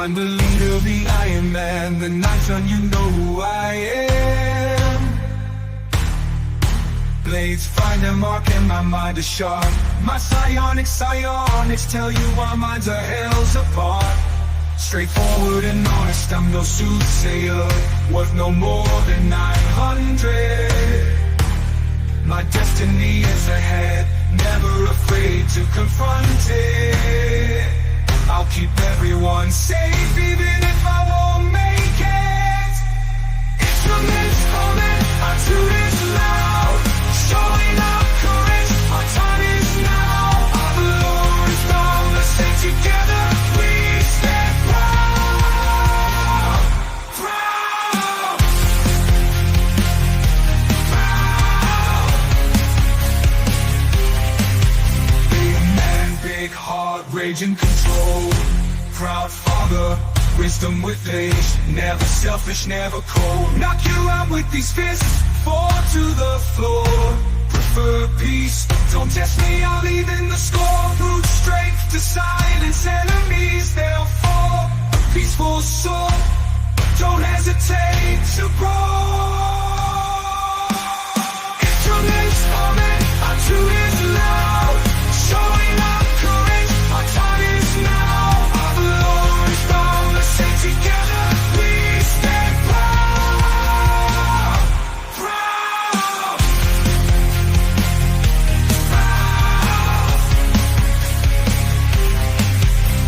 I'm the leader, the Iron Man. The night's done, you know who I am. Blades find their mark and my mind is sharp. My psionics tell you our minds are hells apart. Straightforward and honest, I'm no soothsayer, worth no more than 900. My destiny is ahead, never afraid to confront it. I'll keep everyone safe even if I won't make it. Instruments calling, our tune is loud. Showing up courage, our time is now. Our Lord is boundless and together we stand proud. Proud. Proud. Big man, big heart, rage and control. Proud father, wisdom with age. Never selfish, never cold. Knock you out with these fists, fall to the floor. Prefer peace, don't test me, I'll even the score. Brute strength to silence enemies, they'll fall. A peaceful soul, don't hesitate to brawl. Instruments calling, our tune is loud. Showing up courage, our time is now. Our Lord is boundless and together we stand proud. Proud. Proud.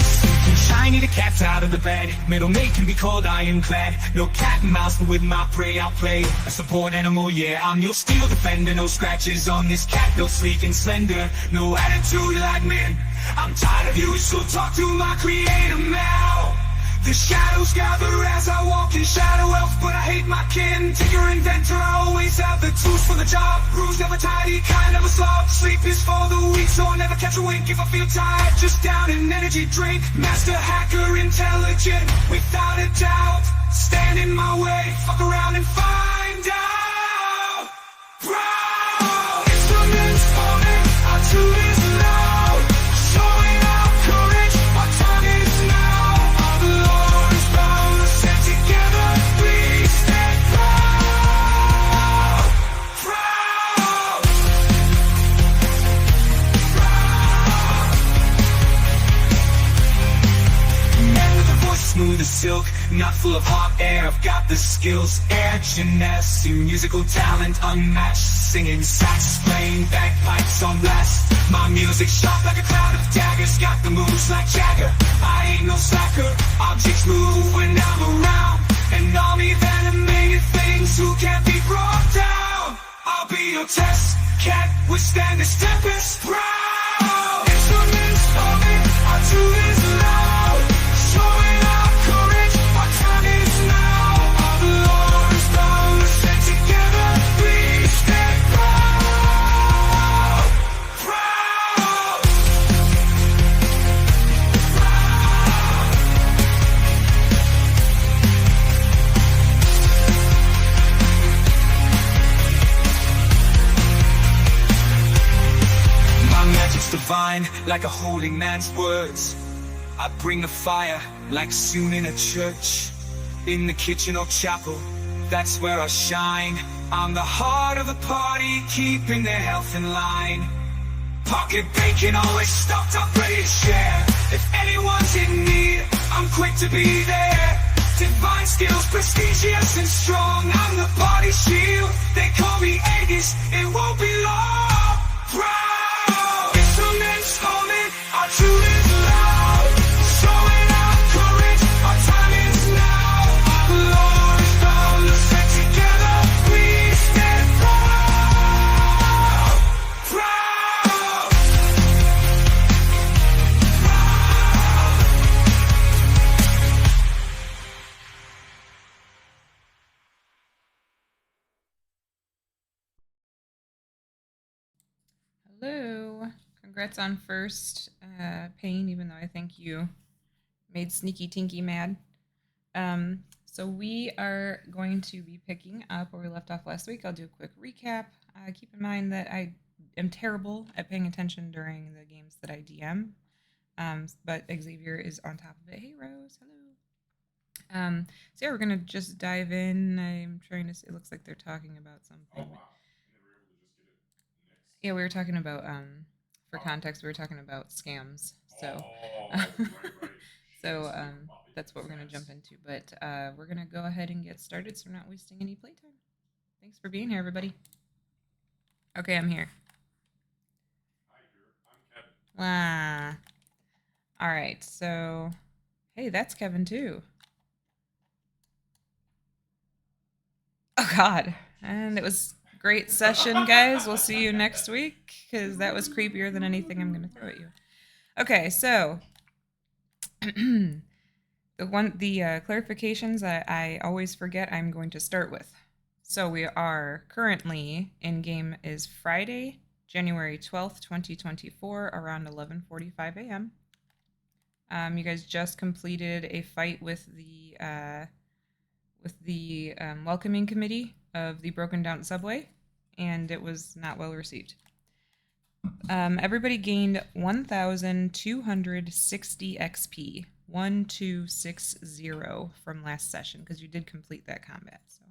Sleeping shiny, the cat's out of the bed. Middle mate can be called ironclad. No cat and mouse, but with my prey I'll play a support animal, yeah. I'm your steel defender, no scratches on this cat. No sleek and slender, no attitude like men. I'm tired of you, so talk to my creator now. The shadows gather as I walk in shadow elf, but I hate my kin. Tinker inventor, I always have the tools for the job. Rules never tidy, kind of a slob. Sleep is for the weak, so I'll never catch a wink. If I feel tired, just down an energy drink. Master hacker, intelligent, without a doubt. Stand in my way, fuck around and find out. Proud. Instruments calling, our tune is loud. Showing our courage, our time is now. Our Lord is boundless and together we stand proud. Proud. Proud. Man with a voice smooth as silk, not full of hot air. I've got the skills, air genesi, musical talent unmatched. Singing sax, playing bagpipes on blast. My music sharp like a cloud of daggers. Got the moves like Jagger, I ain't no slacker. Objects move when I'm around. An army of animated things who can't be brought down. I'll be your test, can't withstand this tempest. Proud. Instruments calling, our tune is loud. Showing our courage, our time is now. Our Lord is boundless and together we stand proud. Proud. Proud. My magic's divine, like a holy man's words. I bring the fire, like soon in a church. In the kitchen or chapel, that's where I shine. I'm the heart of the party, keeping their health in line. Pocket bacon, always stocked up, ready to share. If anyone's in need, I'm quick to be there. Divine skills, prestigious and strong. I'm the body shield, they call me Aegis, it won't be long. Proud. Instruments calling, our tune is loud. Showing our courage, our time is now. Our Lord is boundless and together we stand proud. Proud. Hello. Congrats on first pain, even though I think you made Sneaky Tinky mad. So we are going to be picking up where we left off last week. I'll do a quick recap. Keep in mind that I am terrible at paying attention during the games that I DM, but Xavier is on top of it. Hey, Rose. Hello. So yeah, we're gonna just dive in. I'm trying to see. It looks like they're talking about something. Oh wow! And they were able to just get it next. Yeah, we were talking about for context, we were talking about scams. So Oh, right. so Shit. Well, it that's what we're gonna makes jump sense. into. But we're gonna go ahead and get started so we're not wasting any playtime. Thanks for being here, everybody. Okay, I'm here. Hi, I'm Kevin. Wow. All right, so hey, that's Kevin too. Oh God, and it was great session, guys. We'll see you next week because that was creepier than anything I'm gonna throw at you. Okay, so the clarifications that I always forget I'm going to start with. So we are currently in game is Friday, January 12th, 2024, around 11:45 a.m. You guys just completed a fight with the welcoming committee of the broken down subway, and it was not well received. Everybody gained 1,260 XP, 1260 from last session because you did complete that combat. So,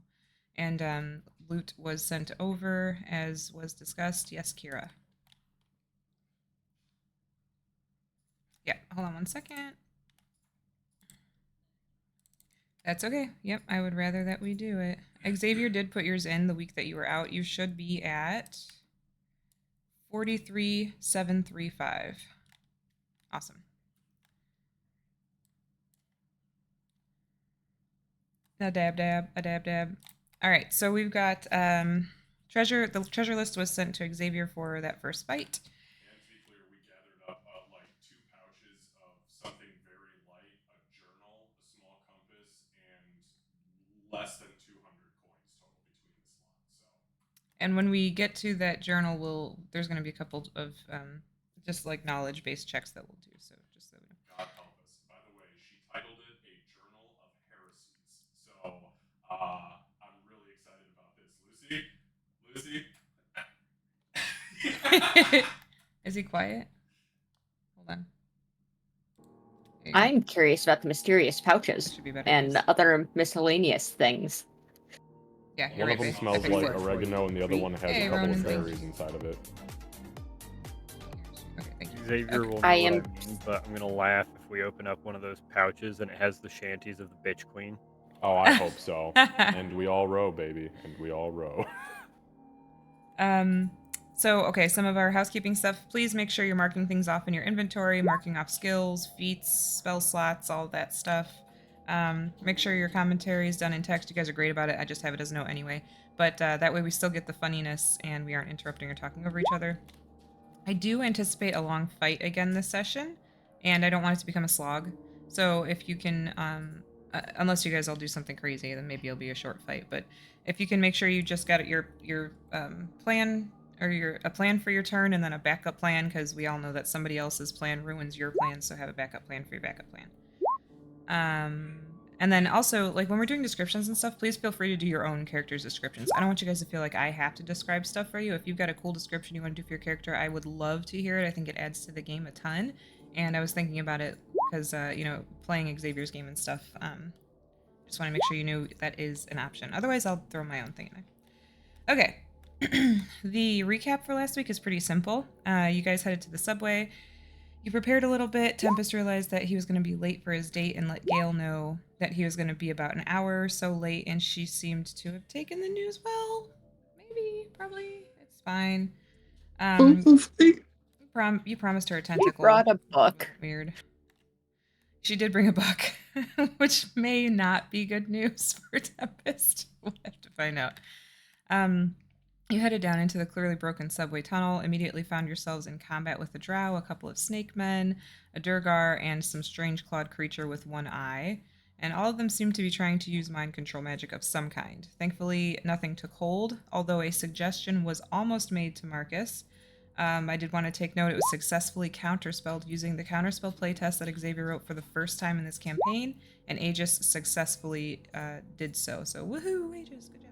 and loot was sent over as was discussed. Yes, Kira. Yeah, hold on one second. That's okay. Yep, I would rather that we do it. Xavier did put yours in the week that you were out. You should be at 43,735. Awesome. A dab dab, a dab dab. All right, so we've got treasure. The treasure list was sent to Xavier for that first fight. And to be clear, we gathered up like 2 pouches of something very light, a journal, a small compass, and less than 200 coins total between the slots. So. And when we get to that journal, there's going to be a couple of just like knowledge based checks that we'll do. So just so we know. God help us. By the way, she titled it a Journal of Heresies. So I'm really excited about this. Lucy. Is he quiet? Hold on. I'm curious about the mysterious pouches and guys. other miscellaneous things. Yeah, one of them smells like oregano, and the other one has a couple Ronan, of berries inside of it. Okay, thank you. Xavier will know I what am- I mean, but I'm gonna laugh if we open up one of those pouches and it has the shanties of the bitch queen. Oh, I hope so. And we all row, baby. And we all row. So, okay, some of our housekeeping stuff. Please make sure you're marking things off in your inventory, marking off skills, feats, spell slots, all that stuff. Make sure your commentary is done in text. You guys are great about it. I just have it as a note anyway. But that way we still get the funniness and we aren't interrupting or talking over each other. I do anticipate a long fight again this session, and I don't want it to become a slog. So if you can, unless you guys all do something crazy, then maybe it'll be a short fight. But if you can make sure you just got your plan or a plan for your turn and then a backup plan, because we all know that somebody else's plan ruins your plan, so have a backup plan for your backup plan. And then also, like, when we're doing descriptions and stuff, please feel free to do your own character's descriptions. I don't want you guys to feel like I have to describe stuff for you. If you've got a cool description you want to do for your character, I would love to hear it. I think it adds to the game a ton. And I was thinking about it because, playing Xavier's game and stuff, just want to make sure you knew that is an option. Otherwise, I'll throw my own thing in there. Okay. The recap for last week is pretty simple. You guys headed to the subway. You prepared a little bit. Tempest realized that he was going to be late for his date and let Gale know that he was going to be about an hour or so late, and she seemed to have taken the news well. Maybe, probably. It's fine. You promised her a tentacle. She brought a book. Weird. She did bring a book, which may not be good news for Tempest. We'll have to find out. You headed down into the clearly broken subway tunnel, immediately found yourselves in combat with a drow, a couple of snake men, a durgar, and some strange clawed creature with one eye. And all of them seemed to be trying to use mind control magic of some kind. Thankfully, nothing took hold, although a suggestion was almost made to Marcus. I did want to take note it was successfully counterspelled using the counterspell playtest that Xavier wrote for the first time in this campaign, and Aegis successfully did so. So woohoo, Aegis, good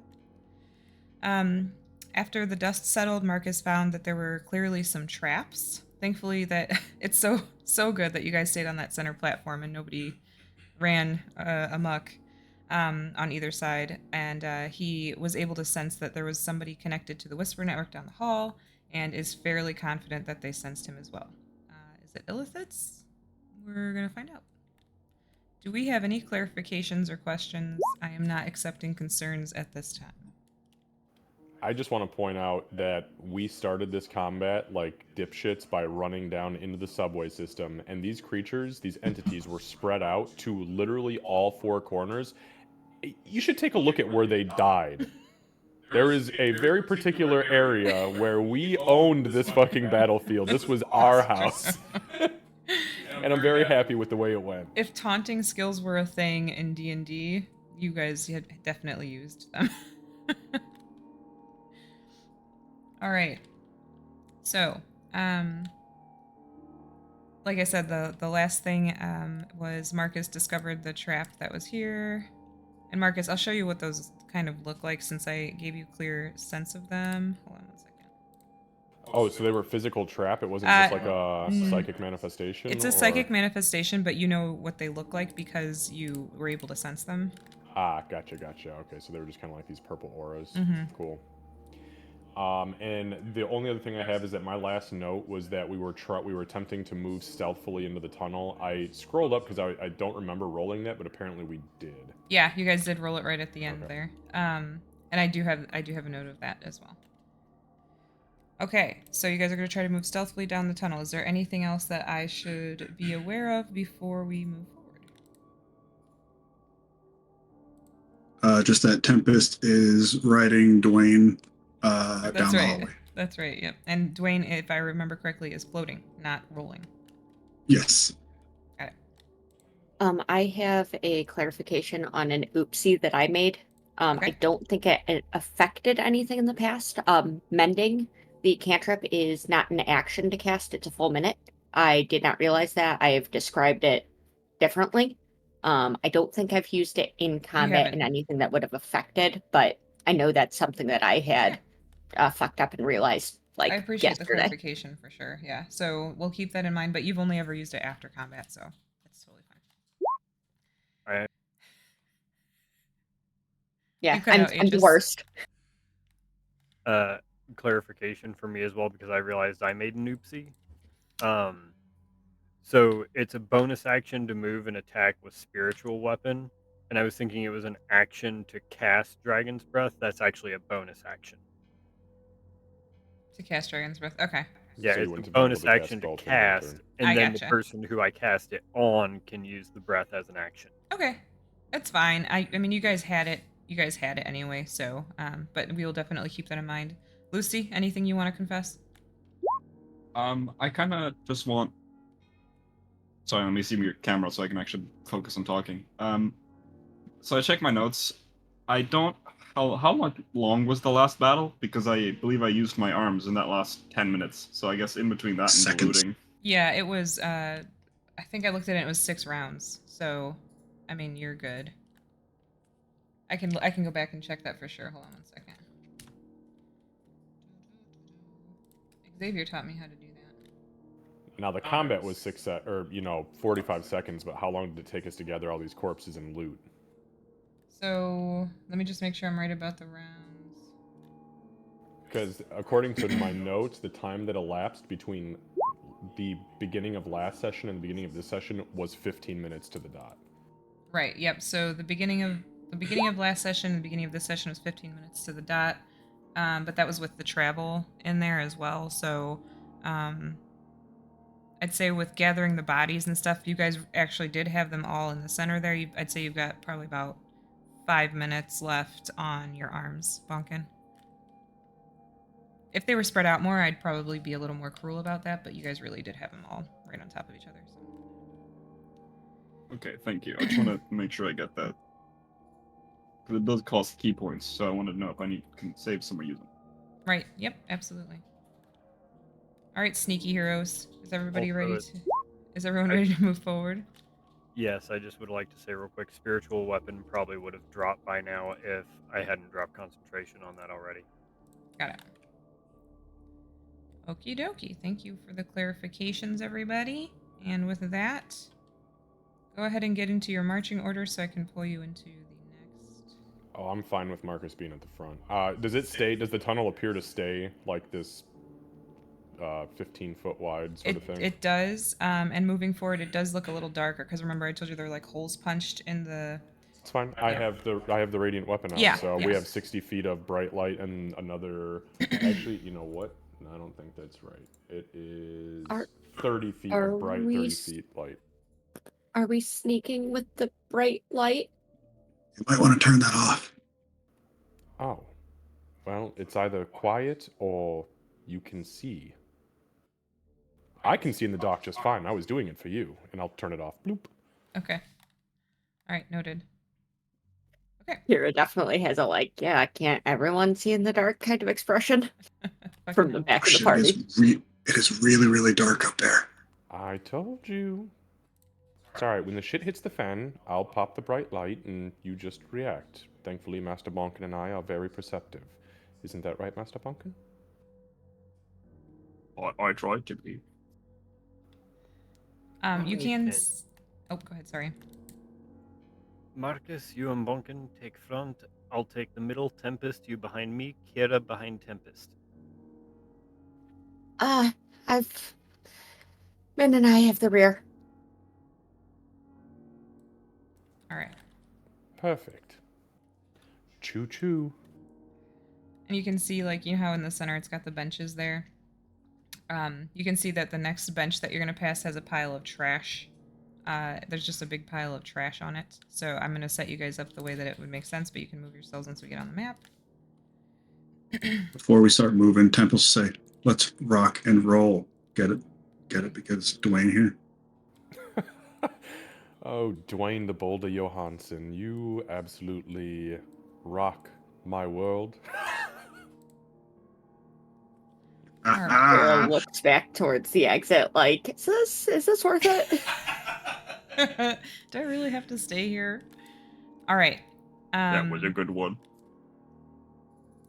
job. After the dust settled, Marcus found that there were clearly some traps. Thankfully, that it's so good that you guys stayed on that center platform and nobody ran amok on either side, and he was able to sense that there was somebody connected to the Whisper Network down the hall, and is fairly confident that they sensed him as well. Is it illithids? We're gonna find out. Do we have any clarifications or questions? I am not accepting concerns at this time. I just want to point out that we started this combat like dipshits by running down into the subway system, and these creatures, these entities, were spread out to literally all four corners. You should take a look at where they died. There is a very particular area where we owned this fucking battlefield. This was our house. And I'm very happy with the way it went. If taunting skills were a thing in D&D, you guys had definitely used them. All right. So, like I said, the last thing was Marcus discovered the trap that was here. And Marcus, I'll show you what those kind of look like since I gave you clear sense of them. Hold on one second. Oh, so they were physical trap? It wasn't just like a psychic manifestation? It's a psychic manifestation, but you know what they look like because you were able to sense them. Ah, gotcha. Okay, so they were just kind of like these purple auras. Cool. And the only other thing I have is that my last note was that we were attempting to move stealthily into the tunnel. I scrolled up because I don't remember rolling that, but apparently we did. Yeah, you guys did roll it right at the end there. And I do have a note of that as well. Okay, so you guys are going to try to move stealthily down the tunnel. Is there anything else that I should be aware of before we move forward? Just that Tempest is riding Dwayne down the hallway. That's right, yep. And Dwayne, if I remember correctly, is floating, not rolling. Yes. Got it. I have a clarification on an oopsie that I made. Okay. I don't think it affected anything in the past. Mending, the cantrip is not an action to cast, it's a full minute. I did not realize that. I have described it differently. I don't think I've used it in combat in anything that would have affected, but I know that's something that I had fucked up and realized like I appreciate yesterday. the clarification for sure, yeah. So we'll keep that in mind, but you've only ever used it after combat, so that's totally fine. All right. Yeah, I'm the worst. Clarification for me as well, because I realized I made an oopsie. So it's a bonus action to move and attack with spiritual weapon, and I was thinking it was an action to cast Dragon's Breath. That's actually a bonus action. To cast Dragon's Breath, okay. Yeah, So it's a bonus action to cast, and then the person who I cast it on can use the breath as an action. Okay, that's fine. I mean, you guys had it. You guys had it anyway, so but we will definitely keep that in mind. Lucy, anything you want to confess? I kind of just want. Sorry, let me see your camera so I can actually focus on talking. So I checked my notes. I don't. How much long was the last battle? Because I believe I used my arms in that last 10 minutes. So I guess in between that and the looting. Yeah, it was. I think I looked at it. It was 6 rounds. So, I mean, you're good. I can go back and check that for sure. Hold on one second. Xavier taught me how to do that. Now the combat was 45 seconds, but how long did it take us to gather all these corpses and loot? So let me just make sure I'm right about the rounds. Because according to my notes, the time that elapsed between the beginning of last session and the beginning of this session was 15 minutes to the dot. Right. Yep. So the beginning of last session and the beginning of this session was 15 minutes to the dot. But that was with the travel in there as well. So I'd say with gathering the bodies and stuff, you guys actually did have them all in the center there. I'd say you've got probably about 5 minutes left on your arms, Bonkin. If they were spread out more, I'd probably be a little more cruel about that, but you guys really did have them all right on top of each other. So. Okay, thank you. I just want to make sure I get that. Because it does cost key points, so I wanted to know if I can save some or use them. Right, yep, absolutely. Alright, sneaky heroes. Is everybody ready to... Is everyone ready to move forward? Yes, I just would like to say real quick, spiritual weapon probably would have dropped by now if I hadn't dropped concentration on that already. Got it. Okie dokie. Thank you for the clarifications, everybody. And with that, go ahead and get into your marching order so I can pull you into the next. Oh, I'm fine with Marcus being at the front. Does it stay? Does the tunnel appear to stay like this 15-foot wide sort of thing? It does, and moving forward, it does look a little darker because remember I told you there were like holes punched in the. It's fine. I have the radiant weapon out, Yeah, so we yeah. have 60 feet of bright light and another. Actually, you know what? No, I don't think that's right. It is 30 feet of bright, 30 feet light. Are we sneaking with the bright light? You might want to turn that off. Oh, well, it's either quiet or you can see. I can see in the dark just fine. I was doing it for you, and I'll turn it off. Bloop. Okay. All right, noted. Okay. Kira definitely has a like, yeah, can't everyone see in the dark kind of expression from the back of the Shit, party. it is really, really dark up there. I told you. It's alright, when the shit hits the fan, I'll pop the bright light and you just react. Thankfully, Master Bonkin and I are very perceptive. Isn't that right, Master Bonkin? I tried to be. You can. Oh, go ahead. Sorry. Marcus, you and Bonkin take front. I'll take the middle. Tempest, you behind me. Kira behind Tempest. Min and I have the rear. All right. Perfect. Choo choo. And you can see, like, you know how in the center it's got the benches there? You can see that the next bench that you're going to pass has a pile of trash. There's just a big pile of trash on it. So I'm going to set you guys up the way that it would make sense, but you can move yourselves once we get on the map. Before we start moving, Tempest say, let's rock and roll. Get it? Get it because Dwayne here. Oh, Dwayne the Boulder Johansson, you absolutely rock my world. Kira looks back towards the exit like, is this worth it? Do I really have to stay here? All right. That was a good one.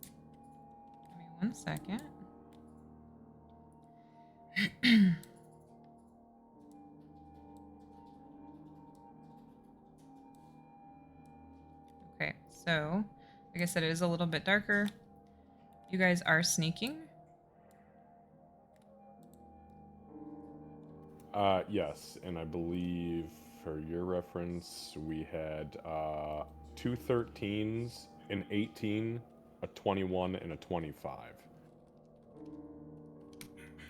Give me 1 second. Okay, so like I said, it is a little bit darker. You guys are sneaking. Yes, and I believe for your reference, we had 2 13s, an 18, a 21, and a 25.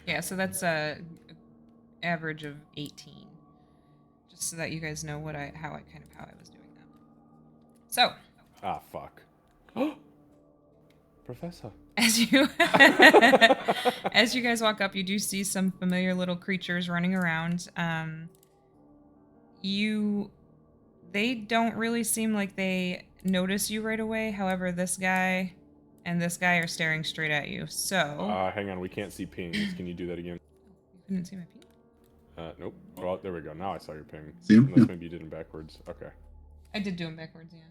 Yeah, so that's a average of 18. Just so that you guys know how I was doing that. So. Ah, fuck. Professor. As you guys walk up, you do see some familiar little creatures running around. They don't really seem like they notice you right away. However, this guy and this guy are staring straight at you. So. Hang on, we can't see pings. Can you do that again? You couldn't see my ping? Nope. Well, there we go. Now I saw your ping. See him? Unless Yeah. maybe you did them backwards. Okay. I did do them backwards, yeah.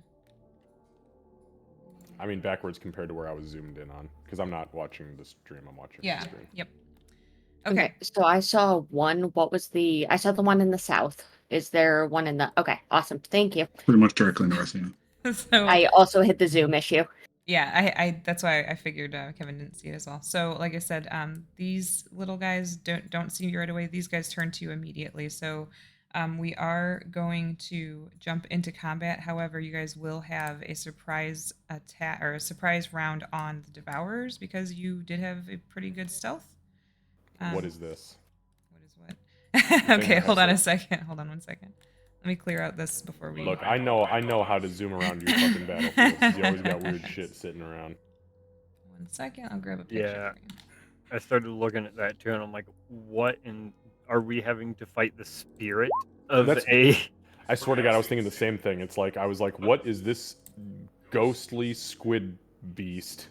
I mean backwards compared to where I was zoomed in on, because I'm not watching the stream. I'm watching the screen. Yep. Okay, so I saw one. I saw the one in the south. Is there one in the? Okay, awesome. Thank you. Pretty much directly north, yeah. So I also hit the zoom issue. yeah, I that's why I figured Kevin didn't see it as well. So like I said, these little guys don't see you right away. These guys turn to you immediately. So we are going to jump into combat. However, you guys will have a surprise attack or a surprise round on the Devourers because you did have a pretty good stealth. What is this? What is what? Okay, I hold on said. a second. Hold on 1 second. Let me clear out this before we. Look, I know how to zoom around your fucking battlefield. 'Cause you always got weird shit sitting around. 1 second. I'll grab a picture. Yeah. For you. I started looking at that too, and I'm like, what are we having to fight the spirit of That's- I swear to God, I was thinking the same thing. It's like I was like, what is this ghostly squid beast?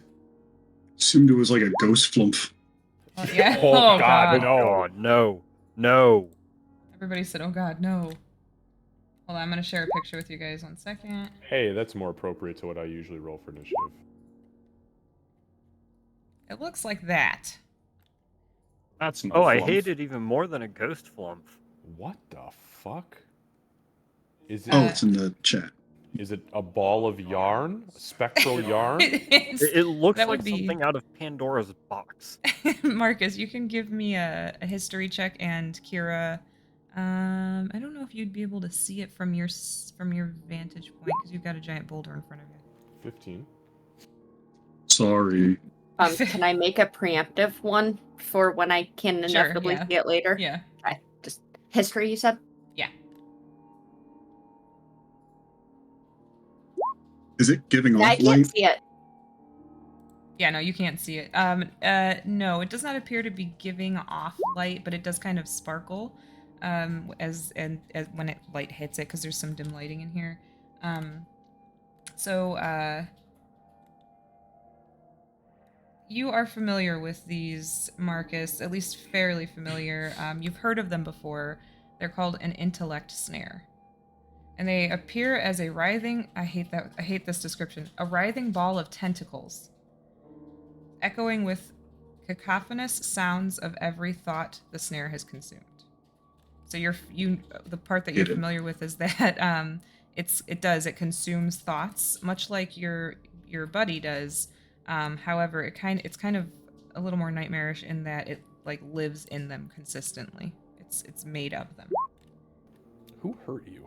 Assumed it was like a ghost flump. Oh, yeah. Oh, Oh, God, God. no. God, no. Everybody said, "Oh God, no." Hold on, I'm gonna share a picture with you guys. 1 second. Hey, that's more appropriate to what I usually roll for initiative. It looks like that. That's no Oh, I flump. hate it even more than a ghost flump. What the fuck? Is it? Oh, it's in the chat. Is it a ball of yarn? Spectral yarn? It looks that like would be- something out of Pandora's box. Marcus, you can give me a history check, and Kira, I don't know if you'd be able to see it from your vantage point because you've got a giant boulder in front of you. 15. Sorry. Can I make a preemptive one for when I can Sure, inevitably yeah. see it later? Yeah. Okay. Just history, you said? Yeah. Is it giving I off can't light? see it. Yeah, no, you can't see it. No, it does not appear to be giving off light, but it does kind of sparkle, as when light hits it, because there's some dim lighting in here. You are familiar with these, Marcus, at least fairly familiar. You've heard of them before. They're called an intellect snare. And they appear as a writhing, I hate this description, a writhing ball of tentacles, echoing with cacophonous sounds of every thought the snare has consumed. So the part that you're familiar with is that it consumes thoughts, much like your buddy does. However, it's kind of a little more nightmarish in that it like lives in them consistently. It's made of them. Who hurt you?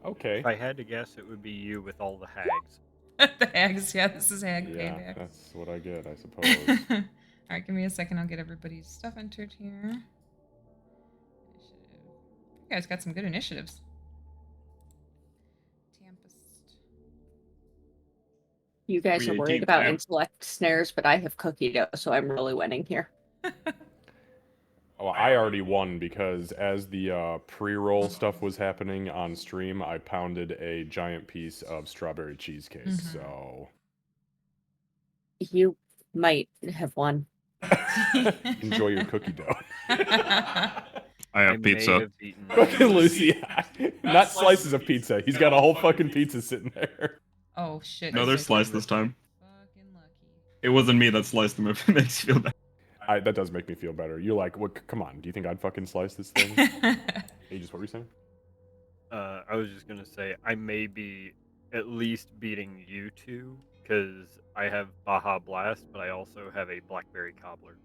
Okay. If I had to guess, it would be you with all the hags. The hags, yeah, this is hag Yeah, payback. that's what I get, I suppose. All right, give me a second. I'll get everybody's stuff entered here. Initiative. You guys got some good initiatives. Tempest. You guys are worried 318, about yeah. intellect snares, but I have cookie dough, so I'm really winning here. Oh, I already won because as the pre-roll stuff was happening on stream, I pounded a giant piece of strawberry cheesecake. Mhm. So You might have won. enjoy your cookie dough. I I have may pizza. have beaten Fucking Lucy, not slices of pizza. He's got a whole fucking pizza sitting there. Oh shit. No, they're sliced this time. Fucking lucky. It wasn't me that sliced them. If it makes you feel bad. That does make me feel better. You're like, what? Come on. Do you think I'd fucking slice this thing? Aegis, what were you saying? I was just gonna say I may be at least beating you two because I have Baja Blast, but I also have a Blackberry Cobbler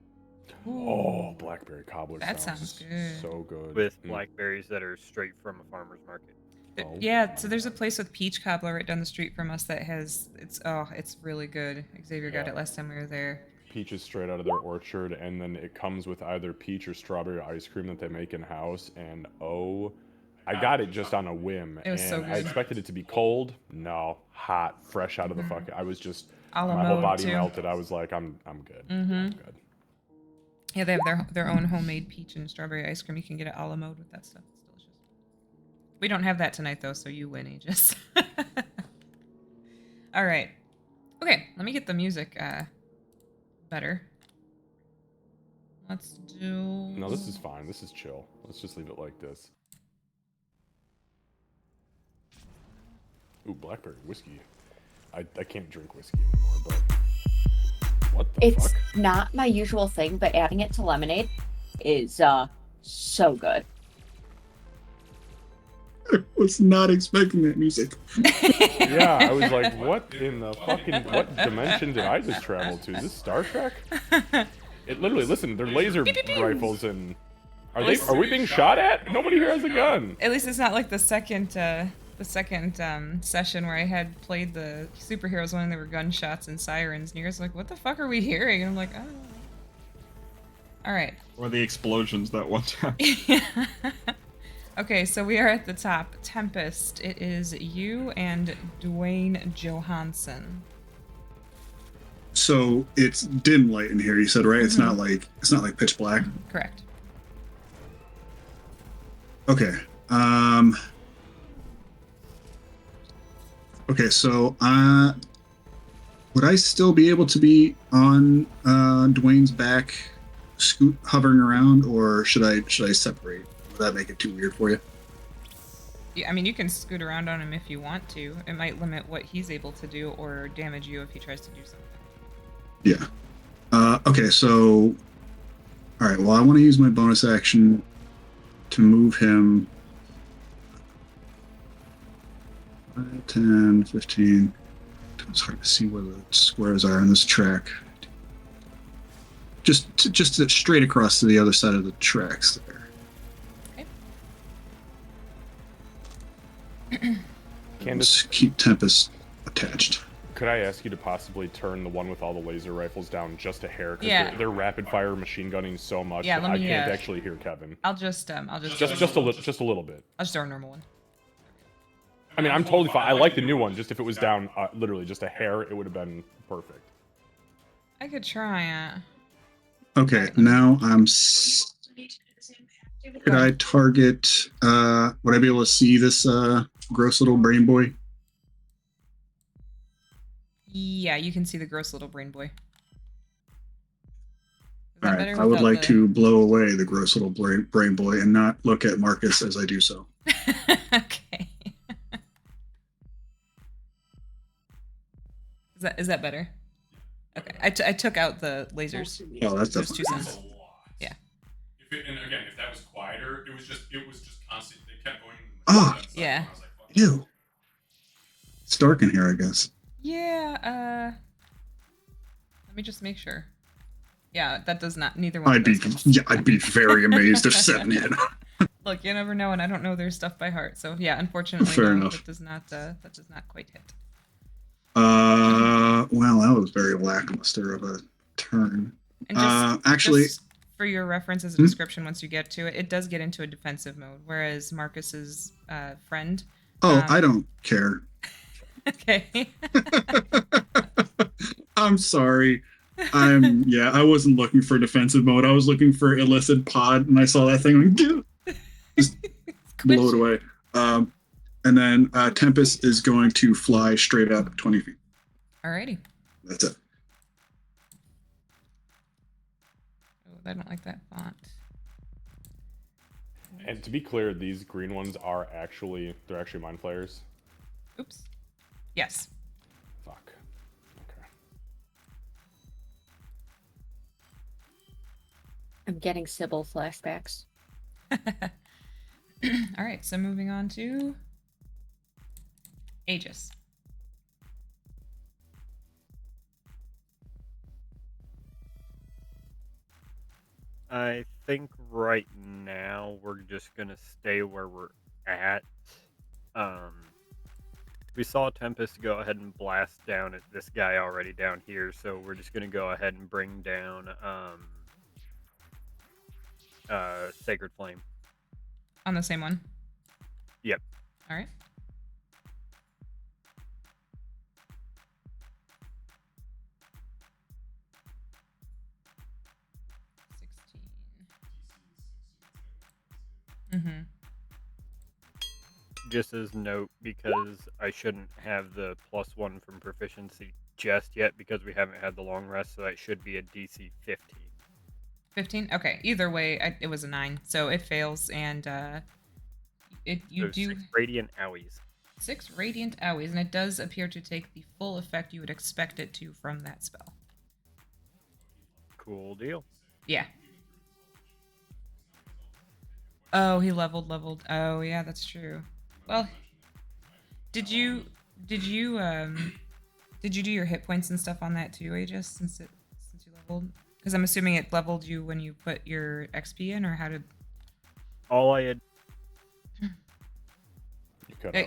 Oh, blackberry cobbler. That sounds good. So good. with Mm. blackberries that are straight from a farmer's market. Oh. Yeah, so there's a place with peach cobbler right down the street from us that has it's really good. Xavier got Yeah. it last time we were there. Peaches straight out of their orchard, and then it comes with either peach or strawberry ice cream that they make in house. And I got it just on a whim. It was so and I good. expected it to be cold. No, hot, fresh out of the Mhm. fucking. I was just A la my whole mode, body too. melted. I was like, I'm good. Mhm. I'm good. Yeah, they have their own homemade peach and strawberry ice cream. You can get it a la mode with that stuff. It's delicious. We don't have that tonight though, so you win, Aegis. All right. Okay, let me get the music better. Let's do. No, this is fine. This is chill. Let's just leave it like this. Ooh, blackberry whiskey. I can't drink whiskey anymore, but what the It's fuck? not my usual thing, but adding it to lemonade is so good. I was not expecting that music. Yeah, I was like, what in the fucking what dimension did I just travel to? Is this Star Trek? It literally, listen, they're laser rifles and are we being shot at? Nobody here has a gun. At least it's not like the second session where I had played the superheroes when there were gunshots and sirens, and you guys were like, what the fuck are we hearing? And I'm like, oh. All right. Or the explosions that one time. Okay, so we are at the top. Tempest. It is you and Dwayne Johansson. So it's dim light in here. You said, right? It's not like pitch black. Correct. Okay. Okay. So would I still be able to be on Dwayne's back, hovering around, or should I separate? Would that make it too weird for you? Yeah, I mean, you can scoot around on him if you want to. It might limit what he's able to do or damage you if he tries to do something. Yeah. Okay. So All right. Well, I want to use my bonus action to move him 5, 10, 15. It's hard to see where the squares are on this track. Just straight across to the other side of the tracks there. Candace, Just keep Tempest attached. could I ask you to possibly turn the one with all the laser rifles down just a hair? Because Yeah. they're rapid fire machine gunning so much Yeah, that let I me, can't actually hear Kevin. I'll just Just a little bit. I'll just throw a normal one. I mean, I'm totally fine. I like the new one. Just if it was down, literally just a hair, it would have been perfect. I could try it. Okay, now I'm. Could I target? Would I be able to see this gross little brain boy? Yeah, you can see the gross little brain boy. Is that All right, better I would without like the- to blow away the gross little brain boy and not look at Marcus as I do so. Okay. Is that better? Okay, I took out the lasers. Oh, that's Those definitely. 2 That's cents. a lot. Yeah. And again, if that was quieter, it was just constant. They kept going. Oh. Yeah. I was like, fuck. Ew. It's dark in here, I guess. Yeah. Let me just make sure. Yeah, that does not. Neither one. I'd of be those. I'd be very amazed if 7 hit. Look, you never know, and I don't know their stuff by heart. So yeah, unfortunately, Fair no, enough. that does not quite hit. Well, that was very lackluster of a turn. And just, Actually, just for your reference as a Hmm? description, once you get to it, it does get into a defensive mode, whereas Marcus's friend. oh, I don't care. Okay. I'm sorry. I wasn't looking for defensive mode. I was looking for illicit pod, and I saw that thing and just blow it away. And then Tempest is going to fly straight up 20 feet. Alrighty. That's it. Oh, I don't like that font. And to be clear, these green ones are they're actually mind flayers. Oops. Yes. Fuck. Okay. I'm getting Sybil flashbacks. All right. So moving on to Aegis. I think right now we're just gonna stay where we're at. We saw Tempest go ahead and blast down at this guy already down here, so we're just gonna go ahead and bring down Sacred Flame. On the same one. Yep. All right. Mm-hmm. Just as note, because I shouldn't have the +1 from proficiency just yet because we haven't had the long rest, so that should be a DC 15. 15. Okay. Either way, it was a 9, so it fails, and you So do 6 radiant owies. 6 radiant owies, and it does appear to take the full effect you would expect it to from that spell. Cool deal. Yeah. Oh, he leveled. Oh, yeah, that's true. Well, did you do your hit points and stuff on that too, Aegis, since you leveled? Because I'm assuming it leveled you when you put your XP in, or how did? All I had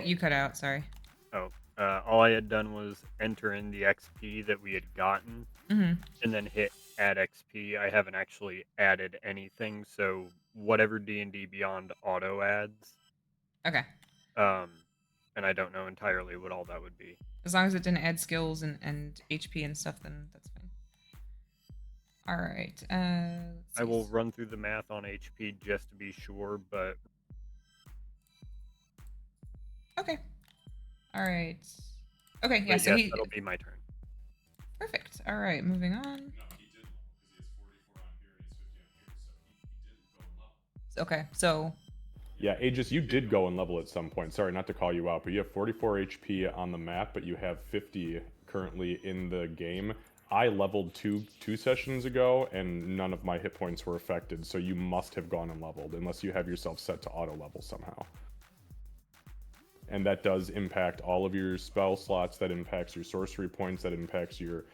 You cut out. Sorry. all I had done was enter in the XP that we had gotten, Mm-hmm. and then hit add XP. I haven't actually added anything, so whatever D&D Beyond auto adds, Okay. and I don't know entirely what all that would be. As long as it didn't add skills and HP and stuff, then that's fine. All right. I will run through the math on HP just to be sure, but Okay. All right. Okay. Yeah. but So yes, that'll be my turn. Perfect. All right. Moving on. No, he did level because he has 44 on here and he has 50 on here, so he didn't go level. Okay. So Yeah, Aegis, you did go and level at some point. Sorry, not to call you out, but you have 44 HP on the map, but you have 50 currently in the game. I leveled two sessions ago, and none of my hit points were affected. So you must have gone and leveled, unless you have yourself set to auto level somehow. And that does impact all of your spell slots. That impacts your sorcery points. That impacts your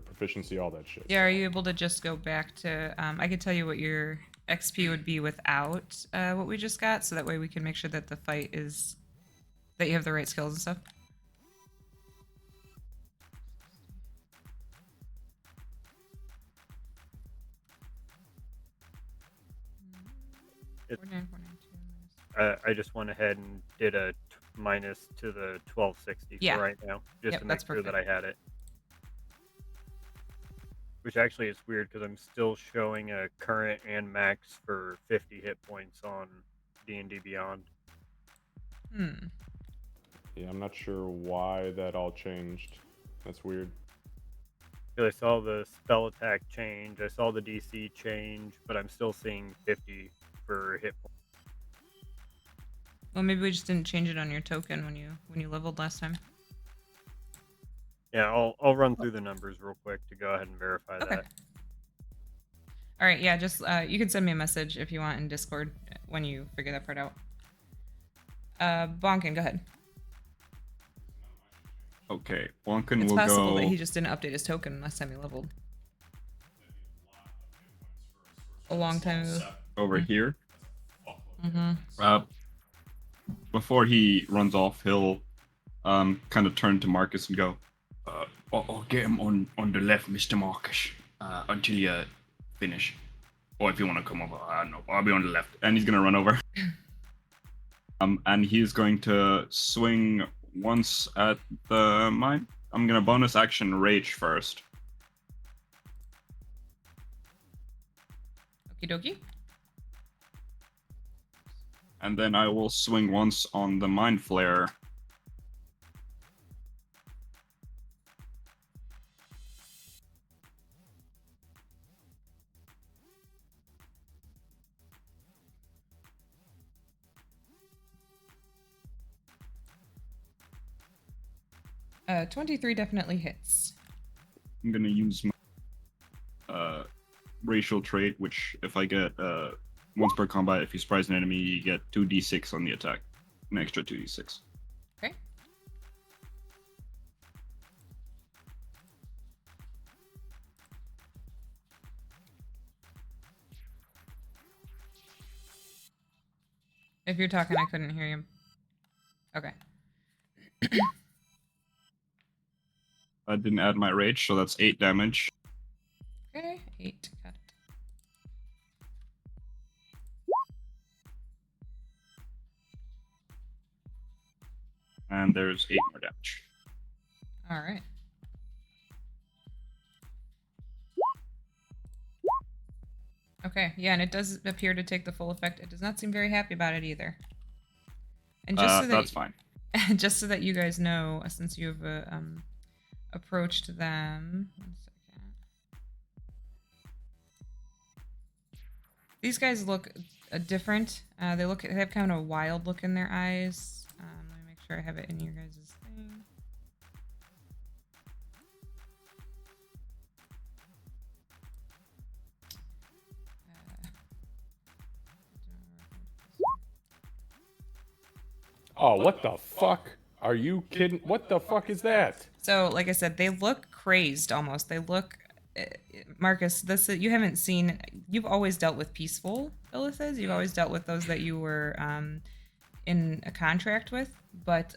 proficiency, all that shit. Yeah, are you able to just go back to? I could tell you what your XP would be without what we just got, so that way we can make sure that the fight is that you have the right skills and stuff. It- 49,492 minus- I just went ahead and did a minus to the 1260 Yeah. for right now, just Yep, to make that's sure that perfect. I had it. Which actually is weird because I'm still showing a current and max for 50 hit points on D&D Beyond. Yeah, I'm not sure why that all changed. That's weird. 'Cause I saw the spell attack change, I saw the DC change, but I'm still seeing 50 for hit points. Well, maybe we just didn't change it on your token when you leveled last time. Yeah, I'll run through the numbers real quick to go ahead and verify Okay. that. All right, yeah, just you can send me a message if you want in Discord when you figure that part out. Bonkin, go ahead. Okay, Wonkin It's will possible go. that he just didn't update his token last time he leveled. A long time ago. Over Mm. here. Mm-hmm. Before he runs off, he'll kind of turn to Marcus and go, I'll get him on the left, Mr. Marcus, until you finish. Or if you want to come over, I don't know, I'll be on the left. And he's going to run over. And he's going to swing once at the mine. I'm going to bonus action Rage first. Okie dokie. And then I will swing once on the Mind Flare. Uh, 23 definitely hits. I'm going to use my racial trait, which if I get once per combat, if you surprise an enemy, you get 2d6 on the attack. An extra 2d6. Okay. If you're talking, I couldn't hear you. Okay. I didn't add my rage, so that's 8 damage. Okay, 8. Got it. And there's 8 more damage. All right. Okay, yeah, and it does appear to take the full effect. It does not seem very happy about it either. And just so that That's fine. just so that you guys know, since you have approached them. 1 second. These guys look different. They have kind of a wild look in their eyes. Let me make sure I have it in your guys' thing. Oh, what the fuck? Are you kidding? What the fuck is that? So, like I said, they look crazed almost. They look, Marcus. You haven't seen. You've always dealt with peaceful illithids. You've always dealt with those that you were in a contract with. But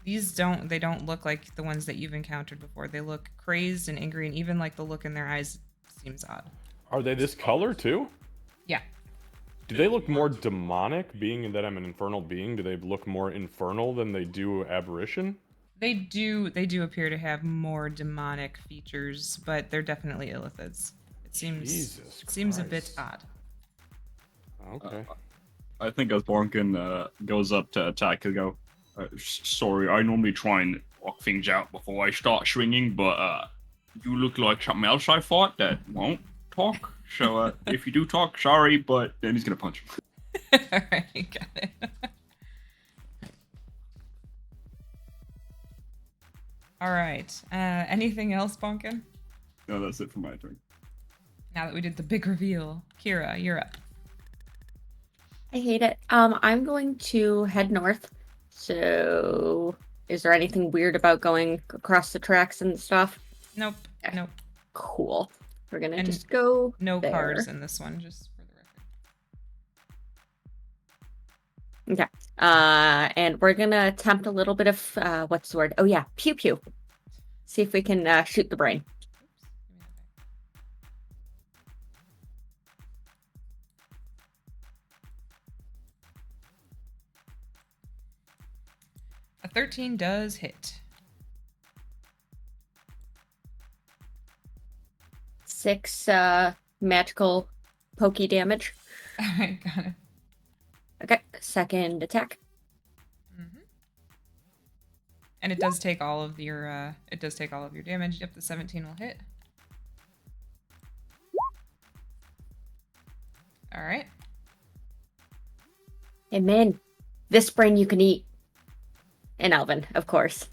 these don't. They don't look like the ones that you've encountered before. They look crazed and angry, and even like the look in their eyes seems odd. Are they this color too? Yeah. Do they look more demonic, being that I'm an infernal being? Do they look more infernal than they do aberration? They do appear to have more demonic features, but they're definitely illithids. It seems a bit Christ. odd. Okay. I think as Bonkin goes up to attack, he'll go, sorry, I normally try and lock things out before I start swinging, but you look like something else I fought that won't talk. So if you do talk, sorry, but then he's going to punch him. Alright, got it. All right. Anything else, Bonkin? No, that's it for my turn. Now that we did the big reveal, Kira, you're up. I hate it. I'm going to head north. So, is there anything weird about going across the tracks and stuff? Nope. Okay. Nope. Cool. We're gonna And just go No there. cars in this one, just for the record. Okay. And we're gonna attempt a little bit of what's the word? Oh yeah, pew pew. See if we can shoot the brain. Oops. Give me that back. A 13 does hit. 6 magical pokey damage. All right, got it. Okay. Second attack. Mm-hmm. And it does take all of your damage. Yep, the 17 will hit. All right. Hey Min, this brain you can eat. In Elven, of course.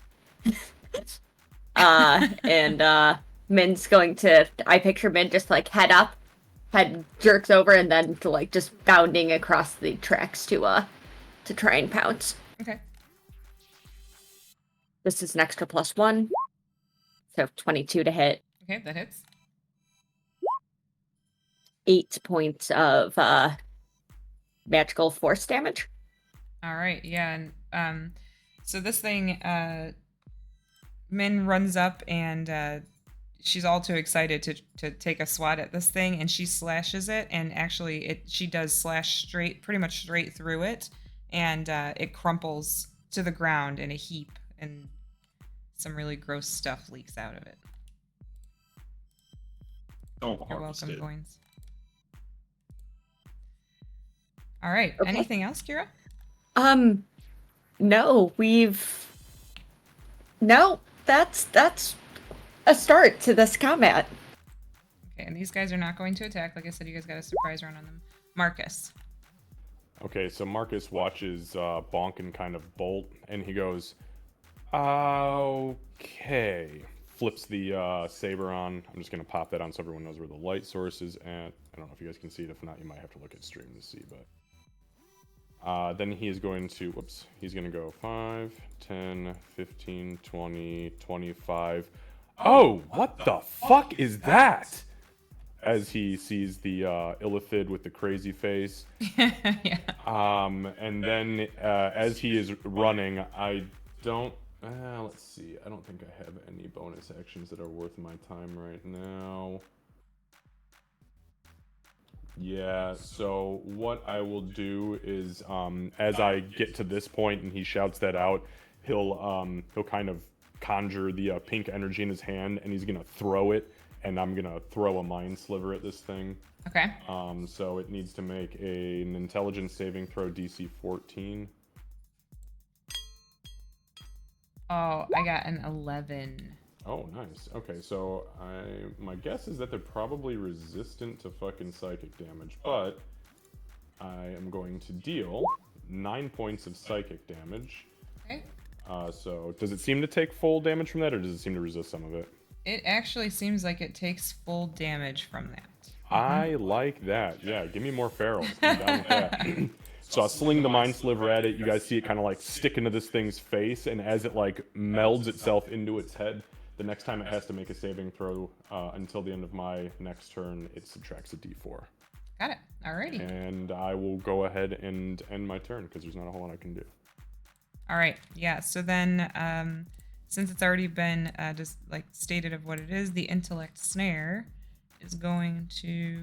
And Min's going to. I picture Min just like head jerks over, and then to like just bounding across the tracks to try and pounce. Okay. This is an extra +1, so 22 to hit. Okay, that hits. 8 points of magical force damage. All right, yeah, and so this thing, Min runs up and she's all too excited to take a swat at this thing, and she slashes it, and actually she does slash pretty much straight through it, and it crumples to the ground in a heap, and some really gross stuff leaks out of it. Don't You're harvest welcome, it. Goins. All right, Okay. anything else, Kira? No, that's a start to this combat. Okay, and these guys are not going to attack. Like I said, you guys got a surprise round on them. Marcus. Okay, so Marcus watches Bonkin kind of bolt, and he goes, okay. Flips the saber on. I'm just going to pop that on so everyone knows where the light source is at. I don't know if you guys can see it. If not, you might have to look at stream to see, but... then he is going to, he's going to go 5, 10, 15, 20, 25. Oh, what the fuck is that? As he sees the illithid with the crazy face. Yeah. And then as he is running, I don't, let's see, I don't think I have any bonus actions that are worth my time right now. Yeah, so what I will do is, as I get to this point and he shouts that out, he'll kind of conjure the pink energy in his hand, and he's gonna throw it, and I'm gonna throw a mind sliver at this thing. Okay. So it needs to make an intelligence saving throw DC 14. Oh, I got an 11. Oh, nice. Okay, so my guess is that they're probably resistant to fucking psychic damage, but I am going to deal 9 points of psychic damage. Okay. So does it seem to take full damage from that, or does it seem to resist some of it? It actually seems like it takes full damage from that. I like that. Yeah, give me more ferals. I'm down with that. So I'll sling the mind sliver at it. You guys see it kind of like stick into this thing's face, and as it like melds itself into its head, the next time it has to make a saving throw until the end of my next turn, it subtracts a d4. Got it. Alrighty. And I will go ahead and end my turn because there's not a whole lot I can do. All right. Yeah. So then, since it's already been just like stated of what it is, the intellect snare is going to.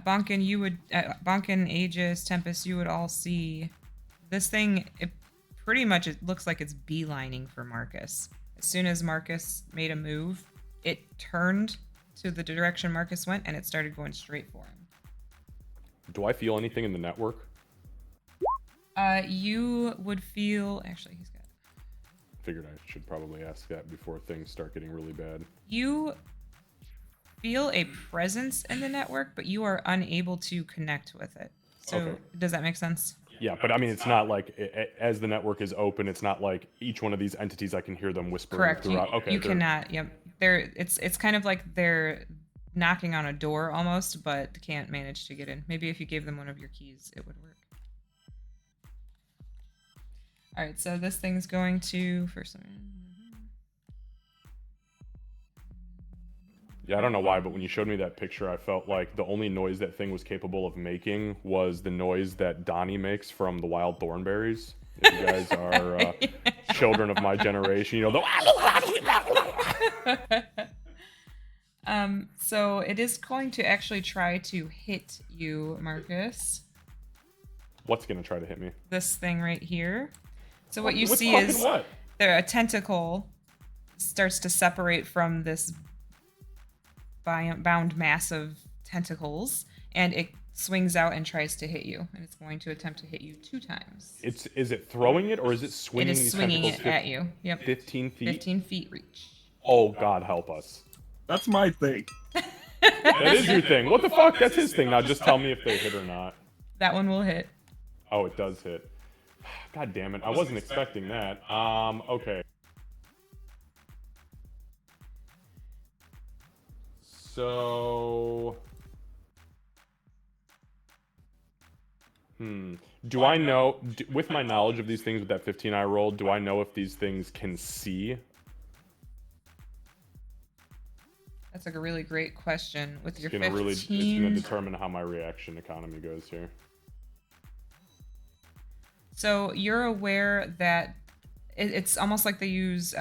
Bonkin, Bonkin, Aegis, Tempest, you would all see this thing. It looks like it's beelining for Marcus. As soon as Marcus made a move, it turned to the direction Marcus went, and it started going straight for him. Do I feel anything in the network? You would feel. Actually, he's got. figured I should probably ask that before things start getting really bad. You feel a presence in the network, but you are unable to connect with it. So Okay. does that make sense? Yeah, but I mean, it's not like as the network is open, it's not like each one of these entities I can hear them whispering Correct. throughout. Okay, You they're- cannot. Yep. It's kind of like they're knocking on a door almost, but can't manage to get in. Maybe if you gave them one of your keys, it would work. All right, so this thing's going to first. Yeah, I don't know why, but when you showed me that picture, I felt like the only noise that thing was capable of making was the noise that Donnie makes from the Wild Thornberries. If you guys are children of my generation, you know the. So it is going to actually try to hit you, Marcus. What's gonna try to hit me? This thing right here. So what you What's see fucking is what? there a tentacle starts to separate from this bound mass of tentacles, and it swings out and tries to hit you, and it's going to attempt to hit you 2 times. Is it throwing it or is it It swinging? is these swinging tentacles it at you. Yep. 15 feet. 15 feet reach. Oh God, help us! That's my thing. That is your thing. What the fuck? That's his thing. Now just tell me if they hit or not. That one will hit. Oh, it does hit. God damn it! I wasn't expecting that. Okay. So. Do I know, with my knowledge of these things with that 15 I rolled, do I know if these things can see? That's like a really great question. With your It's gonna 15, it's gonna determine how my reaction economy goes here. so you're aware that it's almost like they use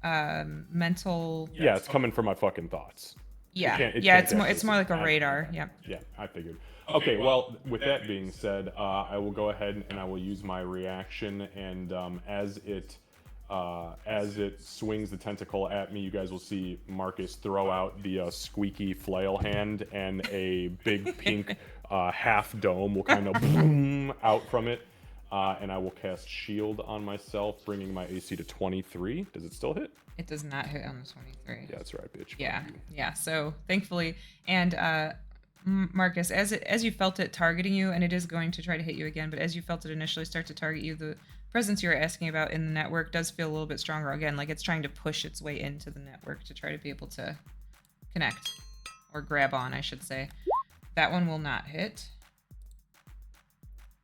mental. Yeah, it's coming from my fucking thoughts. Yeah, can't- it yeah. can't It's more like a definitely- radar. Yeah. Yeah, I figured. Okay, well, with that being said, I will go ahead and I will use my reaction, and as it swings the tentacle at me, you guys will see Marcus throw out the squeaky flail hand, and a big pink half dome will kind of boom out from it, and I will cast Shield on myself, bringing my AC to 23. Does it still hit? It does not hit on the 23. Yeah, that's right, bitch. Yeah, Fuck you. yeah. So thankfully, and Marcus, as you felt it targeting you, and it is going to try to hit you again, but as you felt it initially start to target you, the presence you were asking about in the network does feel a little bit stronger again, like it's trying to push its way into the network to try to be able to connect or grab on, I should say. That one will not hit.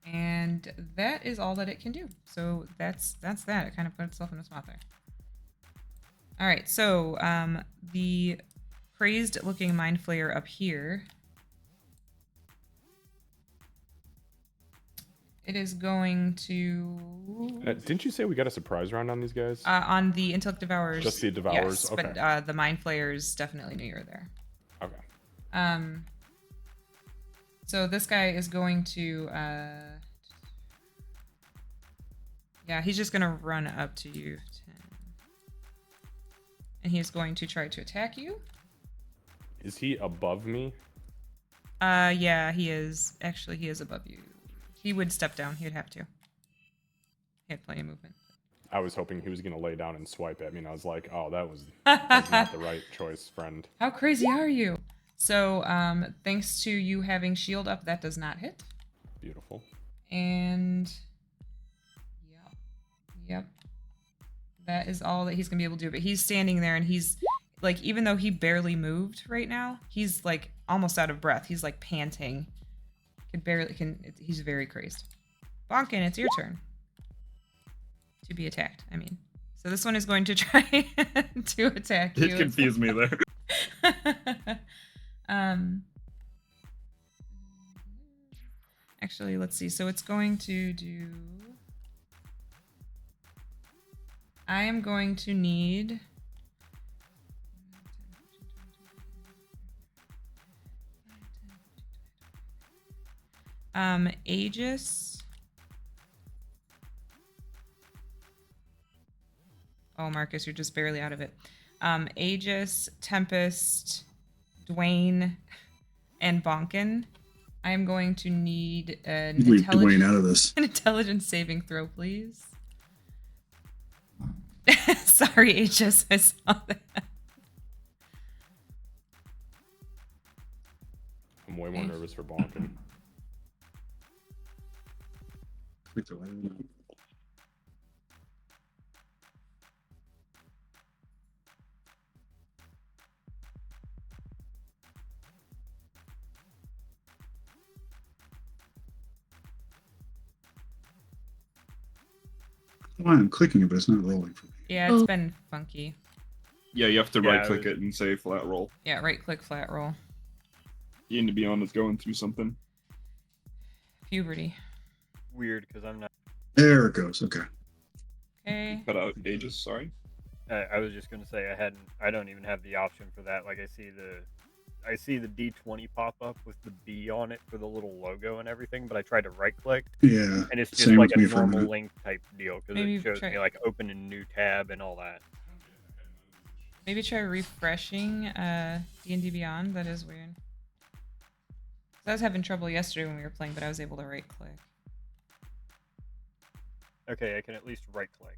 And that is all that it can do. So that's that. It kind of put itself in a spot there. All right, so the crazed looking mind flayer up here, it is going to Didn't you say we got a surprise round on these guys? on the intellect devourers. Just the devourers? Yes, Okay. but the mind flayers definitely knew you were there. Okay. So this guy is going to yeah, he's just gonna run up to you 10. And he's going to try to attack you. Is he above me? Yeah, he is. Actually, he is above you. He would step down. He would have to. He had plenty of movement. I was hoping he was going to lay down and swipe at me, and I was like, oh, that was not the right choice, friend. How crazy are you? So, thanks to you having shield up, that does not hit. Beautiful. And yep. That is all that he's going to be able to do. But he's standing there, and he's like, even though he barely moved right now, he's like almost out of breath. He's like panting. He's very crazed. Bonkin, it's your turn to be attacked. I mean, so this one is going to try to attack you. It confused me there. Actually, let's see. So it's going to do. I am going to need. Aegis. Oh, Marcus, you're just barely out of it. Aegis, Tempest, Dwayne, and Bonkin. I am going to need an Leave Dwayne out of this. an intelligence saving throw, please. Sorry, Aegis, I saw that. I'm way more nervous for bonking. Click the right. Why I'm clicking it, but it's not rolling for me. Yeah, it's been funky. Yeah, you have to Yeah, right click it and say flat roll. Yeah, right click flat roll. Ian, to be honest, going through something. Puberty. Weird because I'm not. There it goes. Okay. Okay. Cut out Aegis, sorry. I was just gonna say I don't even have the option for that. Like I see the D20 pop up with the B on it for the little logo and everything, but I tried to right click Yeah. and it's just Same like with a me for a normal minute. link type deal because Maybe it shows try- me like open a new tab and all that. Maybe try refreshing D&D Beyond. That is weird. I was having trouble yesterday when we were playing, but I was able to right click. Okay, I can at least right click.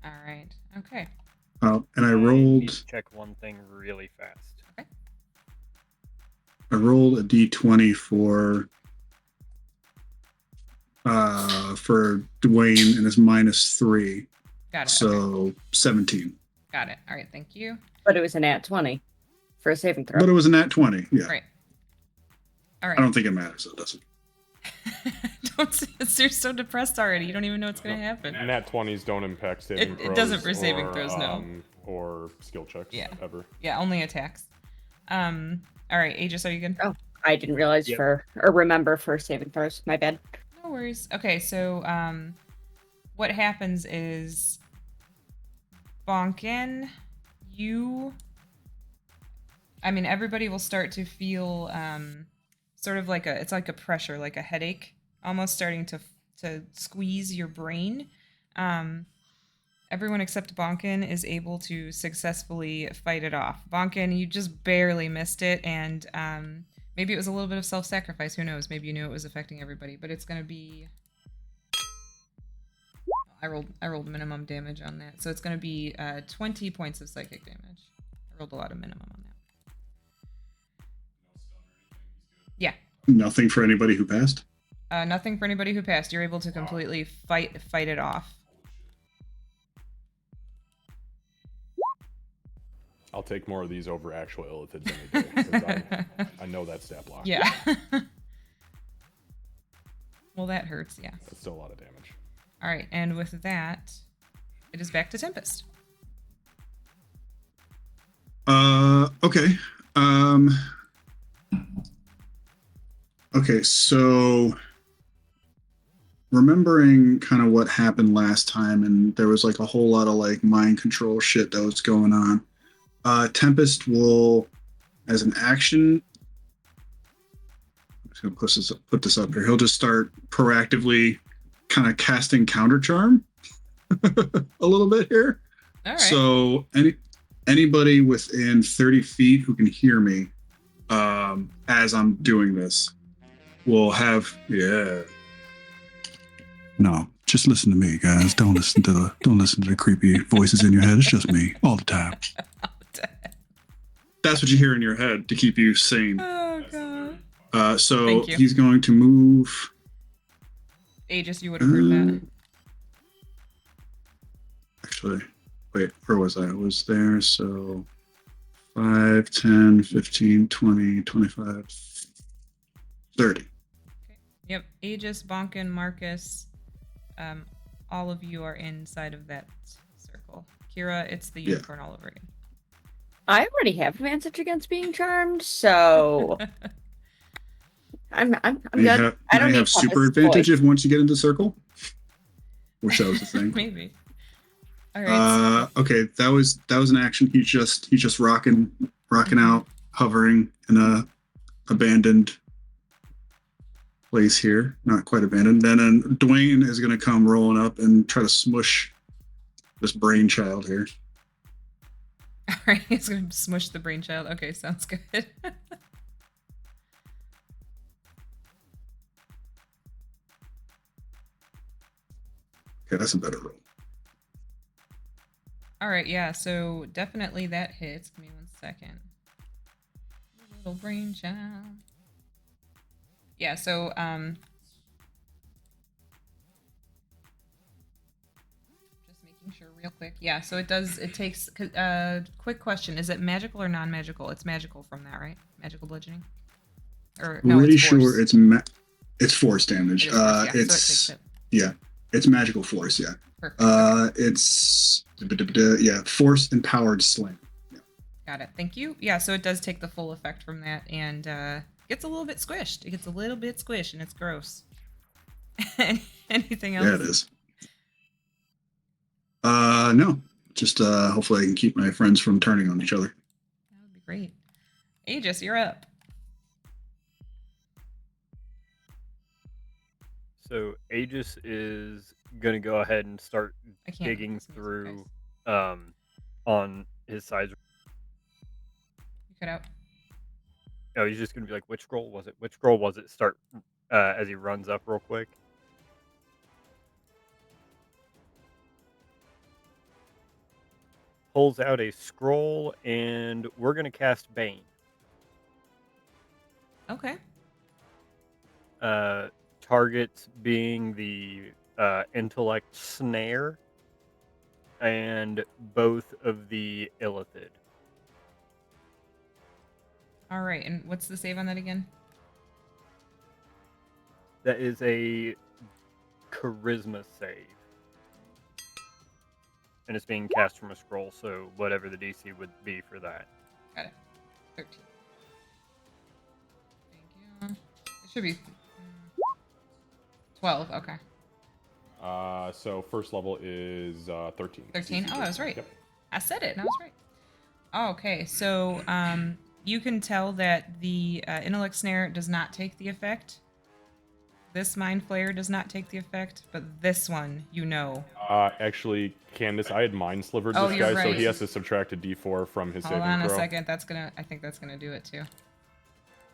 All right. Okay. And I need rolled. to check one thing really fast. I rolled a d20 for Dwayne, and it's -3, Got it. Okay. so 17. Got it. All right. Thank you. But it was an at 20 for a saving throw. But it was a nat 20. Yeah. Right. All I right. don't think it matters. So it doesn't. You're so depressed already. You don't even know what's going to happen. Nat 20s don't impact saving It throws. doesn't for saving or, throws, no. Or skill checks, Yeah. ever. Yeah, only attacks. All right, Aegis, are you good? Oh, I didn't realize Yep. remember for saving throws. My bad. No worries. Okay, so what happens is Bonkin, everybody will start to feel sort of like it's like a pressure, like a headache, almost starting to squeeze your brain. Everyone except Bonkin is able to successfully fight it off. Bonkin, you just barely missed it, and maybe it was a little bit of self-sacrifice. Who knows? Maybe you knew it was affecting everybody, but it's gonna be. I rolled minimum damage on that, so it's gonna be 20 points of psychic damage. I rolled a lot of minimum on that. Yeah. Nothing for anybody who passed. Nothing for anybody who passed. You're able to completely fight it off. I'll take more of these over actual illithids any day, since I know that stat block. Yeah. Well, that hurts, yeah. That's still a lot of damage. All right, and with that, it is back to Tempest. Okay. Okay, so remembering kind of what happened last time, and there was like a whole lot of like mind control shit that was going on. Tempest will, as an action, I'm just gonna put this up here. He'll just start proactively kind of casting counter charm a little bit here. All right. So anybody within 30 feet who can hear me as I'm doing this will have No, just listen to me, guys. Don't listen to the creepy voices in your head. It's just me all the time. That's what you hear in your head to keep you sane. Oh, God. So Thank you. he's going to move. Aegis, you would have heard that. Actually, wait, where was I? I was there, so 5, 10, 15, 20, 25, 30. Okay. Yep, Aegis, Bonkin, Marcus, all of you are inside of that circle. Kira, it's the unicorn all over again. I already have advantage against being charmed, so I'm good. I don't have need super Tempest's advantage voice. if once you get into circle. Wish that was a thing. Maybe. All right. Okay, that was an action. He's just rocking out, hovering in a abandoned place here. Not quite abandoned. Then Dwayne is gonna come rolling up and try to smush this brainchild here. All right, he's gonna smush the brainchild. Okay, sounds good. Okay, that's a better roll. All right, yeah, so definitely that hits. Give me 1 second. Little brain child. Yeah, so just making sure real quick. Yeah, so it takes quick question, is it magical or non-magical? It's magical from that, right? Magical bludgeoning? Or no, Pretty it's force. sure it's force damage. It is force, yeah, so it It's takes it. yeah, it's magical force. Yeah. Perfect. Okay. It's force empowered slam. Got it. Thank you. Yeah, so it does take the full effect from that and gets a little bit squished. It gets a little bit squished and it's gross. Anything else? Yeah, it is. No. Just hopefully I can keep my friends from turning on each other. That would be great. Aegis, you're up. So Aegis is gonna go ahead and start I can't digging listen to through guys. on his sides. You cut out. Oh, he's just gonna be like, which scroll was it? Which scroll was it? Start as he runs up real quick. Pulls out a scroll, and we're gonna cast Bane. Okay. Targets being the intellect snare and both of the illithid. All right, and what's the save on that again? That is a charisma save. And it's being cast from a scroll, so whatever the DC would be for that. Got it. 13. Thank you. It should be 12. Okay. So first level is 13. 13. CC Oh, I was right. Yep. I said it, and I was right. Oh, okay, so you can tell that the intellect snare does not take the effect. This mind flayer does not take the effect, but this one, you know. Actually, Candace, I had mind slivered Oh, this you're guy, so right. he has to subtract a D4 from his Hold saving on a throw. second. I think that's gonna do it too.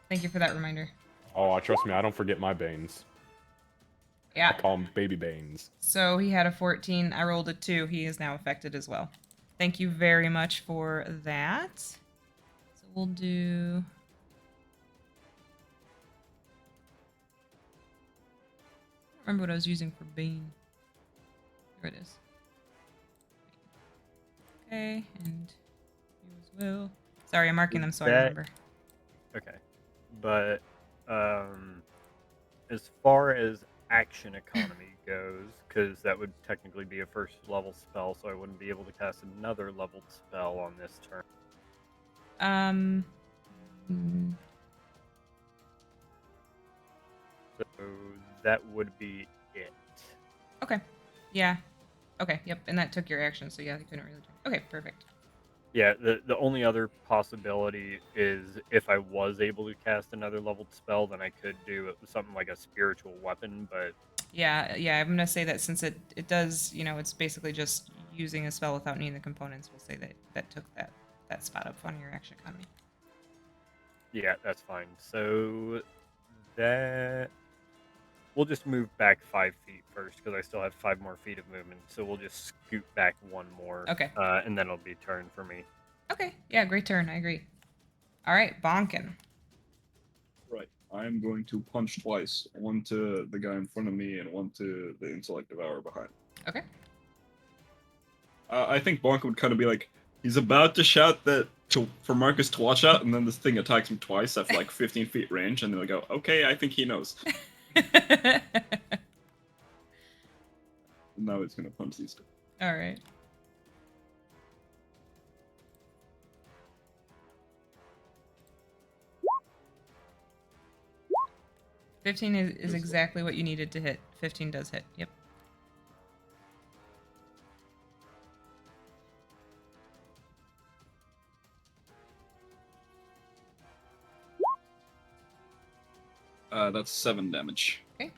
Thank you for that reminder. Oh, trust me, I don't forget my Banes. Yeah. I call them baby Banes. So he had a 14. I rolled a 2. He is now affected as well. Thank you very much for that. So we'll do... I don't remember what I was using for Bane. There it is. Okay, and you as well. Sorry, I'm marking them so I remember. Okay. But as far as action economy goes, because that would technically be a first level spell, so I wouldn't be able to cast another leveled spell on this turn. So that would be it. Okay. Yeah. Okay, yep, and that took your action, so yeah, you couldn't really turn. Okay, perfect. Yeah, the only other possibility is if I was able to cast another leveled spell, then I could do something like a spiritual weapon, but... Yeah, I'm gonna say that since it does, it's basically just using a spell without needing the components, we'll say that took that spot up on your action economy. Yeah, that's fine. So that... We'll just move back 5 feet first, because I still have 5 more feet of movement, so we'll just scoot back 1 more. Okay. And then it'll be turn for me. Okay, yeah, great turn, I agree. Alright, bonkin'. Right. I'm going to punch twice. One to the guy in front of me and one to the intellect devourer behind. Okay. I think Bonk would kind of be like, he's about to shout that for Marcus to watch out, and then this thing attacks him twice at like 15 feet range, and then they go, okay, I think he knows. Now it's gonna punch these two. All right. $15 is exactly what you needed to hit. 15 does hit. Yep. That's 7 damage. Okay.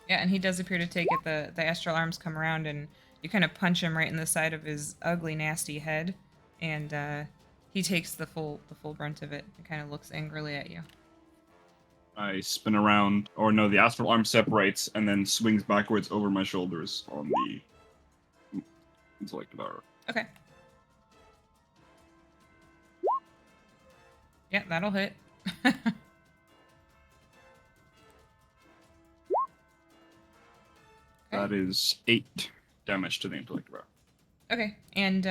Yeah, and he does appear to take it. The astral arms come around, and you kind of punch him right in the side of his ugly, nasty head, and he takes the full brunt of it and kind of looks angrily at you. I spin around, or no, the astral arm separates and then swings backwards over my shoulders on the intellect devourer. Okay. Yeah, that'll hit. That is 8 damage to the intellect devourer. Okay, and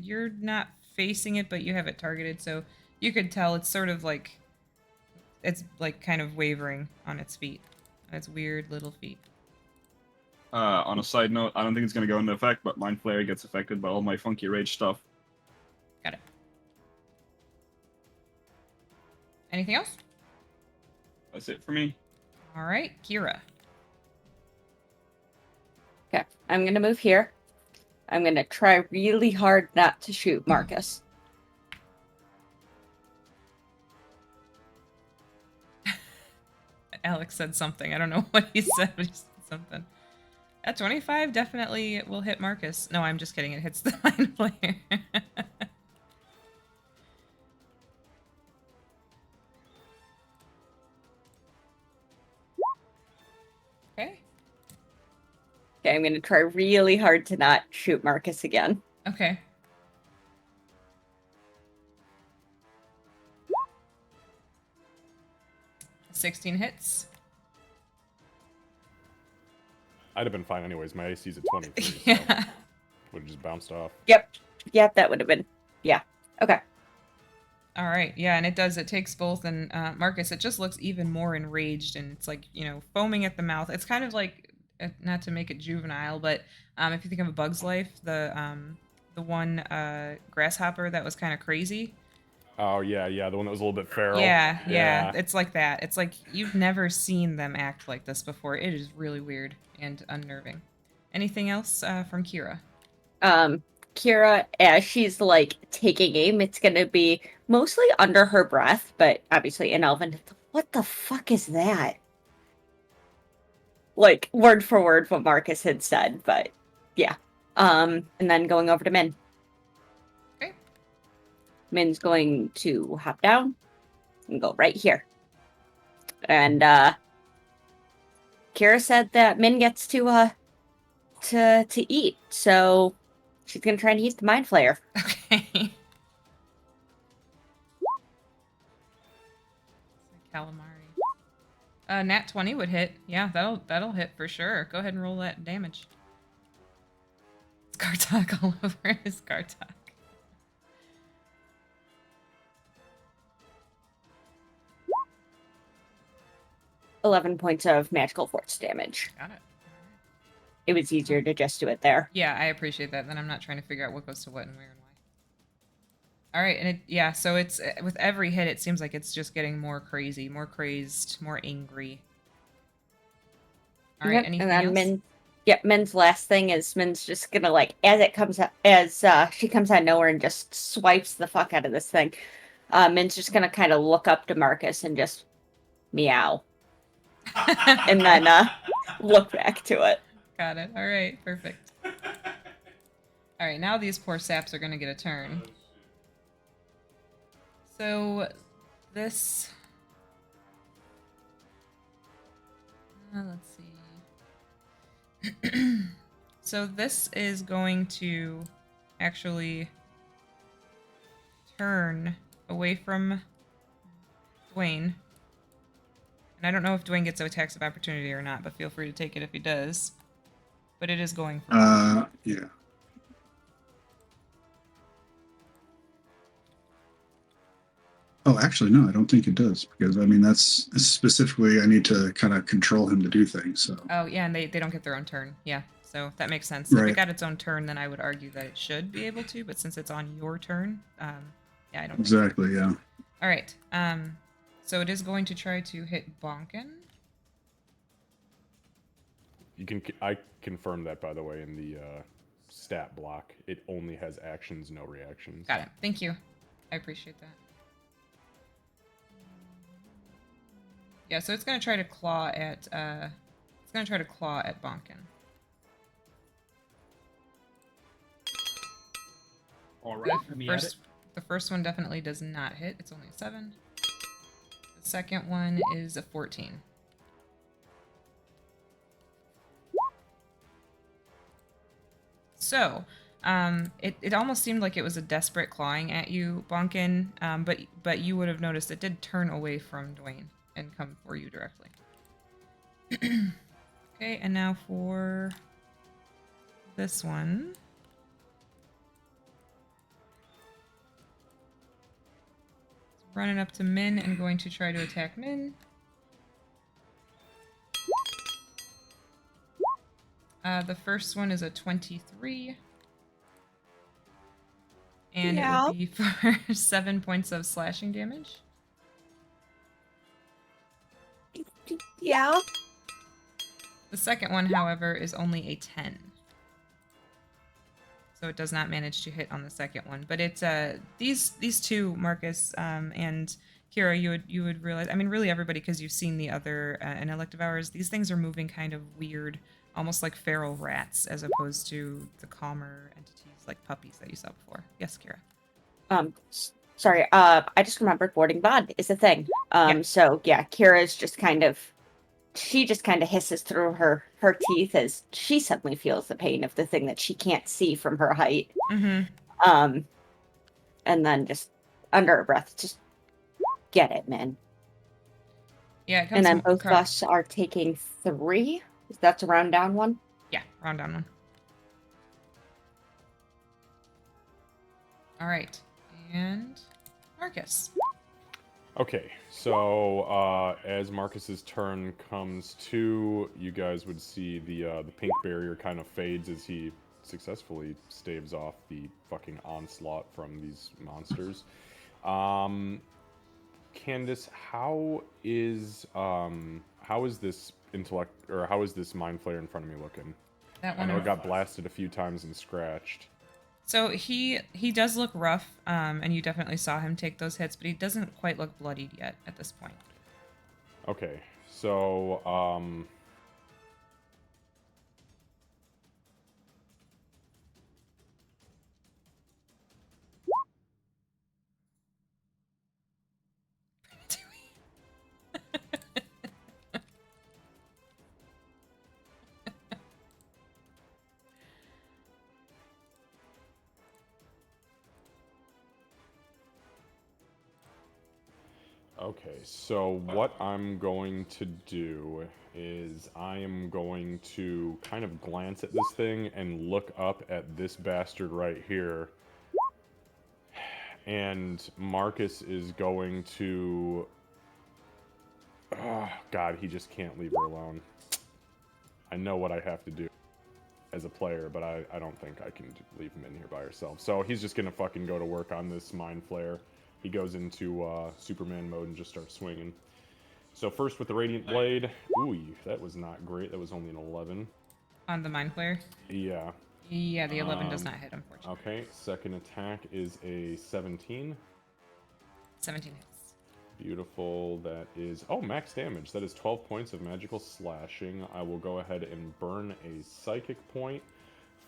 you're not facing it, but you have it targeted, so you could tell it's sort of like it's like kind of wavering on its feet, on its weird little feet. On a side note, I don't think it's going to go into effect, but Mind Flare gets affected by all my funky rage stuff. Got it. Anything else? That's it for me. All right, Kira. Okay, I'm gonna move here. I'm gonna try really hard not to shoot Marcus. Alex said something. I don't know what he said, but he said something. At 25, definitely will hit Marcus. No, I'm just kidding. It hits the mind player. Okay. Okay, I'm gonna try really hard to not shoot Marcus again. Okay. $16 hits. I'd have been fine anyways. My AC's at 23, so Yeah. would have just bounced off. Yep, that would have been. Yeah. Okay. All right. Yeah, and it does. It takes both. And Marcus, it just looks even more enraged, and it's like, foaming at the mouth. It's kind of like, not to make it juvenile, but if you think of A Bug's Life, the one grasshopper that was kind of crazy. Oh yeah, the one that was a little bit feral. Yeah. It's like that. It's like you've never seen them act like this before. It is really weird and unnerving. Anything else from Kira? Kira, as she's like taking aim, it's gonna be mostly under her breath, but obviously in Elven. What the fuck is that? Like word for word what Marcus had said, but yeah. And then going over to Min. Okay. Min's going to hop down and go right here. And Kira said that Min gets to eat, so she's gonna try and eat the Mind Flayer. Okay. Calamari. Nat 20 would hit. Yeah, that'll hit for sure. Go ahead and roll that damage. It's Kartak all over his Kartak. $11 points of magical force damage. Got it. It was easier to just do it there. Yeah, I appreciate that. Then I'm not trying to figure out what goes to what and where and why. All right, and so it's with every hit, it seems like it's just getting more crazy, more crazed, more angry. All right, Yep, anything and then else? Min's last thing is Min's just gonna like she comes out of nowhere and just swipes the fuck out of this thing. Min's just gonna kind of look up to Marcus and just meow, and then look back to it. Got it. All right, perfect. All right, now these poor saps are gonna get a turn. So this, let's see. So this is going to actually turn away from Dwayne. And I don't know if Dwayne gets attacks of opportunity or not, but feel free to take it if he does. But it is going for Yeah. Oh, actually, no, I don't think it does, because I mean that's specifically I need to kind of control him to do things. So. Oh yeah, and they don't get their own turn. Yeah, so that makes sense. If Right. it got its own turn, then I would argue that it should be able to. But since it's on your turn, yeah, I don't. Exactly. Yeah. All right. So it is going to try to hit Bonkin. I confirmed that, by the way, in the stat block. It only has actions, no reactions. Got it. Thank you. I appreciate that. Yeah, so it's gonna try to claw at Bonkin. All right, let me add it. The first one definitely does not hit. It's only a 7. The The second one is a 14. So, it almost seemed like it was a desperate clawing at you, Bonkin, but you would have noticed it did turn away from Dwayne and come for you directly. Okay, and now for this one. Running up to Min and going to try to attack Min. The first one is a 23. And it would be for 7 points of slashing damage. Yeah. The second one, however, is only a 10. So it does not manage to hit on the second one. But it's these two, Marcus and Kira, you would realize, I mean, really everybody, because you've seen the other in Elective Hours, these things are moving kind of weird, almost like feral rats, as opposed to the calmer entities like puppies that you saw before. Yes, Kira. Sorry. I just remembered boarding bond is a thing. So yeah, Kira's just kind of, she just kind of hisses through her teeth as she suddenly feels the pain of the thing that she can't see from her height. Mm-hmm. And then just under her breath, just get it, man. Yeah, it comes and then from both of us are taking 3. That's a round down one. Yeah, round down one. All right, and Marcus. Okay, so as Marcus's turn comes to, you guys would see the pink barrier kind of fades as he successfully staves off the fucking onslaught from these monsters. Candace, how is this intellect, or how is this mind flayer in front of me looking? That I one. know it got blasted a few times and scratched. So he does look rough, and you definitely saw him take those hits, but he doesn't quite look bloodied yet at this point. Okay, so okay, so what I'm going to do is I am going to kind of glance at this thing and look up at this bastard right here. And Marcus is going to... Oh, God, he just can't leave her alone. I know what I have to do as a player, but I don't think I can leave him in here by herself. So he's just going to fucking go to work on this Mind Flare. He goes into Superman mode and just starts swinging. So first with the Radiant Blade. Ooh, that was not great. That was only an 11. On the Mind Flayer? Yeah. Yeah, the 11 does not hit, unfortunately. Okay, second attack is a 17. 17 hits. Beautiful. That is... Oh, max damage. That is 12 points of magical slashing. I will go ahead and burn a psychic point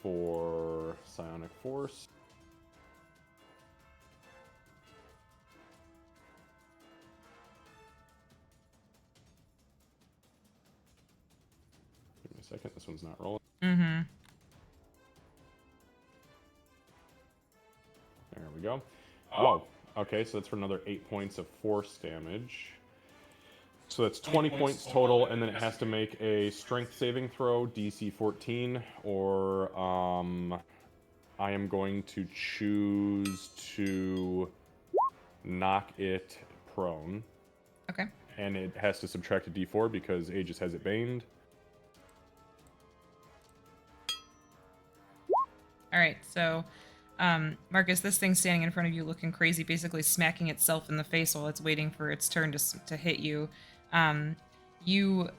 for Psionic Force. Give me a second. This one's not rolling. Mm-hmm. There we go. Oh, okay, so that's for another 8 points of force damage. So that's 20 points total, and then it has to make a strength saving throw, DC 14, or I am going to choose to knock it prone. Okay. And it has to subtract a D4 because Aegis has it baned. All right, so Marcus, this thing's standing in front of you looking crazy, basically smacking itself in the face while it's waiting for its turn to hit you. You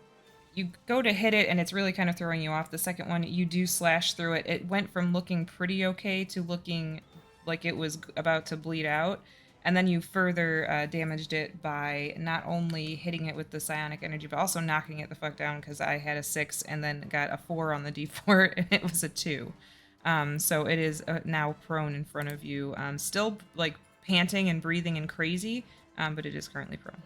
go to hit it, and it's really kind of throwing you off. The second one, you do slash through it. It went from looking pretty okay to looking like it was about to bleed out. And then you further damaged it by not only hitting it with the psionic energy, but also knocking it the fuck down, because I had a 6 and then got a 4 on the D4, and it was a 2. So it is now prone in front of you. Still, like, panting and breathing and crazy, but it is currently prone.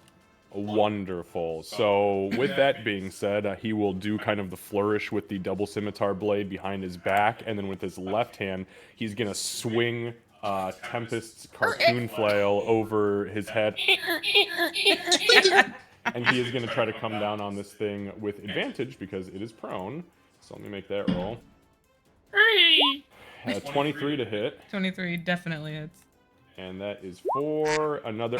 Wonderful. So, with that being said, he will do kind of the flourish with the double scimitar blade behind his back, and then with his left hand, he's gonna swing Tempest's cartoon flail over his head, and he is gonna try to come down on this thing with advantage because it is prone. So let me make that roll. 23 to hit, 23 definitely hits. and that is for another.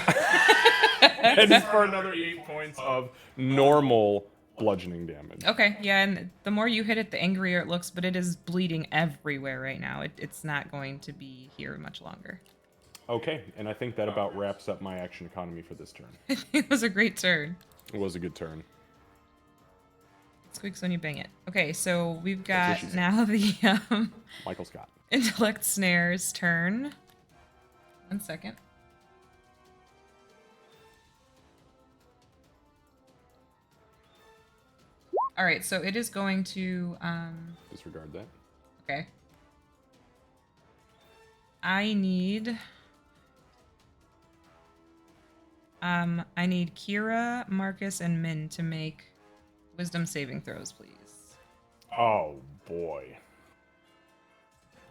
That is for another 8 points of normal bludgeoning damage. Okay, yeah, and the more you hit it, the angrier it looks, but it is bleeding everywhere right now. It's not going to be here much longer. Okay, and I think that about wraps up my action economy for this turn. It was a great turn. It was a good turn. It squeaks when you bang it. Okay, so we've That's got what she now the Michael Scott. intellect snare's turn. 1 second. All right, so it is going to Disregard that. okay. I need Kira, Marcus, and Min to make wisdom saving throws, please. Oh boy.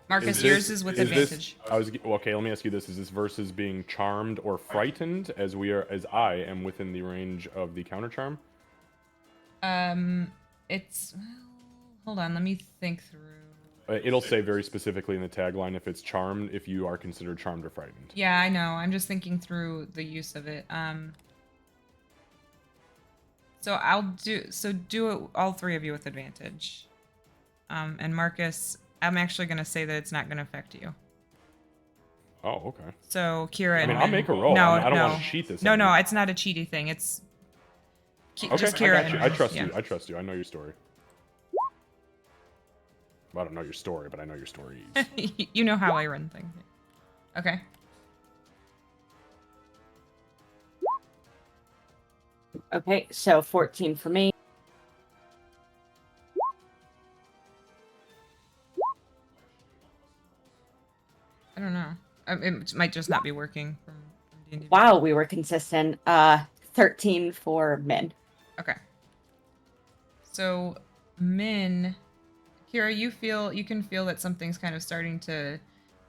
Marcus, yours is with advantage. Okay. Let me ask you this: is this versus being charmed or frightened, as I am within the range of the counter charm? It's well, hold on, let me think through. It'll say very specifically in the tagline if it's charmed, if you are considered charmed or frightened. Yeah, I know. I'm just thinking through the use of it. So do it, all three of you with advantage. And Marcus, I'm actually gonna say that it's not gonna affect you. Oh, okay. So Kira and I'll Min. make a roll. No, I don't no. want to cheat this. No, on no, you. it's not a cheaty thing. It's Okay, just Kira I got and you. Min. I trust Yeah. you. I trust you. I know your story. Well, I don't know your story, but I know your stories. You know how I run things. Okay. Okay, so 14 for me. I don't know. It might just not be working from D&D. Wow, we were consistent. 13 for Min. Okay. So, Min, Kira, you can feel that something's kind of starting to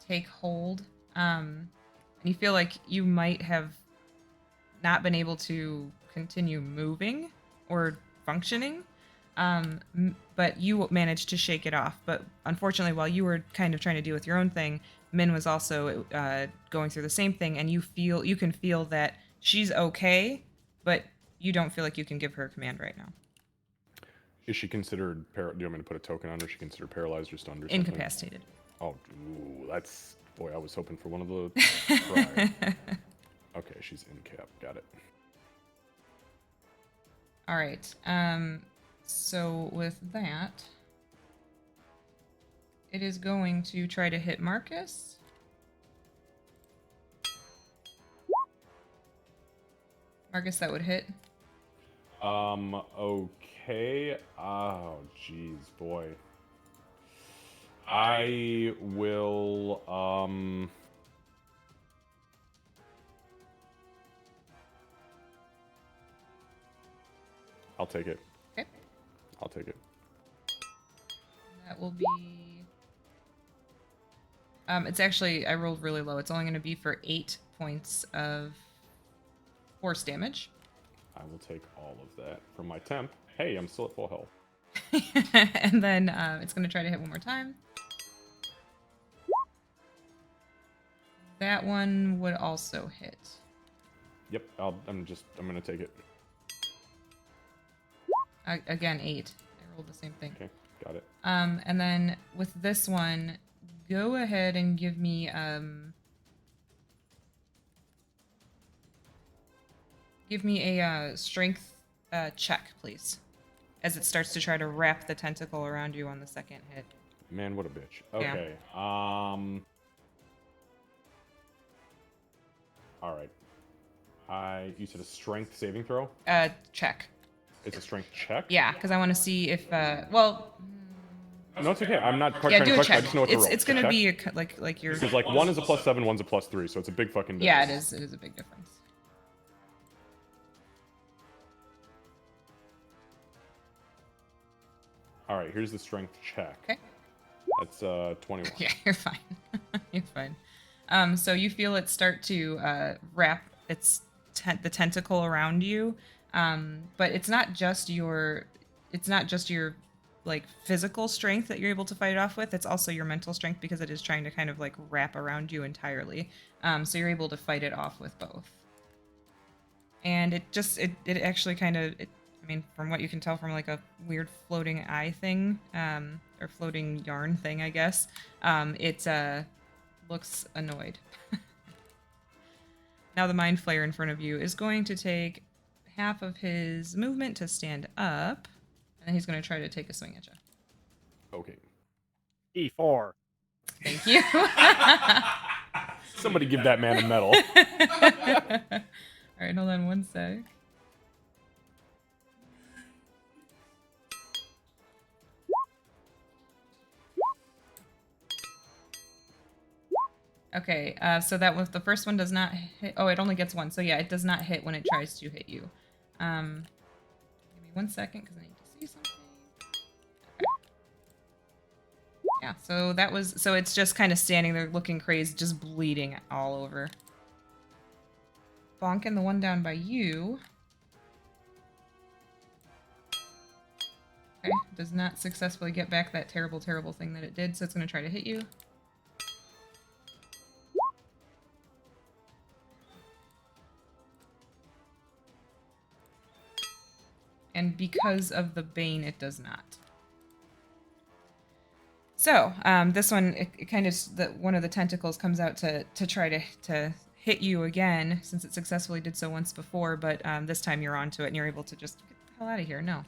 take hold. And you feel like you might have not been able to continue moving or functioning. But you managed to shake it off. But unfortunately, while you were kind of trying to deal with your own thing, Min was also going through the same thing, and you can feel that she's okay, but you don't feel like you can give her a command right now. Is she considered? Do you want me to put a token on her? Is she considered paralyzed or stunned or something? Incapacitated. Oh, ooh, that's boy. I was hoping for one of the. Try. Okay, she's incap. Got it. All right. So with that, it is going to try to hit Marcus. Marcus, that would hit. Okay. Oh, jeez, boy. I will. I'll take it. Okay. I'll take it. That will be. It's actually, I rolled really low. It's only going to be for 8 points of force damage. I will take all of that from my temp. Hey, I'm still at full health. And then it's going to try to hit one more time. That one would also hit. Yep, I'm gonna take it. Again, 8. I rolled the same thing. Okay, got it. And then with this one, go ahead and give me a strength check, please, as it starts to try to wrap the tentacle around you on the second hit. Man, what a bitch. Yeah. Okay. All right. You said a strength saving throw? Check. It's a strength check? Yeah, because I want to see if No, it's okay. I'm not quite yeah, trying do to a question. I check. just know what to roll. It's gonna be like your. Because like 1 is a +7, 1's a +3, so it's a big fucking difference. Yeah, it is. It is a big difference. All right, here's the strength check. Okay. That's 21. Yeah, you're fine. You're fine. So you feel it start to wrap the tentacle around you, but it's not just your like physical strength that you're able to fight it off with. It's also your mental strength because it is trying to kind of like wrap around you entirely. So you're able to fight it off with both. And it actually kind of I mean, from what you can tell from like a weird floating eye thing, or floating yarn thing, I guess, it looks annoyed. Now the Mind Flayer in front of you is going to take half of his movement to stand up, and he's going to try to take a swing at you. Okay. E4. Thank you. Somebody give that man a medal. All right, hold on one sec. Okay, so that was the first one does not hit. Oh, it only gets one. So yeah, it does not hit when it tries to hit you. Give me 1 second because I need to see something. Okay. Yeah, so it's just kind of standing there looking crazy, just bleeding all over. Bonking, the one down by you. Okay, does not successfully get back that terrible, terrible thing that it did, so it's going to try to hit you. And because of the Bane, it does not. So, this one, it kind of, one of the tentacles comes out to try to hit you again, since it successfully did so once before, but this time you're onto it, and you're able to just get the hell out of here. No.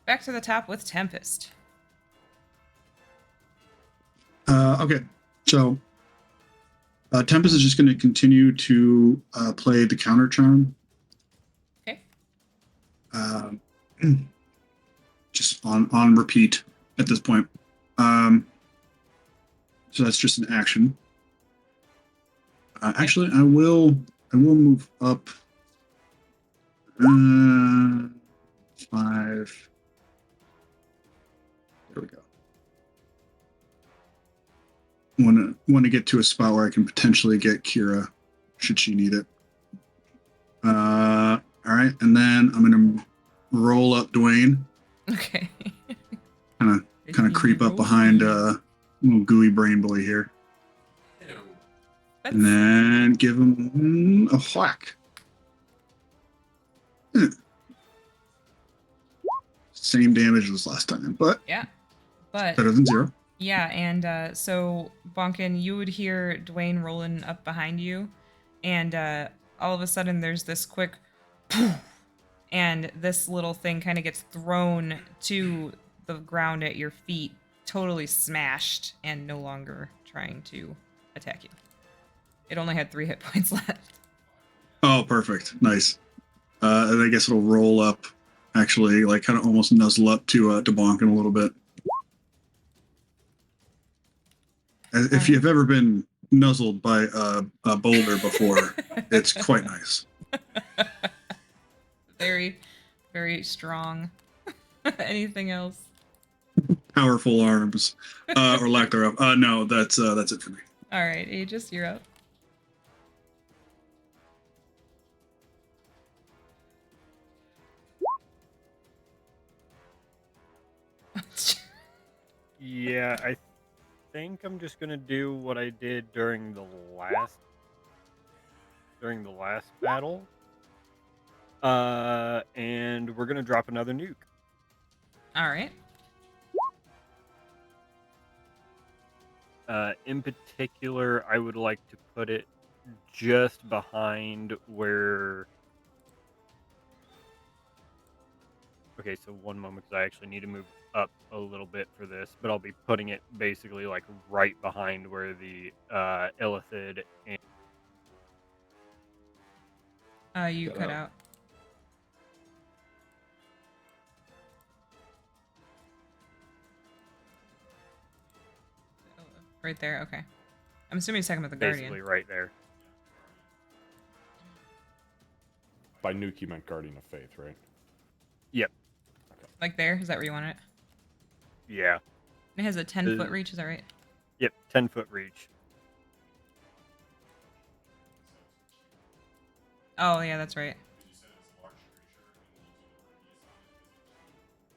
Back to the top with Tempest. Okay, so Tempest is just going to continue to play the counter charm. Okay. Just on repeat at this point. So that's just an action. Actually, I will move up 5. There we go. Want to get to a spot where I can potentially get Kira, should she need it. All right, and then I'm gonna roll up Dwayne. Okay. Kind of creep up behind little gooey brain boy here, and then give him a whack. Same damage as last time, but Yeah. But better than 0. yeah, and so Bonkin, you would hear Dwayne rolling up behind you, and all of a sudden there's this quick poof, and this little thing kind of gets thrown to the ground at your feet, totally smashed and no longer trying to attack you. It only had 3 hit points left. Oh, perfect, nice. And I guess it'll roll up, actually, like kind of almost nuzzle up to Bonkin a little bit. If you've ever been nuzzled by a boulder before, it's quite nice. Very, very strong. Anything else? Powerful arms, or lack thereof. No, that's it for me. All right, Aegis, you're up. Yeah, I think I'm just gonna do what I did during the last battle. And we're gonna drop another nuke. All right. In particular, I would like to put it just behind where. Okay, so one moment, because I actually need to move up a little bit for this, but I'll be putting it basically like right behind where the illithid and You cut out. Right there, okay. I'm assuming he's talking about the Guardian. basically right there. By nuke, you meant Guardian of Faith, right? Yep. Like there? Is that where you want it? Yeah. It has a 10-foot reach, is that right? Yep. 10-foot reach. Oh, yeah, that's right. You said it's a large creature, and we'll do the radius on it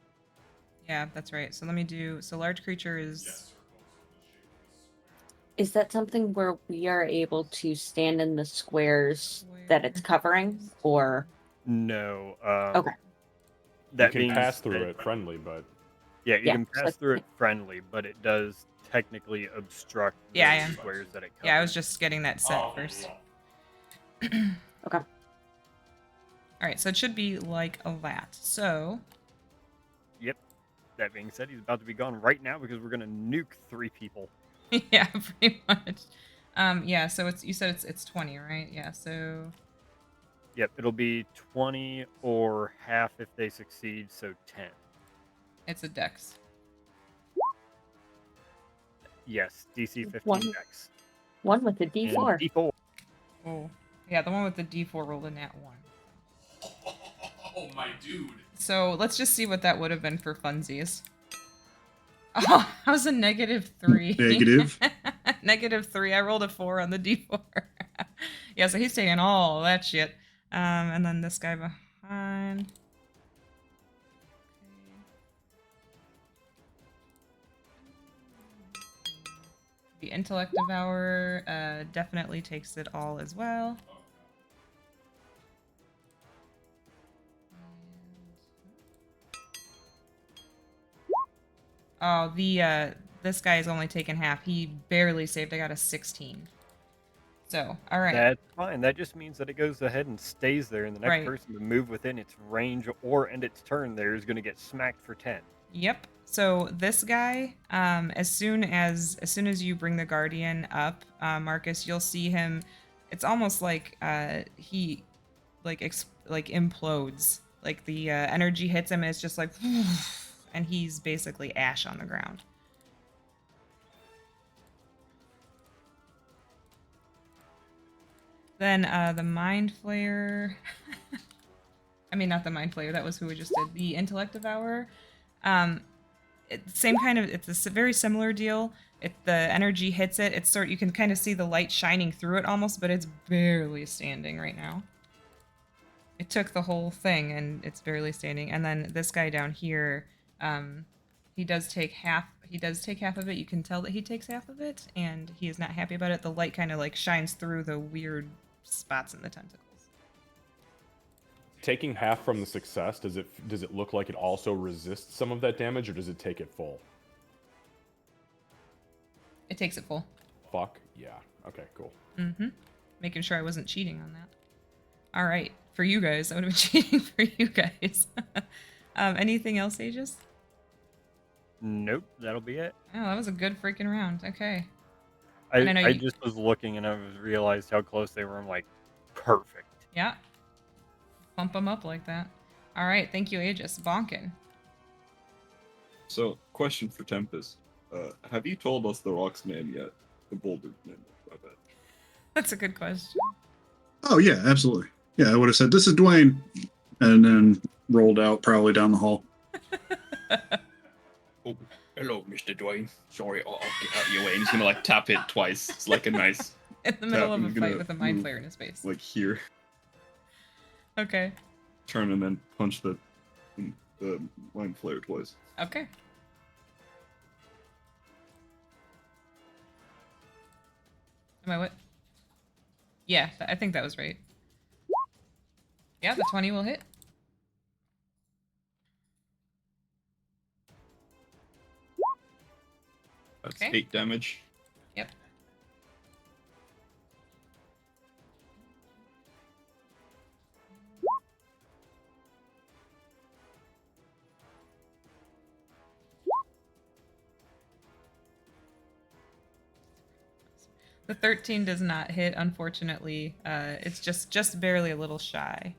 because Yeah, that's right. So let me do. So large creature yes, is. circle, so the shape of a square. Is that something where we are able to stand in the squares that it's covering, or No. okay? You That can being pass through said- it friendly, but Yeah, you Yeah, can so pass through it friendly, but it does technically obstruct the Yeah, I am. squares that it covers. Yeah, I was just getting that set Oh, okay, first. yeah. Okay. All right, so it should be like a lat. So Yep. That being said, he's about to be gone right now because we're gonna nuke 3 people. yeah, pretty much. Yeah. So you said it's 20, right? Yeah. So Yep, it'll be 20 or half if they succeed, so 10. it's a dex. Yes, DC 15 One. dex. One with a And D4. D4. Oh, yeah. The one with the D4 rolled a nat 1. Oh, my dude. So let's just see what that would have been for funsies. Oh, I was a -3. Negative. -3. I rolled a 4 on the D4. Yeah, so he's taking all that shit. And then this guy behind. The intellect devourer definitely takes it all as well. Oh, the this guy is only taken half. He barely saved. I got a 16. So, all right. That's fine. That just means that it goes ahead and stays there, and the next Right. person to move within its range or end its turn there is going to get smacked for 10. Yep. So this guy, as soon as you bring the guardian up, Marcus, you'll see him. It's almost like he like implodes. Like the energy hits him, and it's just like, and he's basically ash on the ground. Then the mind flayer. I mean, not the mind flayer. That was who we just did. The intellect devourer. Same kind of. It's a very similar deal. The energy hits it. It's you can kind of see the light shining through it almost, but it's barely standing right now. It took the whole thing, and it's barely standing. And then this guy down here, he does take half. He does take half of it. You can tell that he takes half of it, and he is not happy about it. The light kind of like shines through the weird spots in the tentacles. taking half from the success, does it look like it also resists some of that damage, or does it take it full? It takes it full. Fuck yeah. Okay, cool. Mm-hmm. Making sure I wasn't cheating on that. All right, for you guys, I would have been cheating for you guys. Anything else, Aegis? Nope, that'll be it. Oh, that was a good freaking round. Okay. I, And I know I you- just was looking and I realized how close they were. I'm like, perfect. Yeah. Bump them up like that. All right, thank you, Aegis. Bonkin. So, question for Tempest. Have you told us the rock's name yet? The boulder name, my bad. That's a good question. Oh yeah, absolutely. Yeah, I would have said this is Dwayne, and then rolled out probably down the hall. Oh, hello, Mr. Dwayne. Sorry, I'll get out of your way. And he's gonna like tap it twice. It's like a nice In the middle of I'm a gonna fight with a mind move, flayer in his face. like here. Okay. Turn and then punch the mind flare twice. Okay. Am I what? Yeah, I think that was right. Yeah, the 20 will hit. That's Okay. 8 damage. Yep. The 13 does not hit, unfortunately. It's just barely a little shy.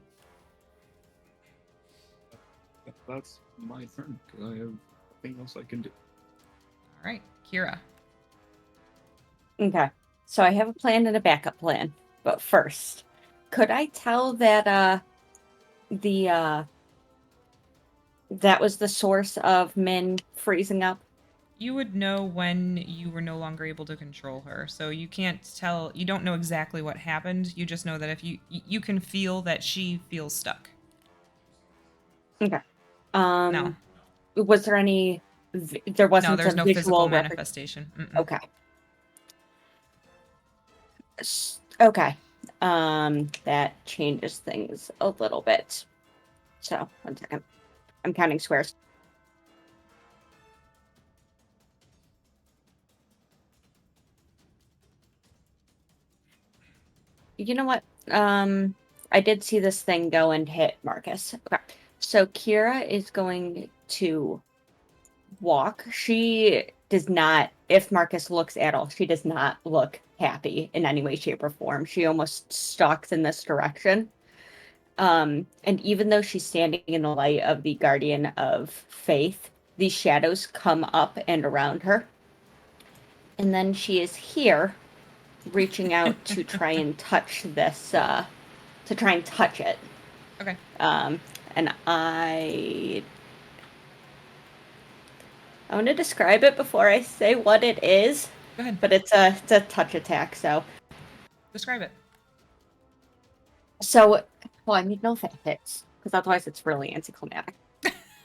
That's my turn because I have nothing else I can do. All right, Kira. Okay. So I have a plan and a backup plan. But first, could I tell that the that was the source of Min freezing up. You would know when you were no longer able to control her. So you can't tell, you don't know exactly what happened. You just know that if you can feel that she feels stuck. Okay. No. Was there any? There No, wasn't there's a no physical visual manifestation. Okay. Okay. That changes things a little bit. So 1 second. I'm counting squares. You know what? I did see this thing go and hit Marcus. Okay. So Kira is going to walk. She does not, if Marcus looks at all, she does not look happy in any way, shape, or form. She almost stalks in this direction. And even though she's standing in the light of the Guardian of Faith, these shadows come up and around her. And then she is here, reaching out to try and touch this, to try and touch it. Okay. And I want to describe it before I say what it is. Go ahead. But it's a touch attack, so. Describe it. So, well, I need to know if it hits, because otherwise it's really anticlimactic.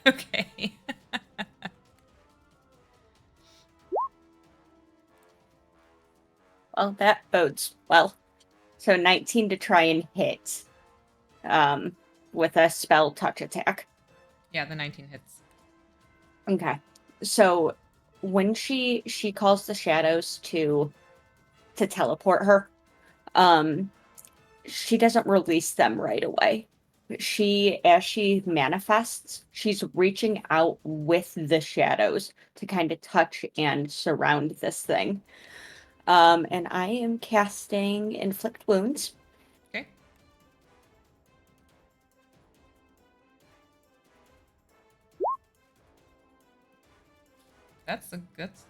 Okay. Well, that bodes well. So 19 to try and hit, with a spell touch attack. Yeah, the 19 hits. Okay. So when she calls the shadows to teleport her, she doesn't release them right away. As she manifests, she's reaching out with the shadows to kind of touch and surround this thing. And I am casting Inflict Wounds. Okay. That's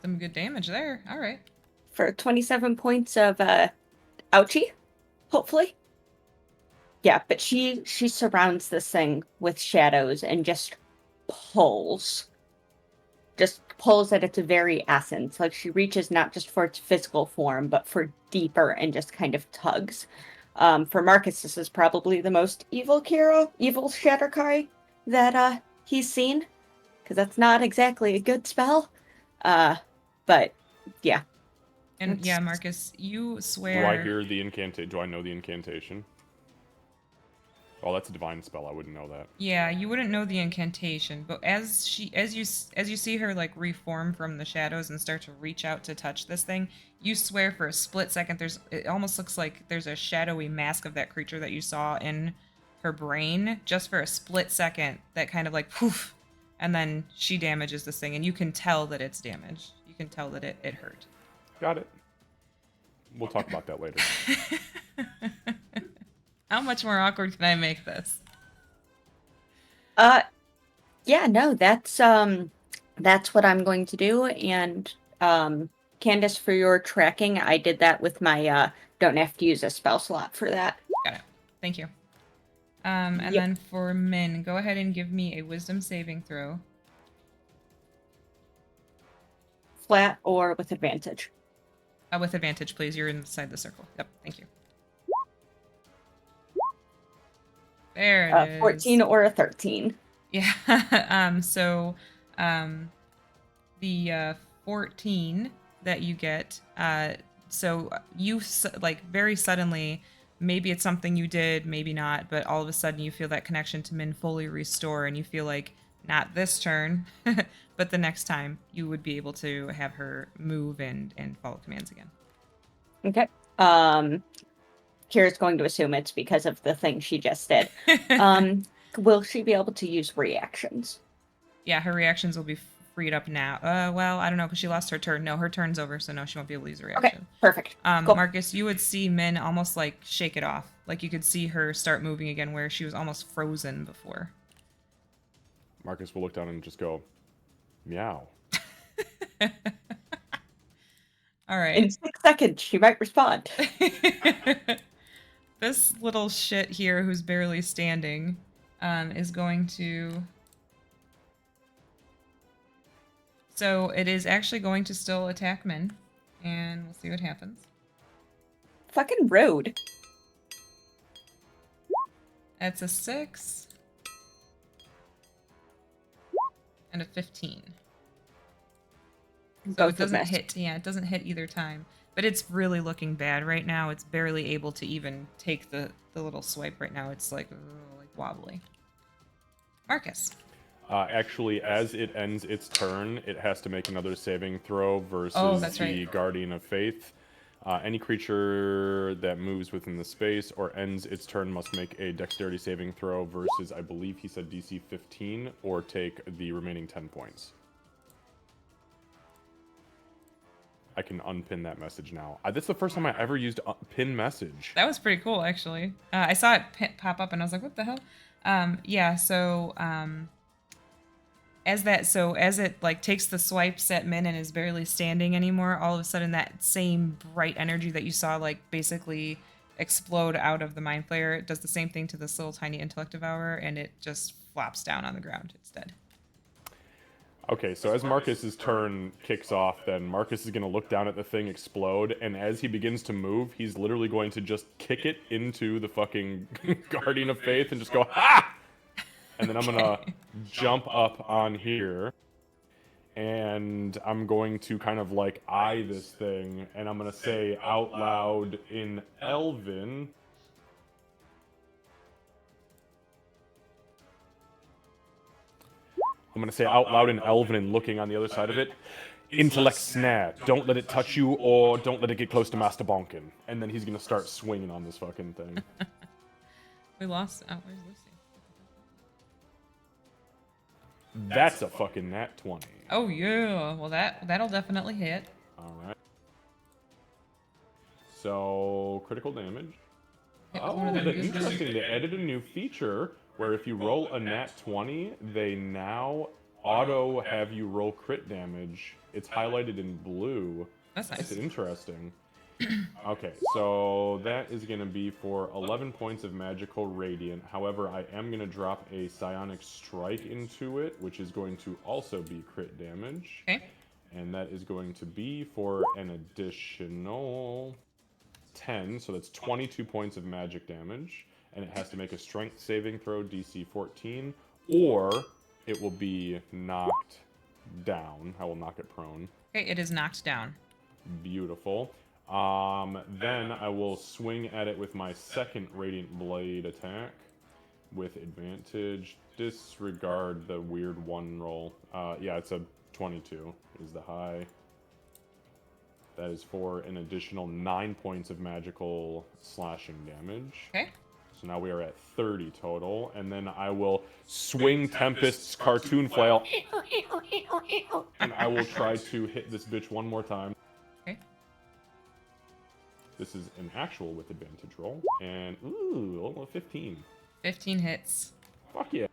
some good damage there. All right. For 27 points of ouchie, hopefully. Yeah, but she surrounds this thing with shadows and just pulls at its very essence. Like she reaches not just for its physical form, but for deeper and just kind of tugs. For Marcus, this is probably the most evil Shatterkai that he's seen, because that's not exactly a good spell. But yeah. And yeah, Marcus, you swear. Do I hear the incantation? Do I know the incantation? Oh, that's a divine spell. I wouldn't know that. Yeah, you wouldn't know the incantation, but as you see her like reform from the shadows and start to reach out to touch this thing, you swear for a split second it almost looks like there's a shadowy mask of that creature that you saw in her brain just for a split second that kind of like poof, and then she damages this thing and you can tell that it's damaged. You can tell that it hurt. Got it. We'll talk about that later. How much more awkward can I make this? Yeah, no, that's what I'm going to do. And Candace, for your tracking, I did that with my don't have to use a spell slot for that. Got it. Thank you. And then for Min, go ahead and give me a wisdom saving throw. Flat or with advantage? With advantage, please. You're inside the circle. Yep, thank you. There it is. 14 or a 13. Yeah. The 14 that you get, so you like very suddenly, maybe it's something you did, maybe not, but all of a sudden you feel that connection to Min fully restore, and you feel like not this turn, but the next time you would be able to have her move and follow commands again. Okay. Kira's going to assume it's because of the thing she just did. Will she be able to use reactions? Yeah, her reactions will be freed up now. Well, I don't know, because she lost her turn. No, her turn's over, so no, she won't be able to use a reaction. Okay, perfect. Cool. Marcus, you would see Min almost like shake it off. Like you could see her start moving again where she was almost frozen before. Marcus will look down and just go, meow. All right. In 6 seconds, she might respond. This little shit here who's barely standing is going to So it is actually going to still attack Min, and we'll see what happens. Fucking rude. That's a 6 and a 15. So Both it doesn't miss. hit. Yeah, it doesn't hit either time. But it's really looking bad right now. It's barely able to even take the little swipe right now. It's like wobbly. Marcus. Actually, as it ends its turn, it has to make another saving throw versus Oh, that's the right. Guardian of Faith. Any creature that moves within the space or ends its turn must make a dexterity saving throw versus, I believe he said DC 15, or take the remaining 10 points. I can unpin that message now. This is the first time I ever used pin message. That was pretty cool, actually. I saw it pop up, and I was like, "What the hell?" Yeah. So, as it like takes the swipes at Min and is barely standing anymore, all of a sudden that same bright energy that you saw like basically explode out of the Mind Flayer, it does the same thing to this little tiny Intellect Devourer, and it just flops down on the ground. It's dead. Okay, so as Marcus's turn kicks off, then Marcus is going to look down at the thing explode, and as he begins to move, he's literally going to just kick it into the fucking Guardian of Faith and just go, ha! And then I'm going to jump up on here, and I'm going to kind of like eye this thing, and I'm going to say out loud in Elven, I'm going to say out loud in Elven and looking on the other side of it, Intellect Snare, don't let it touch you or don't let it get close to Master Bonkin. And then he's going to start swinging on this fucking thing. We lost. Oh, where's Lucy? That's a fucking nat 20. Oh yeah. Well, that'll definitely hit. Alright. So, critical damage. Hit with Oh, one of them that's usually- interesting. They added a new feature where if you roll a nat 20, they now auto have you roll crit damage. It's highlighted in blue. That's nice. That's interesting. Okay, so that is going to be for 11 points of magical radiant. However, I am going to drop a psionic strike into it, which is going to also be crit damage. Okay. And that is going to be for an additional 10, so that's 22 points of magic damage. And it has to make a strength saving throw, DC 14, or it will be knocked down. I will knock it prone. Okay, it is knocked down. Beautiful. Then I will swing at it with my second Radiant Blade attack with advantage. Disregard the weird one roll. Yeah, it's a 22 is the high. That is for an additional 9 points of magical slashing damage. Okay. So now we are at 30 total, and then I will swing Tempest's Cartoon Flail, and I will try to hit this bitch one more time. Okay. This is an actual with advantage roll, and ooh, almost 15. 15 hits. Fuck yeah.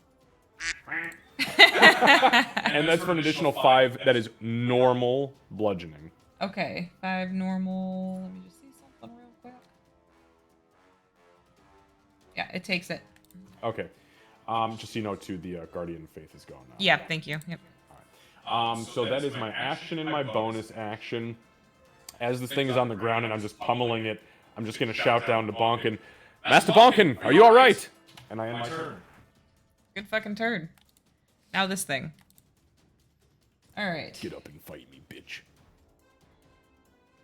And that's for an additional 5 that is normal bludgeoning. Okay, 5 normal. Let me just see something real quick. Yeah, it takes it. Okay. Just so you know, too, the Guardian Faith is gone now. Yeah, thank you. Yep. So that is my action and my bonus action. As this thing is on the ground and I'm just pummeling it, I'm just going to shout down to Bonkin, Master Bonkin, are you all right? And I end my turn. Good fucking turn. Now this thing. All right. Get up and fight me, bitch.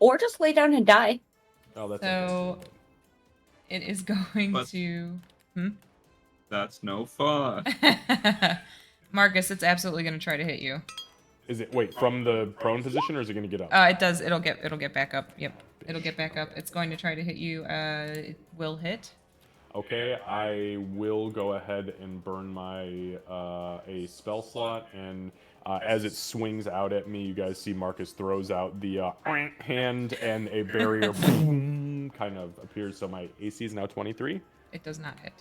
Or just lay down and die. Oh, that's So okay. it is going But- to. That's no fun. Marcus, it's absolutely going to try to hit you. Is it, wait, from the prone position, or is it going to get up? It does. It'll get back up. Yep. It'll get back up. It's going to try to hit you. It will hit. Okay, I will go ahead and burn my a spell slot, and as it swings out at me, you guys see Marcus throws out the hand, and a barrier boom, kind of appears. So my AC is now 23. It does not hit.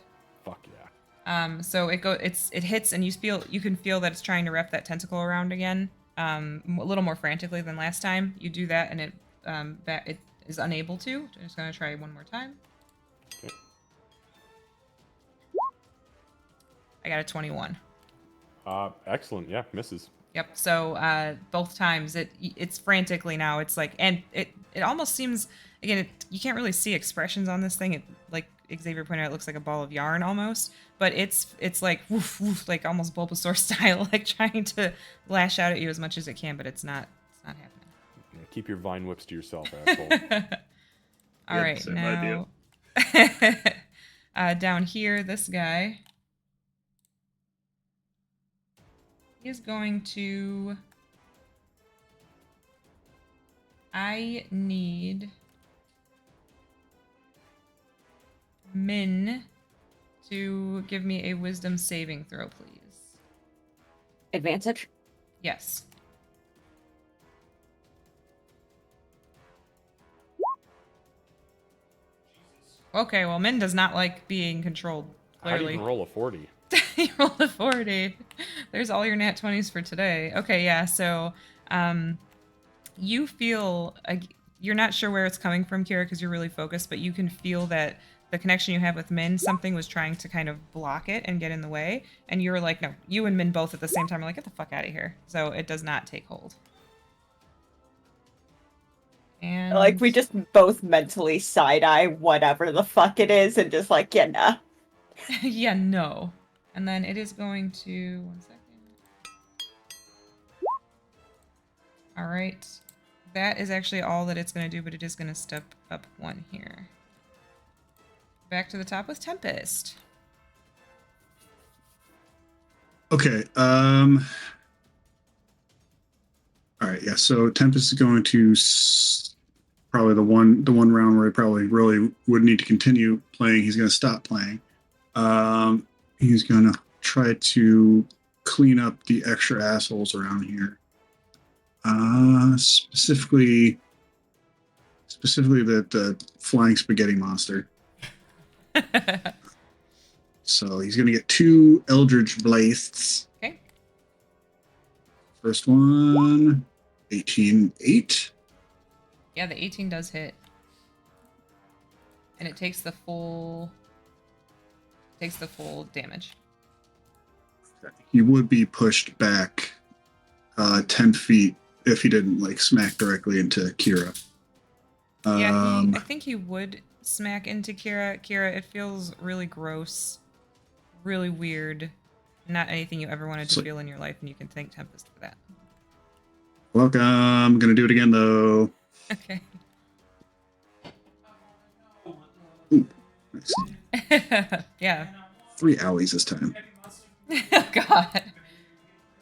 Fuck yeah. So it hits, and you can feel that it's trying to wrap that tentacle around again. A little more frantically than last time. You do that, and it is unable to. I'm just gonna try one more time. Okay. I got a 21. Excellent. Yeah, misses. Yep. So both times it's frantically now. It's like, and it almost seems, again, you can't really see expressions on this thing. It, like Xavier pointed out, it looks like a ball of yarn almost, but it's like woof woof, like almost Bulbasaur style, like trying to lash out at you as much as it can, but it's not happening. Yeah, keep your vine whips to yourself, asshole. All Yeah, right, same idea. now down here, this guy is going to. I need Min to give me a wisdom saving throw, please. Advantage? Yes. Okay, well, Min does not like being controlled, How do you clearly. even roll a 40? You rolled a 40. There's all your nat 20s for today. Okay, yeah, so you feel, you're not sure where it's coming from, Kira, because you're really focused, but you can feel that the connection you have with Min, something was trying to kind of block it and get in the way, and you were like, no, you and Min both at the same time are like, get the fuck out of here. So it does not take hold. And Like, we just both mentally side-eye whatever the fuck it is and just like, yeah, nah. yeah, no. And then it is going to, 1 second. All right. That is actually all that it's going to do, but it is going to step up 1 here. Back to the top with Tempest. Okay. All right. Yeah. So Tempest is going to probably the one round where he probably really would need to continue playing. He's going to stop playing. He's going to try to clean up the extra assholes around here. Specifically the flying spaghetti monster. So he's going to get 2 Eldritch Blasts. Okay. First one, 18-8. Yeah, the 18 does hit. And it takes the full damage. He would be pushed back 10 feet if he didn't like smack directly into Kira. Yeah, I think he would smack into Kira. Kira, it feels really gross, really weird. Not anything you ever wanted to feel in your life, and you can thank Tempest for that. Welcome. I'm gonna do it again though. Okay. Ooh, nice. Yeah. 3 owies this time. Oh God.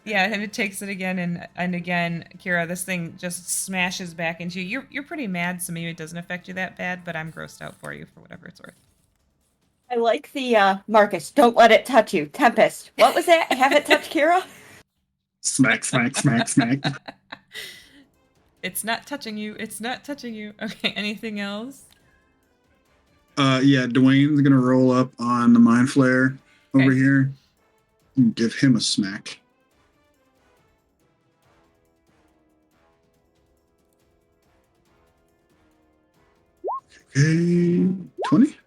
Yeah, and it takes it again and again, Kira. This thing just smashes back into you. You're pretty mad, so maybe it doesn't affect you that bad. But I'm grossed out for you for whatever it's worth. I like the Marcus, don't let it touch you. Tempest. What was that? Have it touch Kira? Smack, smack, smack, smack. It's not touching you. It's not touching you. Okay. Anything else? Yeah, Dwayne's gonna roll up on the Mind Flare over Okay. here and give him a smack. Okay, 20?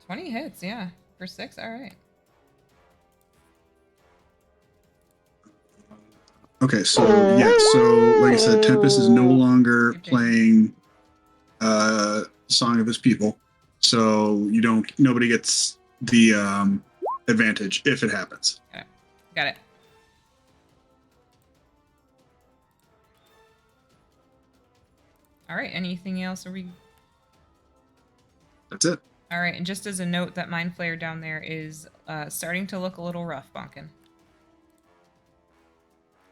20 hits. Yeah, for 6. All right. Okay, so yeah, so like I said, Tempest is no longer Okay. playing Song of His People. So nobody gets the advantage if it happens. Got it. All right. Anything else? Are we? That's it. All right. And just as a note, that Mind Flayer down there is starting to look a little rough, Bonkin.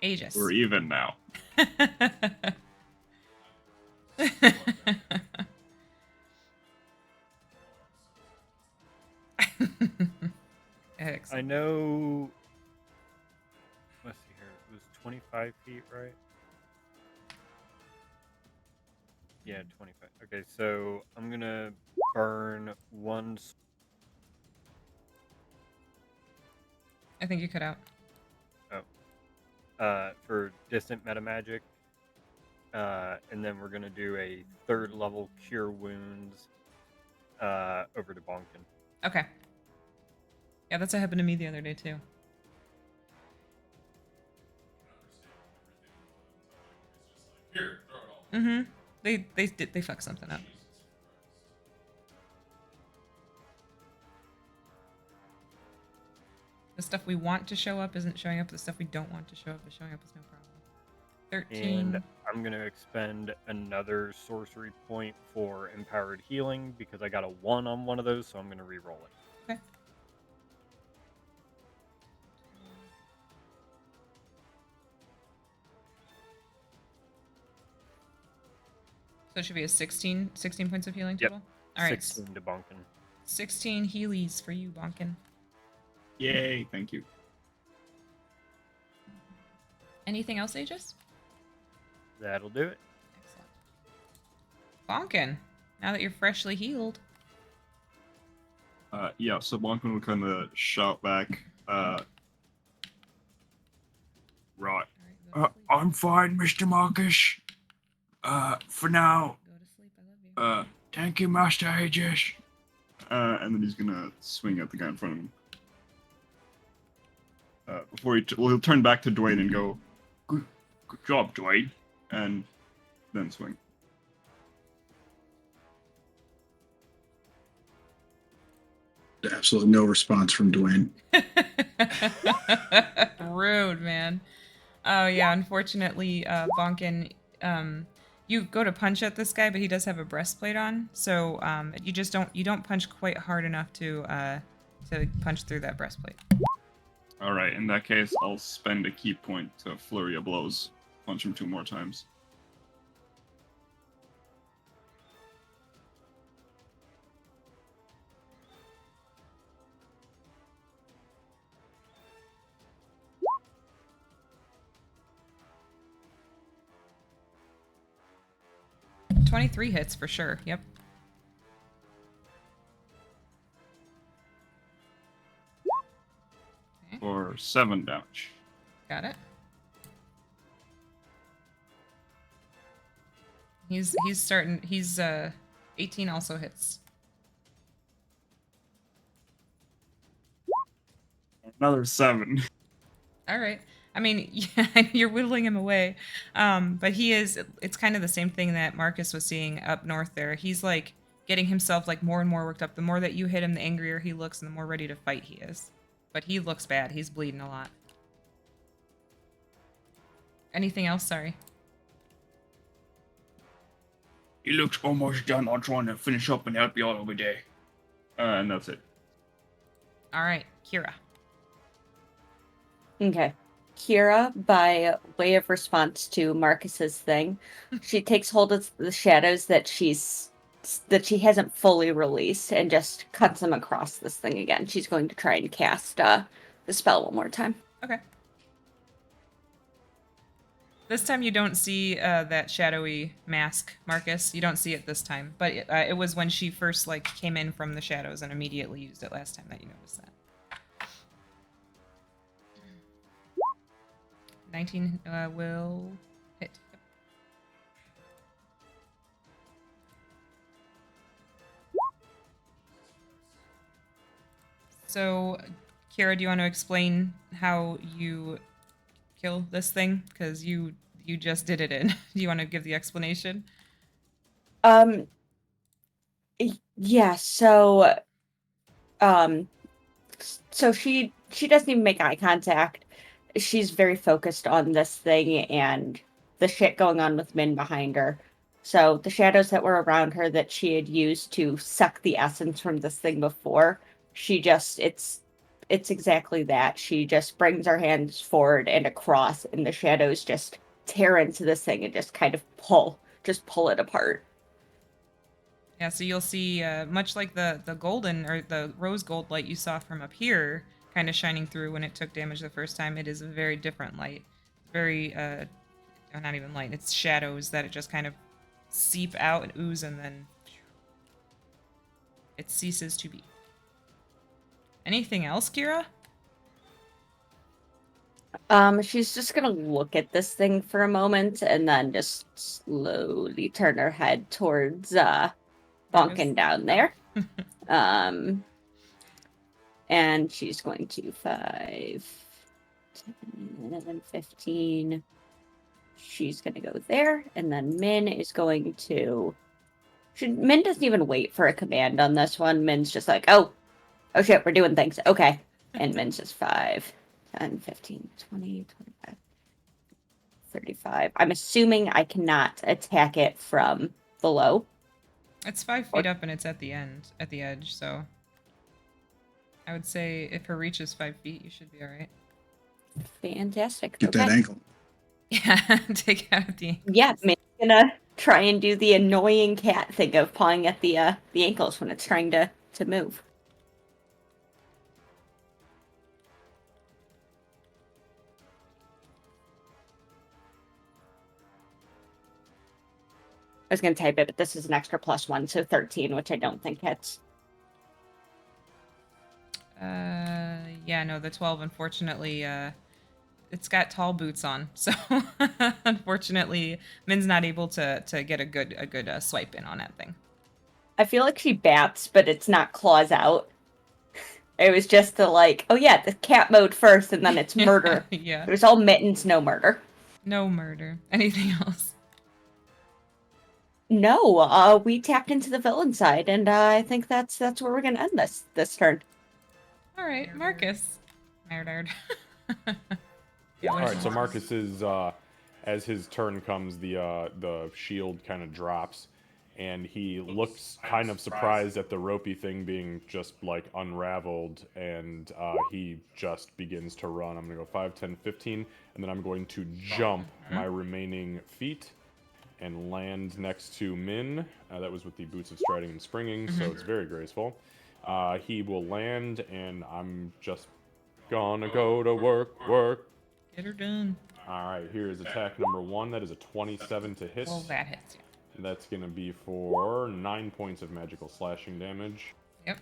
Aegis. We're even now. Excellent. I know. Let's see here. It was 25 feet, right? Yeah, 25. Okay, so I'm gonna burn one. I think you cut out. For distant meta magic, and then we're gonna do a 3rd level cure wounds over to Bonkin. Okay. Yeah, that's what happened to me the other day too. Mm-hmm. They fuck something up. The stuff we want to show up isn't showing up. The stuff we don't want to show up is showing up is no problem. 13. And I'm going to expend another sorcery point for empowered healing because I got a 1 on one of those, so I'm going to re-roll it. Okay. So it should be a 16 points of healing Yep. total? All right. 16 to Bonkin. 16 Heelys for you, Bonkin. Yay! Thank you. Anything else, Aegis? That'll do it. Excellent. Bonkin, now that you're freshly healed. Yeah. So Bonkin will kind of shout back. Right. All right, go to sleep. I'm fine, Mr. Marcus. For now. Go to sleep. I love you. Thank you, Master Aegis. And then he's gonna swing at the guy in front of him. Before he'll turn back to Dwayne and go, good job, Dwayne, and then swing. Absolutely no response from Dwayne. Rude, man. Oh yeah, unfortunately, Bonkin, you go to punch at this guy, but he does have a breastplate on, so you don't punch quite hard enough to punch through that breastplate. All right. In that case, I'll spend a key point to flurry of blows. Punch him 2 more times. Mm. 23 hits for sure. Yep. Okay, For 7 damage. got it. He's 18 also hits. Another 7. All right. I mean, yeah, you're whittling him away. But it's kind of the same thing that Marcus was seeing up north there. He's like getting himself like more and more worked up. The more that you hit him, the angrier he looks and the more ready to fight he is. But he looks bad. He's bleeding a lot. Anything else? Sorry. He looks almost done. I'm trying to finish up and help you all over there. And that's it. All right, Kira. Okay. Kira, by way of response to Marcus's thing, she takes hold of the shadows that she hasn't fully released and just cuts them across this thing again. She's going to try and cast the spell one more time. Okay. This time you don't see that shadowy mask, Marcus. You don't see it this time. But it was when she first like came in from the shadows and immediately used it last time that you noticed that. 19 will hit. So, Kira, do you want to explain how you kill this thing? Because you just did it in. Do you want to give the explanation? Yeah, so she doesn't even make eye contact. She's very focused on this thing and the shit going on with Min behind her. So the shadows that were around her that she had used to suck the essence from this thing before, it's exactly that. She just brings her hands forward and across, and the shadows just tear into this thing and just kind of pull it apart. Yeah, so you'll see, much like the golden or the rose gold light you saw from up here, kind of shining through when it took damage the first time, it is a very different light. Very, not even light, it's shadows that it just kind of seep out and ooze, and then it ceases to be. Anything else, Kira? She's just gonna look at this thing for a moment and then just slowly turn her head towards Bonkin down there. And she's going to 5, 10, 15. she's going to go there, and then Min is going to. Min doesn't even wait for a command on this one. Min's just like, oh shit, we're doing things. Okay. And Min's just 5, 10, 15, 20, 25, 35. I'm assuming I cannot attack it from below. It's 5 feet up and it's at the edge, so I would say if her reach is 5 feet, you should be alright. Fantastic. Get that ankle. Yeah, take out the Yeah, Min's gonna try and do the annoying cat thing of pawing at the ankles when it's trying to move. I was going to type it, but this is an extra +1, so 13, which I don't think hits. yeah, no, the 12 unfortunately it's got tall boots on. So unfortunately Min's not able to get a good swipe in on that thing. I feel like she bats, but it's not claws out. It was just the like, oh yeah, the cat mode first and then it's murder. Yeah. It was all mittens, no murder. No murder. Anything else? No, we tapped into the villain side, and I think that's where we're gonna end this turn. All right, Marcus. Murdered. All right, so Marcus is as his turn comes, the shield kind of drops, and he looks kind of surprised at the ropey thing being just like unraveled, and he just begins to run. I'm gonna go 5, 10, 15, and then I'm going to jump my remaining feet and land next to Min. That was with the boots of striding and springing, so it's very graceful. He will land, and I'm just gonna go to work. Get her done. All right, here is attack number 1. That is a 27 to hit. Well, that hits you. That's gonna be for 9 points of magical slashing damage. Yep.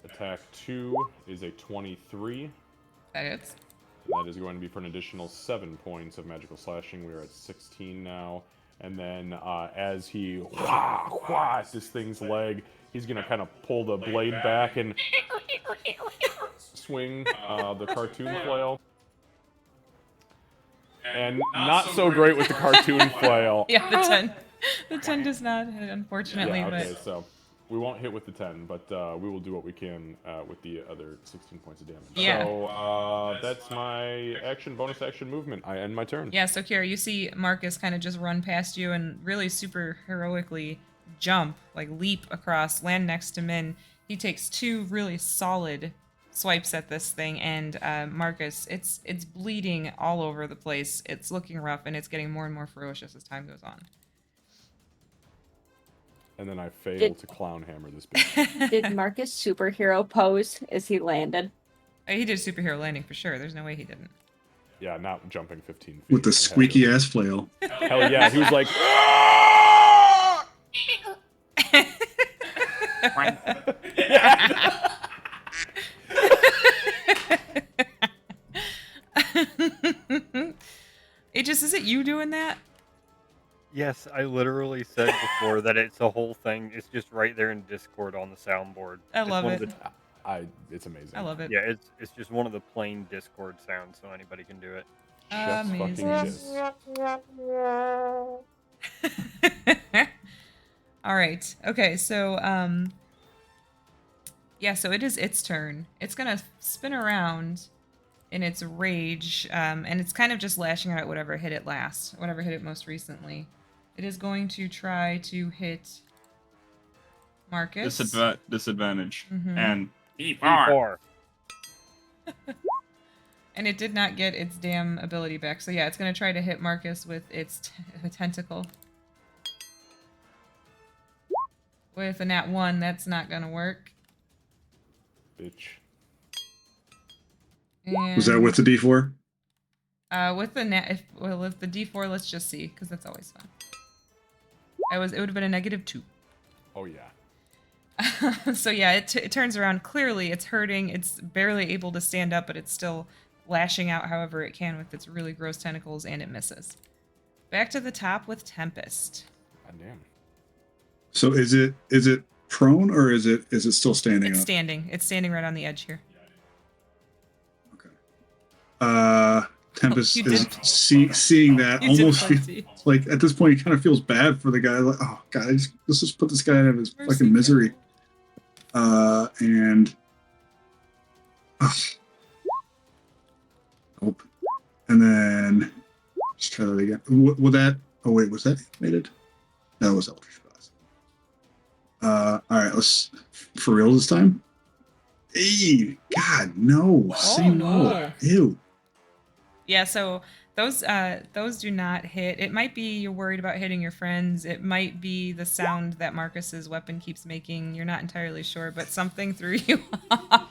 Attack 2 is a 23. That hits. That is going to be for an additional 7 points of magical slashing. We are at 16 now. And then as he at this thing's leg, he's going to kind of pull the blade back and swing the cartoon flail. And not so great with the cartoon flail. Yeah, the 10 does not hit, unfortunately. Yeah, okay, but so we won't hit with the 10, but we will do what we can with the other 16 points of damage. Yeah. So that's my bonus action movement. I end my turn. Yeah, so Kira, you see Marcus kind of just run past you and really super heroically jump, like leap across, land next to Min. He takes 2 really solid swipes at this thing, and Marcus, it's bleeding all over the place. It's looking rough, and it's getting more and more ferocious as time goes on. And then I fail to clown hammer this bitch. Did Marcus superhero pose as he landed? He did superhero landing for sure. There's no way he didn't. Yeah, not jumping 15 feet. With the squeaky ass flail. Hell yeah, he was like, Is it you doing that? Yes, I literally said before that it's a whole thing. It's just right there in Discord on the soundboard. I It's love one of it. the- it's amazing. I love it. Yeah, it's just one of the plain Discord sounds, so anybody can do it. Chef's fucking kiss. All right. Okay. So, yeah. So it is its turn. It's gonna spin around in its rage, and it's kind of just lashing out at whatever hit it last, whatever hit it most recently. It is going to try to hit Marcus. Disadvantage. Mhm. And E4. And it did not get its damn ability back. So yeah, it's going to try to hit Marcus with its tentacle. With a nat 1, that's not going to work. Bitch. And, Was that with the D4? with the with the D4, let's just see, because that's always fun. It would have been a -2. Oh yeah. So yeah, it turns around. Clearly, it's hurting. It's barely able to stand up, but it's still lashing out however it can with its really gross tentacles, and it misses. Back to the top with Tempest. God damn. So is it prone or is it still standing It's up? standing. It's standing right on the edge here. Okay. Tempest You is did- seeing that You did almost plenty. like at this point he kind of feels bad for the guy. Like, oh god, let's just put this guy out of his Mercy fucking misery. kill. And nope. And then let's try that again. Will that? Oh wait, was that animated? That was Eldritch Blast. All right, let's for real this time. Hey, God, no! Say no! no. Ew. Yeah, so those do not hit. It might be you're worried about hitting your friends. It might be the sound that Marcus's weapon keeps making. You're not entirely sure, but something threw you off,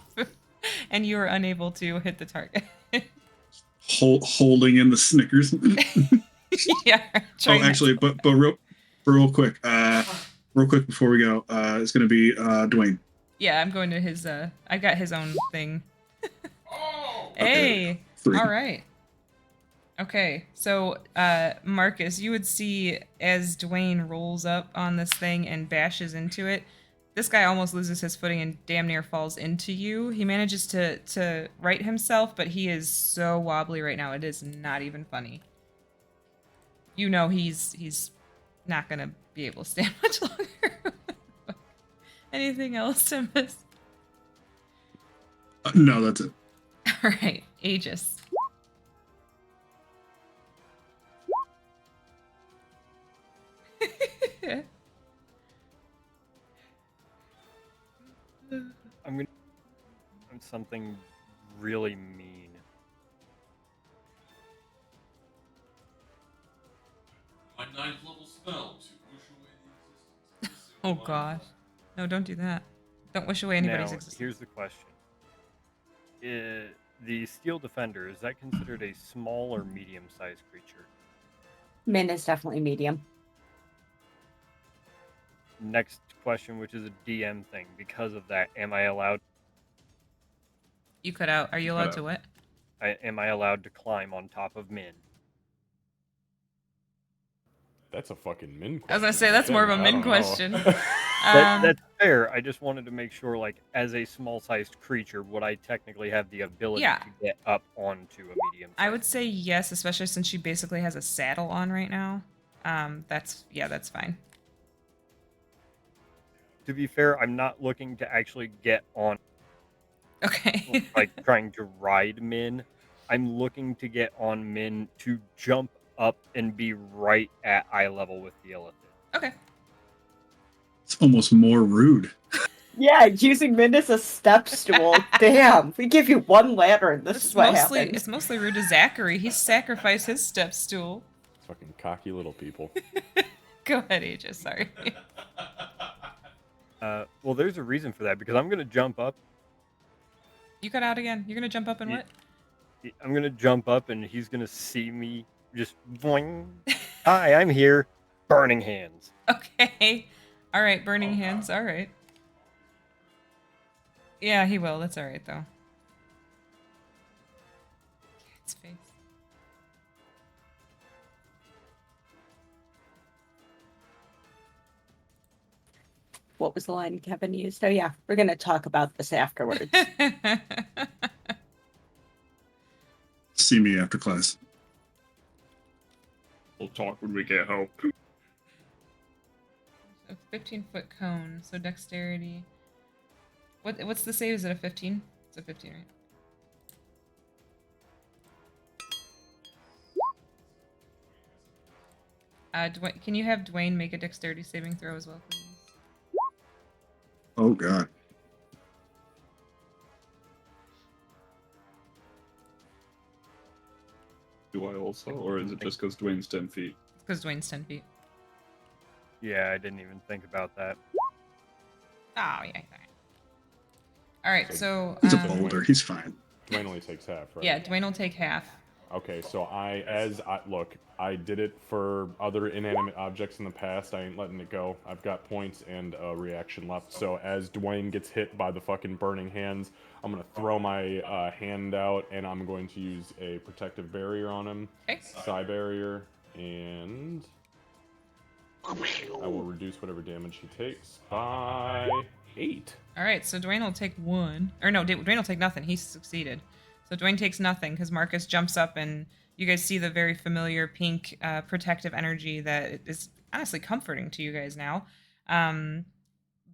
and you were unable to hit the target. Holding in the Snickers. Yeah. Oh, actually, but real quick, before we go, it's gonna be Dwayne. Yeah, I'm going to his. I got his own thing. Oh! Hey. 3. All right. Okay, so Marcus, you would see as Dwayne rolls up on this thing and bashes into it, this guy almost loses his footing and damn near falls into you. He manages to right himself, but he is so wobbly right now. It is not even funny. You know he's not gonna be able to stand much longer. Anything else to miss? No, that's it. All right, Aegis. I'm gonna something really mean. My 9th level spell to wish away the existence of the Oh single gosh. No, don't do that. Don't wish away anybody's Now, existence. here's the question. The Steel Defender, is that considered a small or medium-sized creature? Min is definitely medium. Next question, which is a DM thing. Because of that, am I allowed You cut out. Are you allowed to what? am I allowed to climb on top of Min? That's a fucking min question. I was gonna say that's more of a I min don't know. question. That's fair. I just wanted to make sure, like, as a small-sized creature, would I technically have the ability Yeah. to get up onto a medium? I would say yes, especially since she basically has a saddle on right now. That's fine. To be fair, I'm not looking to actually get on, Okay. like, trying to ride Min. I'm looking to get on Min to jump up and be right at eye level with the illithid. Okay. It's almost more rude. Yeah, using Min as a step stool. Damn, we give you one ladder and this is what happens. It's mostly rude to Zachary. He sacrificed his step stool. Fucking cocky little people. Go ahead, Aegis. Sorry. Well, there's a reason for that, because I'm going to jump up. You cut out again. You're gonna jump up and Ye- what? I'm going to jump up, and he's going to see me just boing. Hi, I'm here. Burning hands. Okay. All right. Burning hands. All right. Yeah, he will. That's all right though. Cat's face. What was the line Kevin used? Oh yeah, we're gonna talk about this afterwards. See me after class. We'll talk when we get home. A 15-foot cone, so dexterity. What's the save? Is it a 15? It's a 15, right? Can you have Dwayne make a dexterity saving throw as well, please? Oh god. Do I also, or is it just because Dwayne's 10 feet? It's because Dwayne's 10 feet. Yeah, I didn't even think about that. Oh, yeah. All right, so... He's a boulder. He's fine. Dwayne only takes half, right? Yeah, Dwayne will take half. Okay, so look, I did it for other inanimate objects in the past. I ain't letting it go. I've got points and a reaction left. So as Dwayne gets hit by the fucking burning hands, I'm gonna throw my hand out and I'm going to use a protective barrier on him. Okay. Psi barrier, and I will reduce whatever damage he takes by 8. All right, so Dwayne will take 1. Or no, Dwayne will take nothing. He succeeded. So Dwayne takes nothing because Marcus jumps up and you guys see the very familiar pink protective energy that is honestly comforting to you guys now.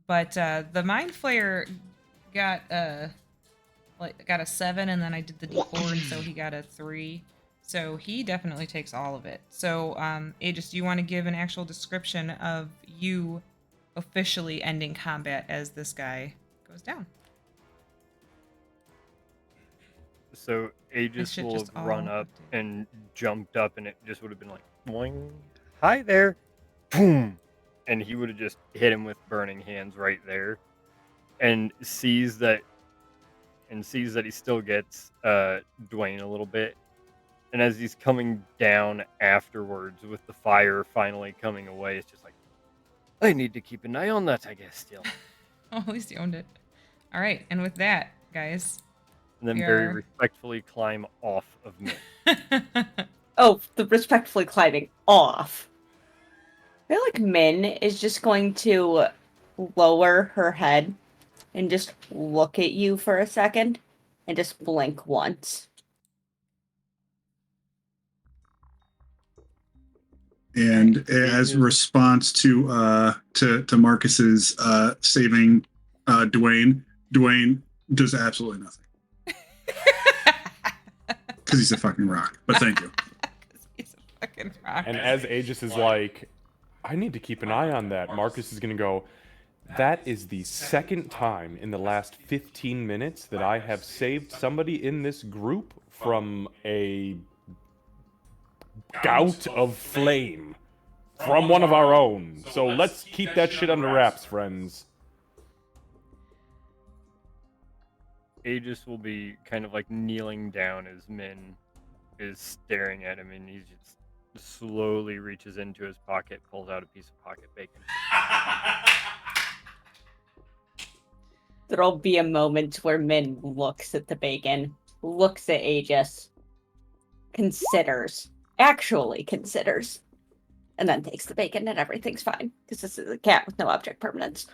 But the Mind Flayer got got a 7, and then I did the D4, and so he got a 3. So he definitely takes all of it. So Aegis, do you want to give an actual description of you officially ending combat as this guy goes down? So Aegis shit will just have run all up and jumped up, and it just would have been like, boing, hi there, boom, and he would have just hit him with burning hands right there, and sees that he still gets Dwayne a little bit, and as he's coming down afterwards with the fire finally coming away, it's just like, I need to keep an eye on that, I guess, still. Oh, at least you owned it. All right, and with that, guys. And then We very are- respectfully climb off of me. Oh, the respectfully climbing off. I feel like Min is just going to lower her head and just look at you for a second and just blink once. And as a response to Marcus's saving Dwayne does absolutely nothing because he's a fucking rock. But thank you. He's a fucking rock. And as Aegis is like, I need to keep an eye on that, Marcus is going to go, that is the second time in the last 15 minutes that I have saved somebody in this group from a gout of flame from one of our own. So let's keep that shit under wraps, friends. Aegis will be kind of like kneeling down as Min is staring at him, and he just slowly reaches into his pocket, pulls out a piece of pocket bacon. There'll be a moment where Min looks at the bacon, looks at Aegis, actually considers, and then takes the bacon and everything's fine. Because this is a cat with no object permanence.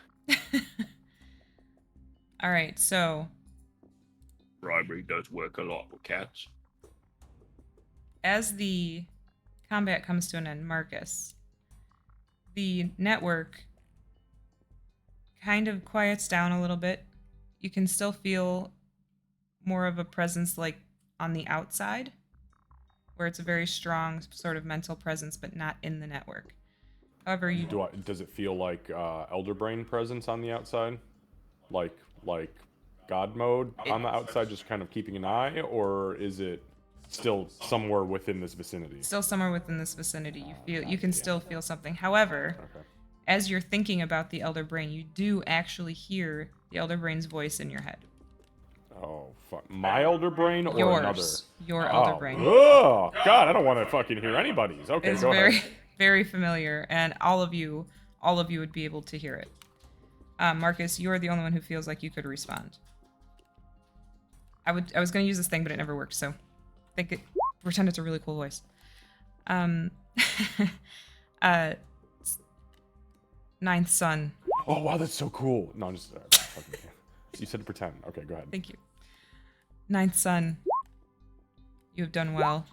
All right, so Bribery does work a lot with cats. as the combat comes to an end, Marcus, the network kind of quiets down a little bit. You can still feel more of a presence like on the outside, where it's a very strong sort of mental presence, but not in the network. However, Does it feel like Elder Brain presence on the outside? Like God mode on the outside, just kind of keeping an eye? Or is it still somewhere within this vicinity? Still somewhere within this vicinity. You can still feel something. However, as you're thinking about the Elder Brain, you do actually hear the Elder Brain's voice in your head. Oh, fuck. My Elder Brain or Yours. another? Your Elder Brain. Oh, God, I don't want to fucking hear anybody's. Okay, It's go very, ahead. very familiar, and all of you would be able to hear it. Marcus, you are the only one who feels like you could respond. I was going to use this thing, but it never worked, so pretend it's a really cool voice. Ninth Son. Oh, wow, that's so cool. No, I'm just... fucking, you said to pretend. Okay, go ahead. Thank you. Ninth Son, you have done well.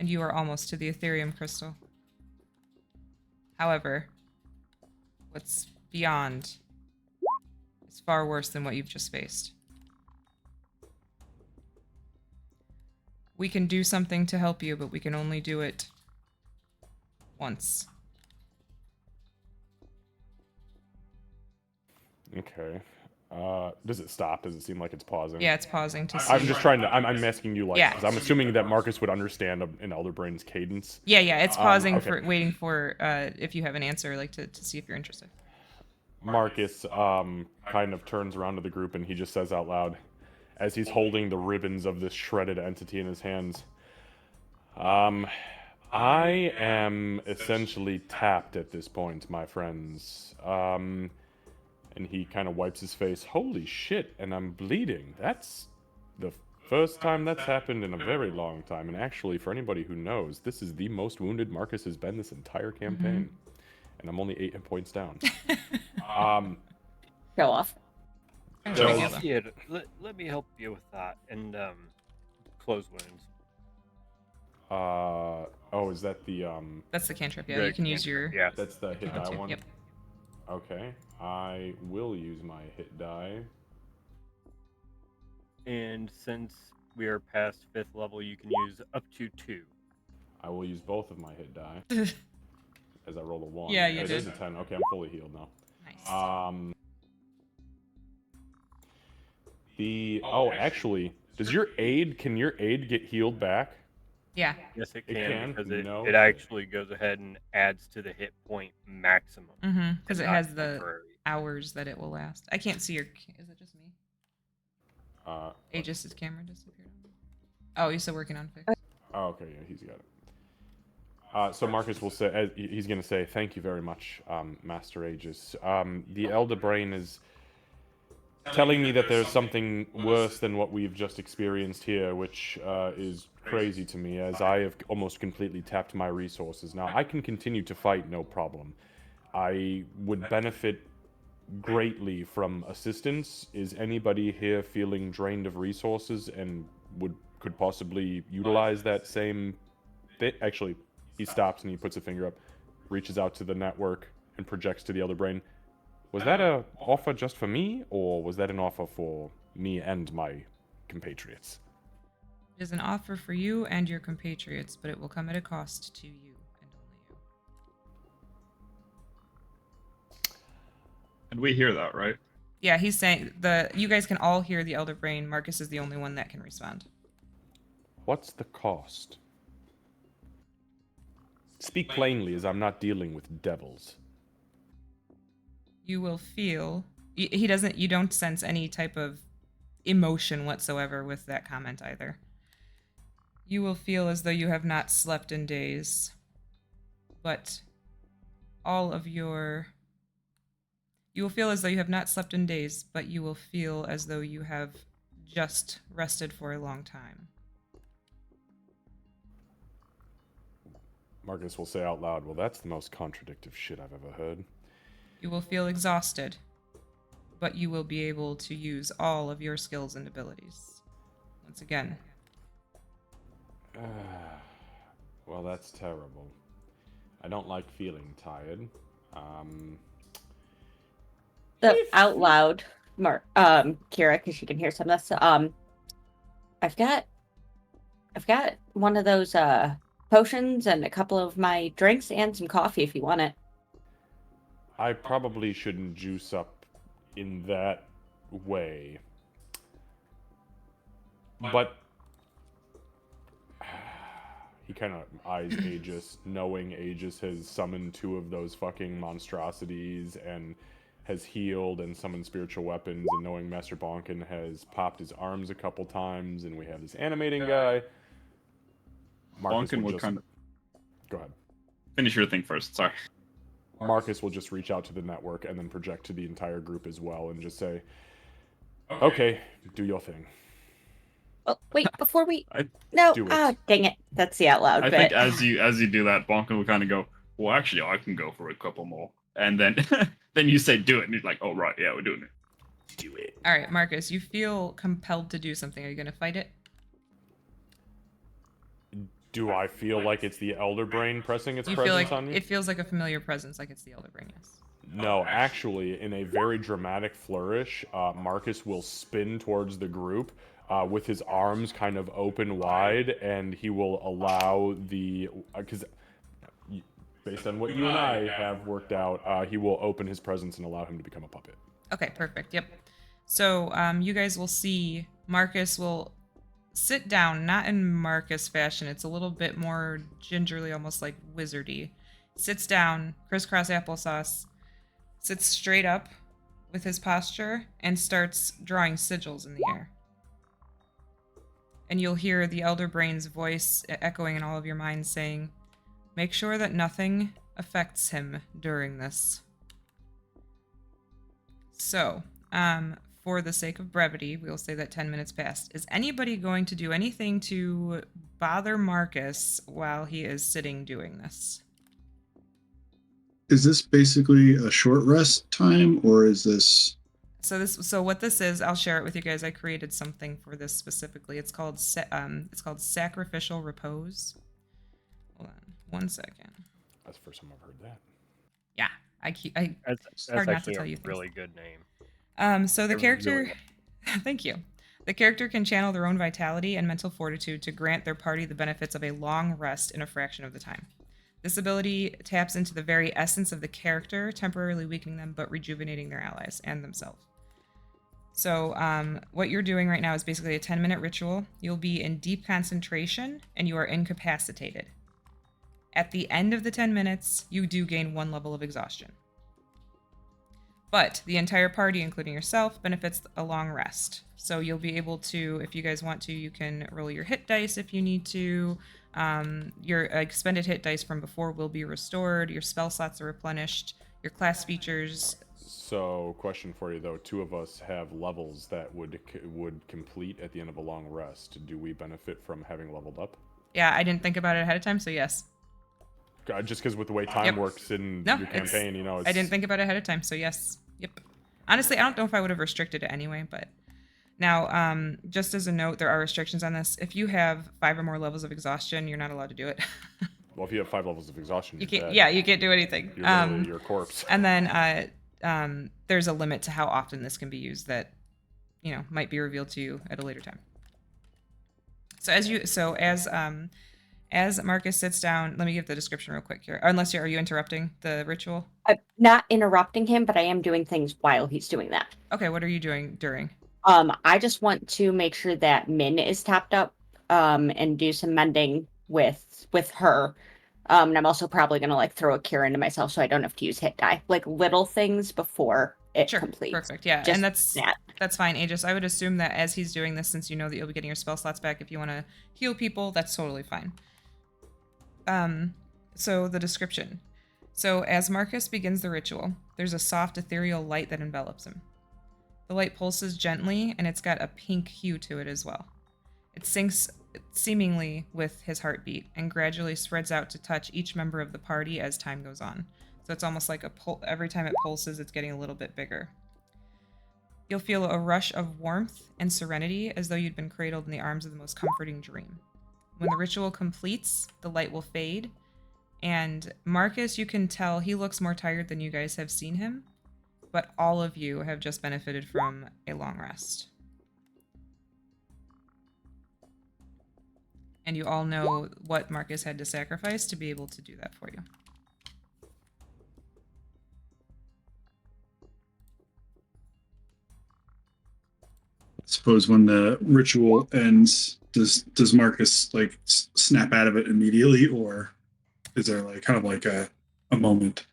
And you are almost to the Ethereum crystal. However, what's beyond is far worse than what you've just faced. We can do something to help you, but we can only do it once. Okay. Does it stop? Does it seem like it's pausing? Yeah, it's pausing to see. I'm just trying to... I'm asking you, like... Yeah. Because I'm assuming that Marcus would understand an Elder Brain's cadence. Yeah, it's pausing okay. for waiting for if you have an answer, like to see if you're interested. Marcus kind of turns around to the group and he just says out loud, as he's holding the ribbons of this shredded entity in his hands, I am essentially tapped at this point, my friends. And he kind of wipes his face. Holy shit, and I'm bleeding. That's the first time that's happened in a very long time. And actually, for anybody who knows, this is the most wounded Marcus has been this entire campaign. And I'm only 8 hit points down. Show off. Kind So- of tricky, though. Yeah, let me help you with that. And close wounds. Oh, is that the That's the cantrip. Yeah, The you can use cantrip, your. yeah. that's the hit You want die to, one? yep. Okay. I will use my hit die. And since we are past 5th level, you can use up to 2. I will use both of my hit die as I roll a 1. Yeah, you It did. is a 10. Okay, I'm fully healed now. Nice. Actually, can your aid get healed back? Yeah. Yes, it It can, can? because No it shit. actually goes ahead and adds to the hit point maximum. Mm-hmm. Because and it not has the temporary. hours that it will last. I can't see your. Is it just me? Uh, Aegis's camera disappeared. Oh, you're still working on fix. oh, okay, yeah, he's got it. So Marcus will say, he's going to say, thank you very much, Master Aegis. The Elder Brain is telling me that there's something worse than what we've just experienced here, which is crazy to me, as I have almost completely tapped my resources. Now, I can continue to fight, no problem. I would benefit greatly from assistance. Is anybody here feeling drained of resources and could possibly utilize that same bit? Actually, he stops and he puts a finger up, reaches out to the network, and projects to the Elder Brain. Was that an offer just for me, or was that an offer for me and my compatriots? It is an offer for you and your compatriots, but it will come at a cost to you and only you. And we hear that, right? Yeah, he's saying you guys can all hear the Elder Brain. Marcus is the only one that can respond. What's the cost? Speak plainly, as I'm not dealing with devils. You will feel he doesn't you don't sense any type of emotion whatsoever with that comment either. You will feel as though you have not slept in days, but you will feel as though you have not slept in days, but you will feel as though you have just rested for a long time. Marcus will say out loud, well, that's the most contradictive shit I've ever heard. You will feel exhausted, but you will be able to use all of your skills and abilities. Once again. Well, that's terrible. I don't like feeling tired. Out loud, Kira, because she can hear some of this. I've got one of those potions and a couple of my drinks and some coffee if you want it. I probably shouldn't juice up in that way. But he kind of eyes Aegis, knowing Aegis has summoned 2 of those fucking monstrosities and has healed and summoned spiritual weapons, and knowing Master Bonkin has popped his arms a couple times, and we have this animating guy. Marcus Bonkin will just... kind of Go ahead. finish your thing first. Sorry. Marcus will just reach out to the network and then project to the entire group as well and just say, okay, do your thing. Oh, wait, before we... I- No, Do it. dang it. That's the out loud I bit. think as you do that, Bonkin will kind of go, well, actually, I can go for a couple more. And then then you say do it, and he's like, oh, right, yeah, we're doing it. Do it. All right, Marcus, you feel compelled to do something. Are you going to fight it? Do I feel like it's the Elder Brain pressing its You feel presence like on me? it feels like a familiar presence, like it's the Elder Brain, yes. No, actually, in a very dramatic flourish, Marcus will spin towards the group with his arms kind of open wide, and he will allow the... Because based on what you and I have worked out, he will open his presence and allow him to become a puppet. Okay, perfect. Yep. So you guys will see Marcus will sit down, not in Marcus fashion. It's a little bit more gingerly, almost like wizardy. Sits down, crisscross applesauce, sits straight up with his posture, and starts drawing sigils in the air. And you'll hear the Elder Brain's voice echoing in all of your minds saying, make sure that nothing affects him during this. So, for the sake of brevity, we'll say that 10 minutes passed. Is anybody going to do anything to bother Marcus while he is sitting doing this? Is this basically a short rest time, or is this So what this is, I'll share it with you guys. I created something for this specifically. It's called Sacrificial Repose. Hold on 1 second. That's the first time I've heard that. Yeah, That's it's hard not to actually tell a you things. really good name. So the I really character, like thank you. The character can channel their own vitality and mental fortitude to grant their party the benefits of a long rest in a fraction of the time. This ability taps into the very essence of the character, temporarily weakening them but rejuvenating their allies and themselves. So what you're doing right now is basically a 10-minute ritual. You'll be in deep concentration and you are incapacitated. At the end of the 10 minutes, you do gain 1 level of exhaustion. But the entire party, including yourself, benefits a long rest. So you'll be able to, if you guys want to, you can roll your hit dice if you need to. Your expended hit dice from before will be restored. Your spell slots are replenished. Your class features. So, question for you though: 2 of us have levels that would complete at the end of a long rest. Do we benefit from having leveled up? Yeah, I didn't think about it ahead of time, so yes. Just because with the way time works in your campaign, you know, I didn't think about it ahead of time, so yes. Yep. Honestly, I don't know if I would have restricted it anyway, but now, just as a note, there are restrictions on this. If you have 5 or more levels of exhaustion, you're not allowed to do it. Well, if you have 5 levels of exhaustion, You you're can't. dead. Yeah, you can't do anything. You're literally your corpse. And then there's a limit to how often this can be used that, might be revealed to you at a later time. As Marcus sits down, let me give the description real quick here. Unless are you interrupting the ritual? I'm not interrupting him, but I am doing things while he's doing that. Okay, what are you doing during? I just want to make sure that Min is topped up, and do some mending with her. And I'm also probably gonna throw a cure into myself so I don't have to use hit die. Like little things before it completes. Perfect. Yeah, Just and that's fine, Aegis. I would assume that as he's doing this, since you know that you'll be getting your spell slots back, if you want to heal people, that's totally fine. So the description. So as Marcus begins the ritual, there's a soft ethereal light that envelops him. The light pulses gently, and it's got a pink hue to it as well. It syncs seemingly with his heartbeat and gradually spreads out to touch each member of the party as time goes on. So it's almost like every time it pulses, it's getting a little bit bigger. You'll feel a rush of warmth and serenity as though you'd been cradled in the arms of the most comforting dream. When the ritual completes, the light will fade, and Marcus, you can tell he looks more tired than you guys have seen him, but all of you have just benefited from a long rest. And you all know what Marcus had to sacrifice to be able to do that for you. I suppose when the ritual ends, does Marcus snap out of it immediately, or is there kind of a moment?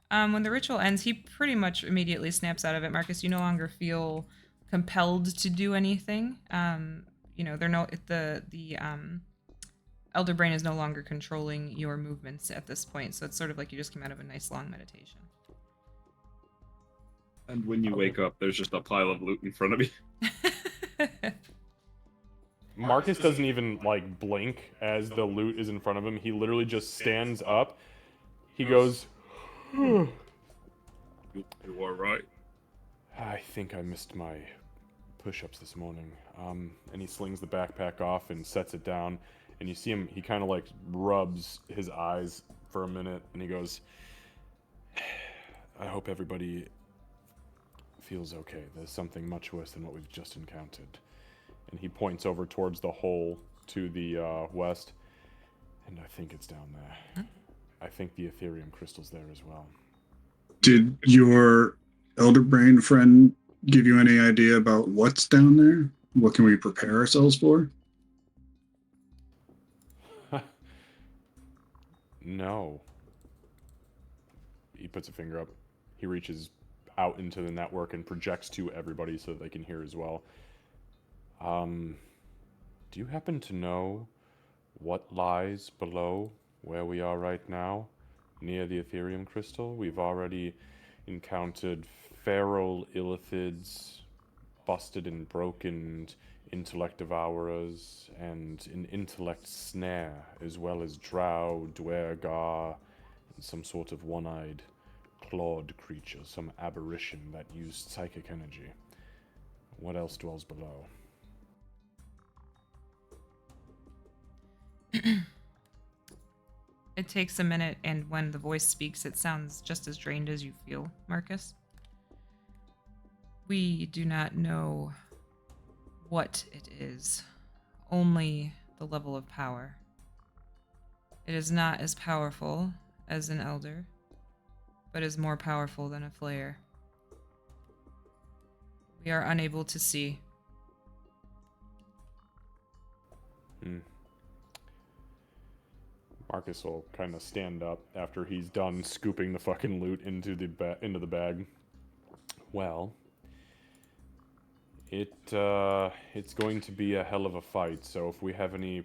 When the ritual ends, he pretty much immediately snaps out of it. Marcus, you no longer feel compelled to do anything. The elder brain is no longer controlling your movements at this point, so it's sort of like you just came out of a nice long meditation. And when you wake up, there's just a pile of loot in front of you. Marcus doesn't even blink as the loot is in front of him. He literally just stands up. He goes, You are right. I think I missed my push-ups this morning. And he slings the backpack off and sets it down. And you see him, he kind of rubs his eyes for a minute. And he goes, I hope everybody feels okay. There's something much worse than what we've just encountered. And he points over towards the hole to the west. And I think it's down there. I think the Ethereum crystal's there as well. Did your elder brain friend give you any idea about what's down there? What can we prepare ourselves for? No. He puts a finger up. He reaches out into the network and projects to everybody so that they can hear as well. Do you happen to know what lies below where we are right now, near the Ethereum crystal? We've already encountered feral illithids, busted and broken intellect devourers, and an intellect snare, as well as drow, dwergar, and some sort of one-eyed clawed creature, some aberration that used psychic energy. What else dwells below? It takes a minute, and when the voice speaks, it sounds just as drained as you feel, Marcus. We do not know what it is, only the level of power. It is not as powerful as an elder, but is more powerful than a flayer. We are unable to see. Marcus will kind of stand up after he's done scooping the fucking loot into the bag. Well, it's going to be a hell of a fight. So if we have any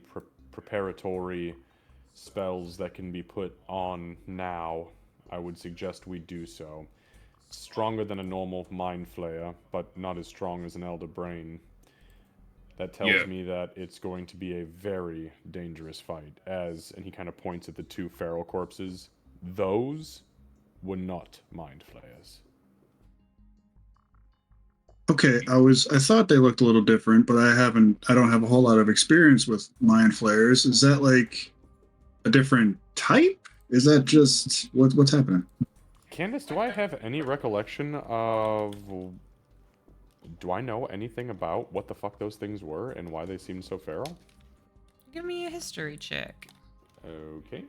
preparatory spells that can be put on now, I would suggest we do so. Stronger than a normal mind flayer, but not as strong as an elder brain. That tells me that it's going to be a very dangerous fight, and he kind of points at the two feral corpses. Those were not mind flayers. Okay, I thought they looked a little different, but I don't have a whole lot of experience with mind flayers. Is that like a different type? Is that just what's happening? Candace, do I have any recollection of... Do I know anything about what the fuck those things were and why they seemed so feral? Give me a history check. Okay.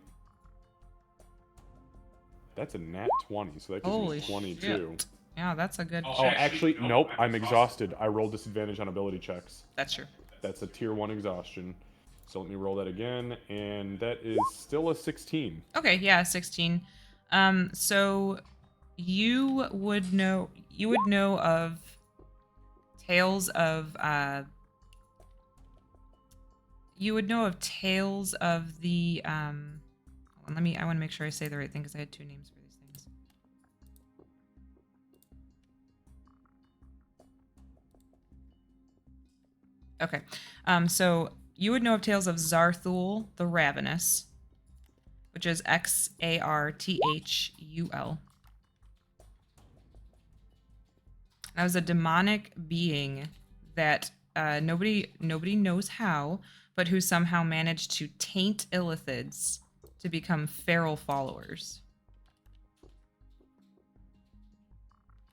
That's a nat 20, so that gives Holy me 22. shit. Yeah, that's a good Oh, check. actually, nope, I'm exhausted. I rolled disadvantage on ability checks. That's true. That's a tier 1 exhaustion. So let me roll that again, and that is still a 16. Okay, yeah, 16. So you would know of tales of the hold on, I want to make sure I say the right thing because I had two names for these things. Okay. So you would know of tales of Zarthul the Ravenous, which is Xarthul. That was a demonic being that nobody knows how, but who somehow managed to taint illithids to become feral followers.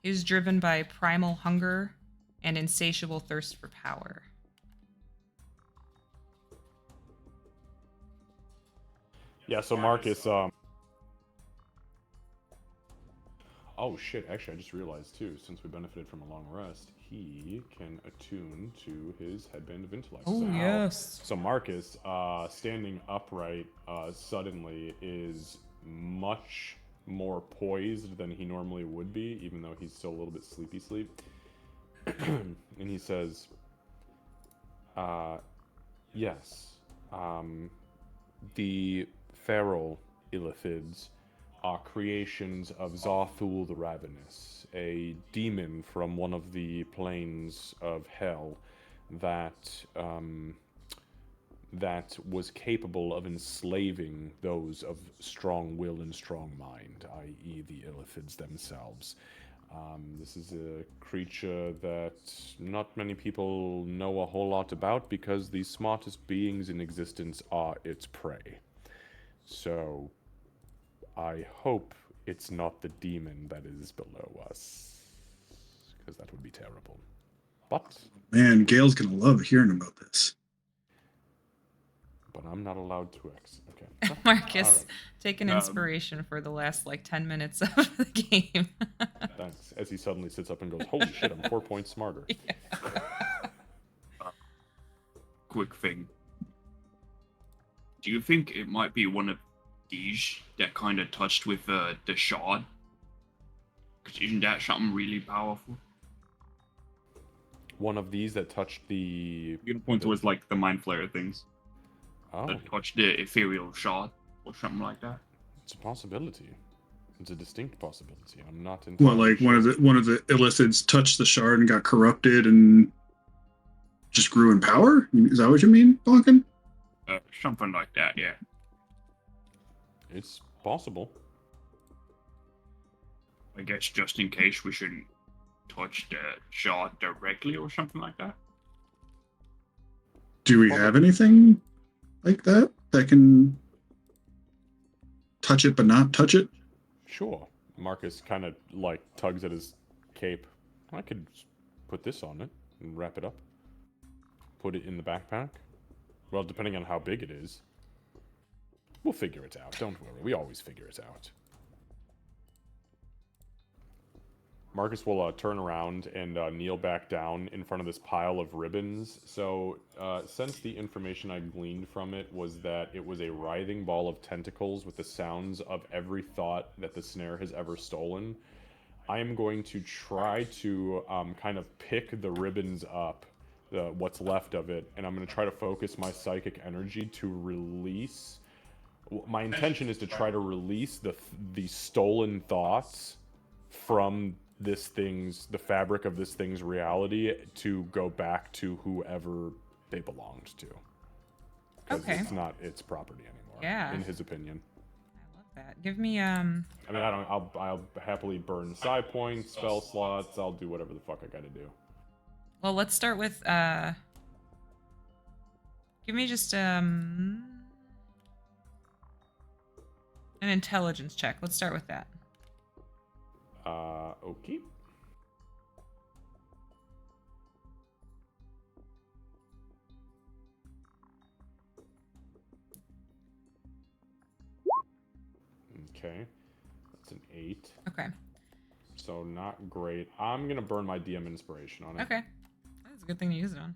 He was driven by primal hunger and insatiable thirst for power. Yeah, so Marcus, oh shit, actually I just realized too, since we benefited from a long rest, he can attune to his headband of intellect. Oh, so yes. So Marcus, standing upright suddenly is much more poised than he normally would be, even though he's still a little bit sleepy. And he says, yes, the feral illithids are creations of Zarthul the Ravenous, a demon from one of the planes of hell that was capable of enslaving those of strong will and strong mind, i.e. the illithids themselves. This is a creature that not many people know a whole lot about because the smartest beings in existence are its prey. So, I hope it's not the demon that is below us, because that would be terrible. But Man, Gail's gonna love hearing about this. I'm not allowed to exit. Okay. Marcus, Alright. take an inspiration for the last 10 minutes of the game. Thanks. As he suddenly sits up and goes, "Holy shit! I'm 4 points smarter." Yeah. Quick thing. Do you think it might be one of these that kind of touched with the shard? Because isn't that something really powerful? One of these that touched the... You can point towards like the mind flayer things. Oh, That touched the ethereal shard or something like that? it's a possibility. It's a distinct possibility. I'm not What, entirely like sure. one of the illithids touched the shard and got corrupted and just grew in power? Is that what you mean, Duncan? Something like that, yeah. It's possible. I guess just in case we shouldn't touch the shard directly or something like that. Do we have anything like that that can touch it but not touch it? Sure. Marcus kind of like tugs at his cape. I could put this on it and wrap it up. Put it in the backpack. Well, depending on how big it is. We'll figure it out. Don't worry. We always figure it out. Marcus will turn around and kneel back down in front of this pile of ribbons. So, since the information I gleaned from it was that it was a writhing ball of tentacles with the sounds of every thought that the snare has ever stolen, I am going to try to kind of pick the ribbons up, what's left of it, and I'm going to try to focus my psychic energy to release. My intention is to try to release the stolen thoughts from the fabric of this thing's reality to go back to whoever they belonged to. Because Okay. it's not its property anymore. Yeah. In his opinion. I love that. Give me I mean, I'll happily burn psi points, spell slots. I'll do whatever the fuck I gotta do. Well, let's start with give me just an intelligence check. Let's start with that. Okay. Okay. That's an 8. Okay. So not great. I'm gonna burn my DM inspiration on it. Okay. That's a good thing to use it on.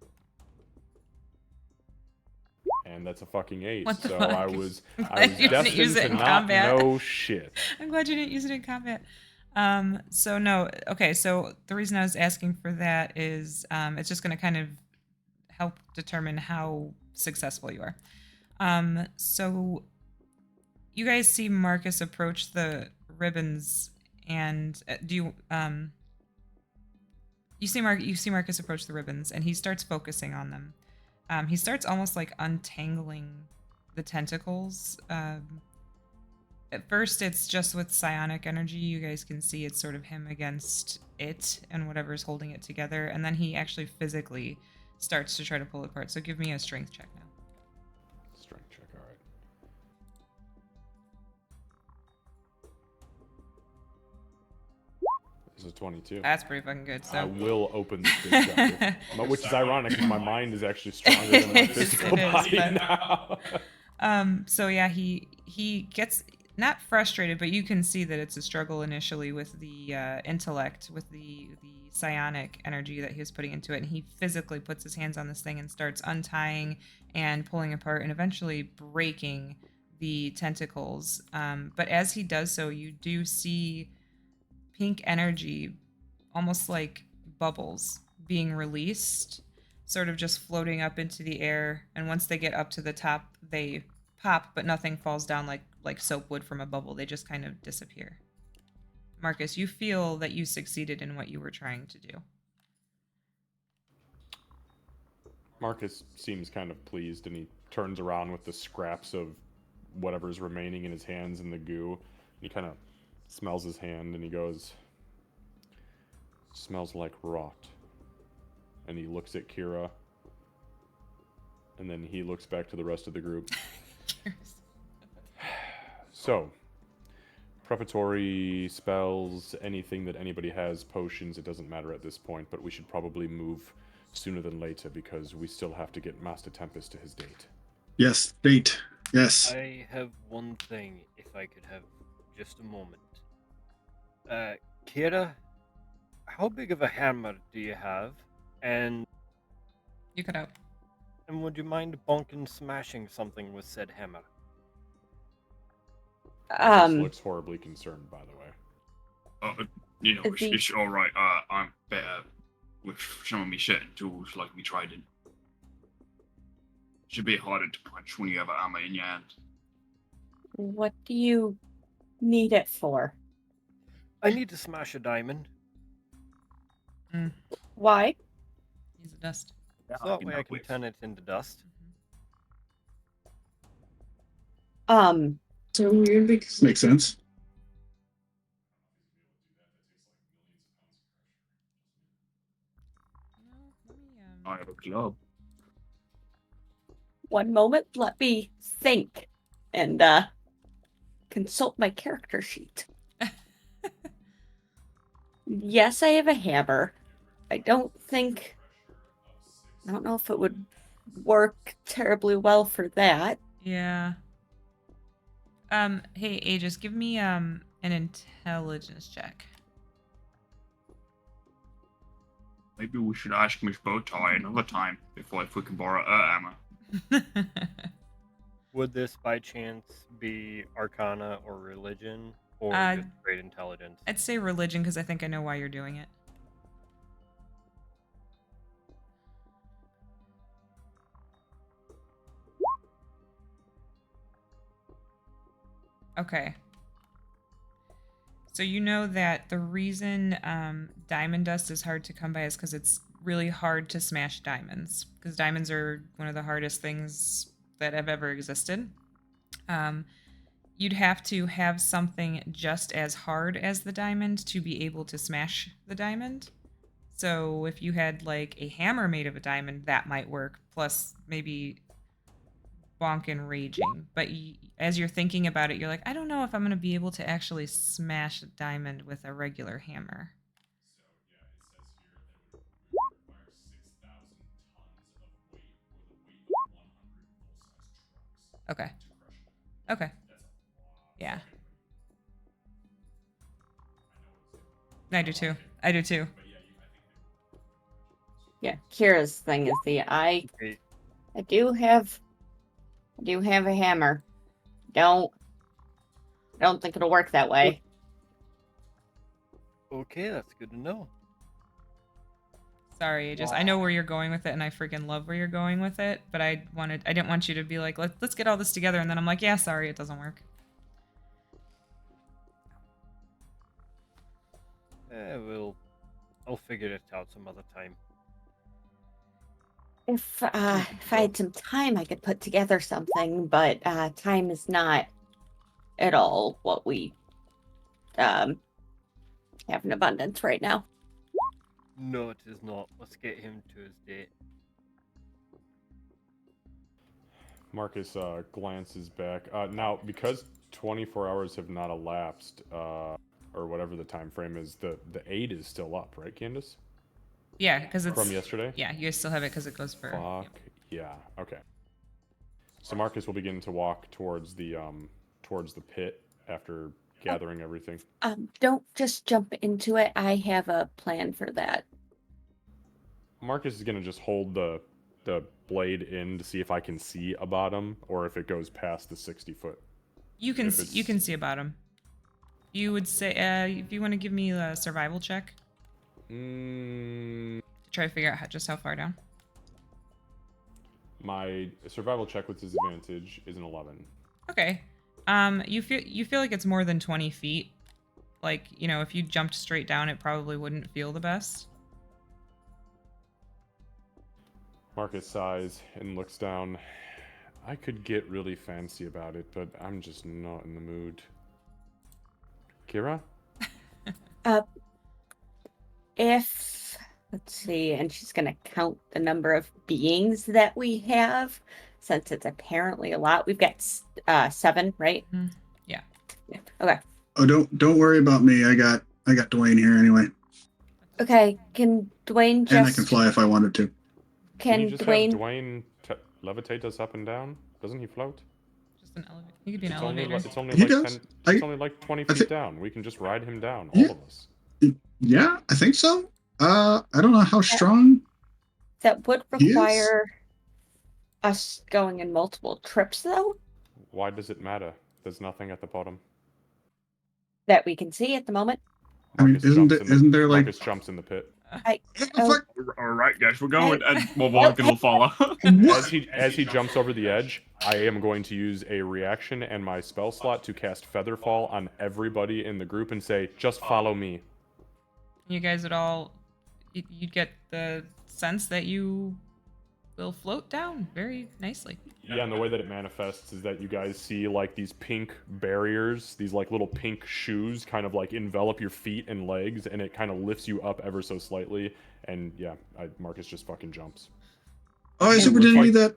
And that's a fucking 8. What the So fuck? I was glad you didn't destined use it to in not combat. know shit. I'm glad you didn't use it in combat. So no, okay, so the reason I was asking for that is it's just gonna kind of help determine how successful you are. So you guys see Marcus approach the ribbons, and you see Marcus approach the ribbons, and he starts focusing on them. He starts almost like untangling the tentacles. At first, it's just with psionic energy. You guys can see it's sort of him against it and whatever's holding it together, and then he actually physically starts to try to pull it apart. So give me a strength check now. Strength check, alright. This is 22. That's pretty fucking good. So I will open this bitch up. Which is ironic because my mind is actually stronger than my It is, physical it is, body but- now. So yeah, he gets not frustrated, but you can see that it's a struggle initially with the intellect, with the psionic energy that he was putting into it, and he physically puts his hands on this thing and starts untying and pulling apart and eventually breaking the tentacles. But as he does so, you do see pink energy, almost like bubbles, being released, sort of just floating up into the air, and once they get up to the top, they pop, but nothing falls down like soap would from a bubble. They just kind of disappear. Marcus, you feel that you succeeded in what you were trying to do. Marcus seems kind of pleased, and he turns around with the scraps of whatever's remaining in his hands and the goo. He kind of smells his hand, and he goes, "Smells like rot." And he looks at Kira, and then he looks back to the rest of the group. So, preparatory spells, anything that anybody has, potions, it doesn't matter at this point, but we should probably move sooner than later because we still have to get Master Tempest to his date. Yes, date. Yes. I have one thing, if I could have just a moment. Kira, how big of a hammer do you have? And You cut out. would you mind bonking smashing something with said hammer? Marcus looks horribly concerned, by the way. It's all right. I'm better with some of my certain tools, like me trident. It's a bit harder to punch when you have a hammer in your hand. What do you need it for? I need to smash a diamond. Why? He's a dust. Yeah, So that way I can turn it into dust. So weird. Makes sense. I have a club. One moment, let me think and consult my character sheet. Yes, I have a hammer. I don't know if it would work terribly well for that. Yeah. Hey, Aegis, give me an intelligence check. Maybe we should ask Miss Bowtie another time before if we can borrow her hammer. Would this by chance be Arcana or Religion or just straight intelligence? I'd say religion because I think I know why you're doing it. Okay. So you know that the reason diamond dust is hard to come by is because it's really hard to smash diamonds. Because diamonds are one of the hardest things that have ever existed. You'd have to have something just as hard as the diamond to be able to smash the diamond. So if you had like a hammer made of a diamond, that might work. Plus maybe bonk and raging. But as you're thinking about it, you're like, I don't know if I'm going to be able to actually smash a diamond with a regular hammer. So yeah, it says here that it would require 6,000 tons of weight, or the weight of 100 full-size trucks. Okay. To crush it. Okay. That's a lot. Yeah. I know it's. I do too. I do too. But yeah, I think Yeah, Kira's thing is I do have a hammer. Don't think it'll work that way. Okay, that's good to know. Sorry, I know where you're going with it, and I freaking love where you're going with it. But I didn't want you to be like, let's get all this together, and then I'm like, yeah, sorry, it doesn't work. I'll figure it out some other time. If I had some time, I could put together something, but time is not at all what we have in abundance right now. No, it is not. Let's get him to his date. Marcus glances back. Now, because 24 hours have not elapsed, or whatever the time frame is, the aid is still up, right, Candace? Yeah, because it's From yesterday? Yeah, you guys still have it because it goes for. Fuck yeah. Okay. So Marcus will begin to walk towards the pit after gathering everything. Don't just jump into it. I have a plan for that. Marcus is gonna just hold the blade in to see if I can see a bottom or if it goes past the 60-foot. You can see about him. You would say if you want to give me a survival check. To try to figure out just how far down. My survival check with disadvantage is an 11. Okay. You feel like it's more than 20 feet. Like, you know, if you jumped straight down, it probably wouldn't feel the best. Marcus sighs and looks down. I could get really fancy about it, but I'm just not in the mood. Kira? Let's see, and she's gonna count the number of beings that we have, since it's apparently a lot. We've got 7, right? Yeah. Okay. Oh, don't worry about me. I got Dwayne here anyway, Okay. Can Dwayne just? and I can fly if I wanted to. Can Can you just Dwayne? have Dwayne levitate us up and down? Doesn't he float? Just an elevator. He could be an It's elevator. only He like does. 10. It's only like 20 feet think- down. We can just ride him down, Yeah. all of us. Yeah, I think so. I don't know how strong. That would He is? require us going in multiple trips, though, Why does it matter? There's nothing at the bottom. that we can see at the moment. I mean, Marcus isn't jumps there- isn't there, like- Marcus jumps in the pit. What the Oh. fuck? All right, guys, we're going, and we're walking. We'll follow. As he jumps over the edge, I am going to use a reaction and my spell slot to cast Featherfall on everybody in the group and say, "Just follow me." You guys would all, you'd get the sense that you will float down very nicely. Yeah, and the way that it manifests is that you guys see like these pink barriers, these like little pink shoes kind of like envelop your feet and legs, and it kind of lifts you up ever so slightly. And yeah, Marcus just fucking jumps. Oh, I Yeah, super looks didn't like- need that.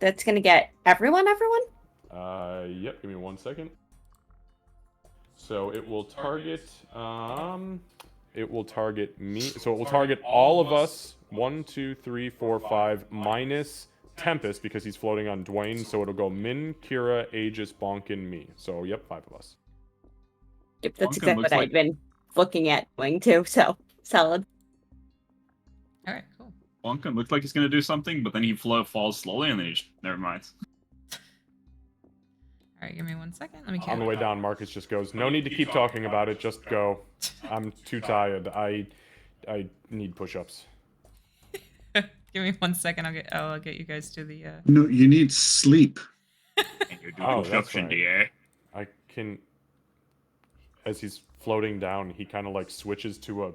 That's gonna get everyone. Yep, give me 1 second. So it will target, it will target me. So it will target all of us. 1, 2, 3, 4, 5, minus Tempest because he's floating on Dwayne. So it'll go Min, Kira, Aegis, Bonk, and me. So, yep, 5 of us. Yep, that's Duncan exactly looks what like- I'd been looking at doing too. So solid. All right, cool. Bonkin looked like he's gonna do something, but then he falls slowly, and then he just never mind. All right, give me 1 second. Let me On count. the way down, Marcus just goes, no need to keep talking about it, just go. I'm too tired. I need push-ups. Give me 1 second. I'll get you guys to the. No, you need sleep. And you do Oh, push-ups that's in right. the air. I can... As he's floating down, he kind of like switches to a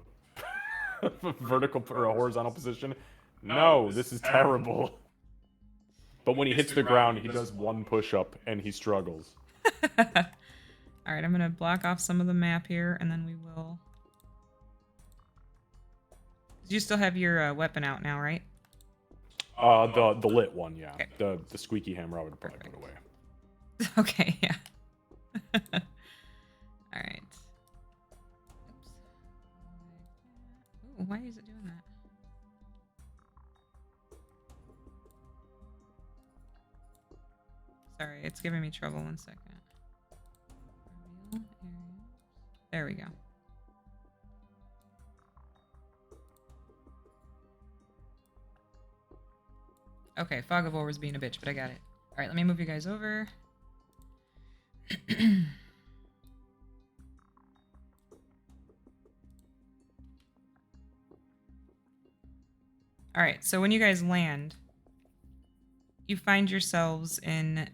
vertical or a horizontal position. No, this is terrible. But when he hits the ground, he does 1 push-up and he struggles. All right, I'm gonna block off some of the map here, and then we will. You still have your weapon out now, right? The lit one, yeah. Okay. The squeaky hammer I would probably put away. Okay, yeah. All right. Oops. Ooh, why is it doing that? Sorry, it's giving me trouble. 1 second. Reveal areas. There we go. Okay, Fog of War was being a bitch, but I got it. All right, let me move you guys over. All right, so when you guys land, you find yourselves in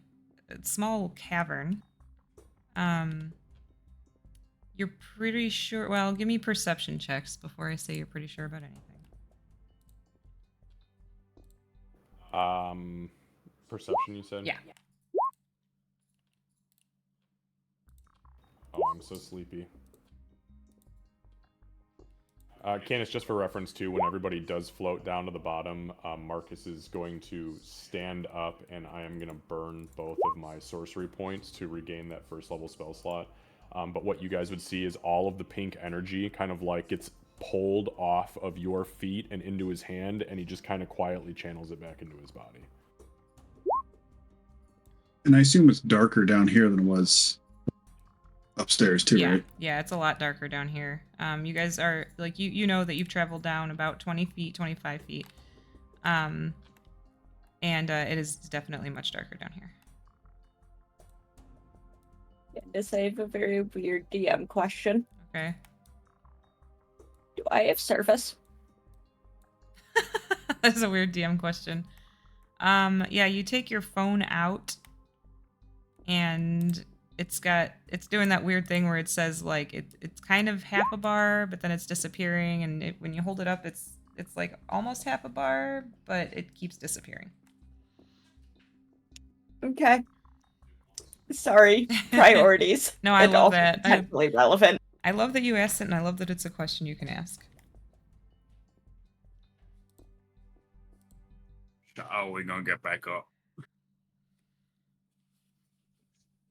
a small cavern. You're pretty sure. Well, give me perception checks before I say you're pretty sure about anything. Perception, you said? Yeah. Oh, I'm so sleepy. Candace, just for reference too, when everybody does float down to the bottom, Marcus is going to stand up, and I am going to burn both of my sorcery points to regain that first level spell slot. But what you guys would see is all of the pink energy kind of like gets pulled off of your feet and into his hand, and he just kind of quietly channels it back into his body. And I assume it's darker down here than it was upstairs too, Yeah, right? yeah, it's a lot darker down here. You guys are like you know that you've traveled down about 20 feet, 25 feet, and it is definitely much darker down here. Yes, I have a very weird DM question. Okay. Do I have service? That's a weird DM question. Yeah, you take your phone out, and it's doing that weird thing where it says like it's kind of half a bar, but then it's disappearing, and when you hold it up, it's like almost half a bar, but it keeps disappearing. Okay. Sorry. Priorities. No, I and love also that. potentially relevant. I love that you asked it, and I love that it's a question you can ask. So how are we gonna get back up?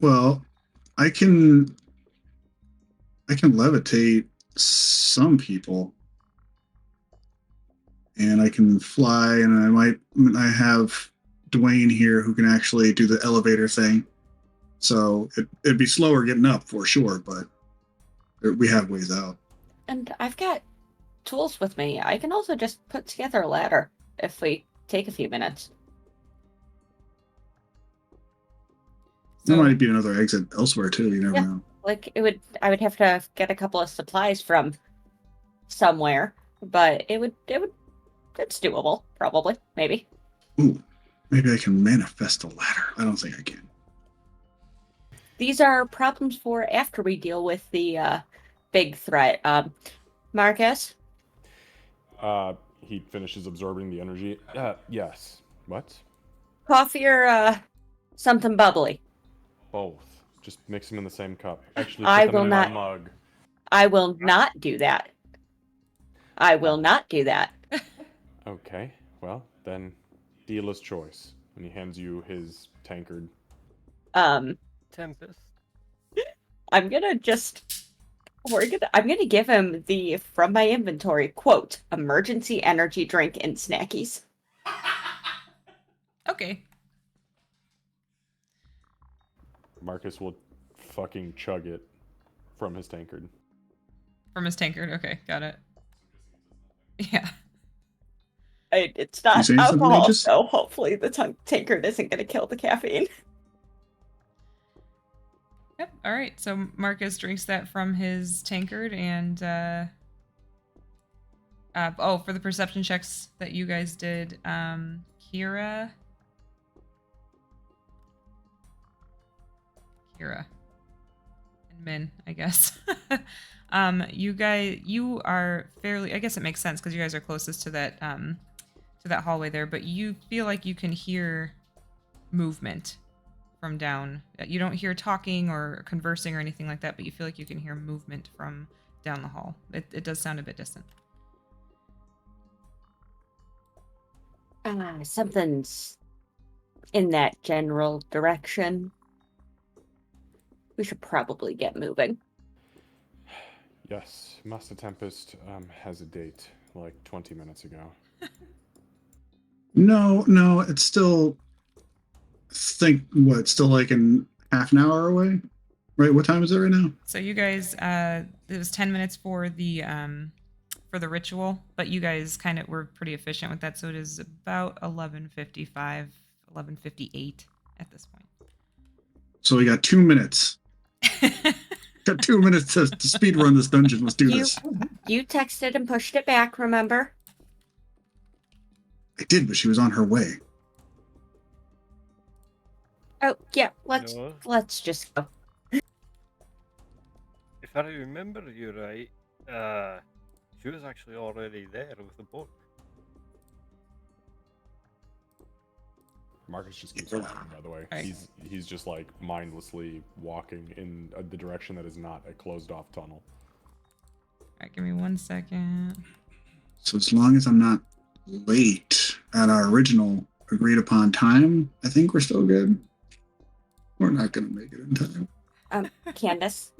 Well, I can levitate some people, and I can fly, and I have Dwayne here who can actually do the elevator thing. So it'd be slower getting up for sure, but we have ways out. And I've got tools with me. I can also just put together a ladder if we take a few minutes. There So, might be another exit elsewhere too. You never Yeah. know. Like I would have to get a couple of supplies from somewhere, but it's doable, probably, maybe. Ooh, maybe I can manifest a ladder. I don't think I can. These are problems for after we deal with the big threat. Marcus, He finishes absorbing the energy. Yes. What? coffee or something bubbly. Both. Just mix them in the same cup. Actually, I put them will in not- my mug. I will not do that. I will not do that. Okay. Well, then Dealer's choice. And he hands you his tankard. Tempest. I'm gonna give him the from my inventory quote emergency energy drink and snackies. Okay. Marcus will fucking chug it from his tankard. From his tankard. Okay, got it. Yeah. It's not saying something, alcohol, Aegis? so hopefully the tankard isn't gonna kill the caffeine. Yep. All right. So Marcus drinks that from his tankard, and for the perception checks that you guys did, Kira, and Min, I guess. You are fairly. I guess it makes sense because you guys are closest to that hallway there. But you feel like you can hear movement from down. You don't hear talking or conversing or anything like that, but you feel like you can hear movement from down the hall. It does sound a bit distant. Something's in that general direction. We should probably get moving. Yes, Master Tempest has a date like 20 minutes ago. No, it's still. It's still like in half an hour away, right? What time is it right now? So you guys, it was 10 minutes for the ritual, but you guys kind of were pretty efficient with that, so it is about 11:55, 11:58 at this point. So we got 2 minutes. Got 2 minutes to speed run this dungeon. Let's do this. You texted and pushed it back, remember? I did, but she was on her way. Oh yeah, No. let's just go. If I remember you right, she was actually already there with the book. Marcus just keeps walking, by the way. Right. He's just like mindlessly walking in the direction that is not a closed off tunnel. All right, give me 1 second. So as long as I'm not late at our original agreed upon time, I think we're still good. We're not gonna make it in time. Candace.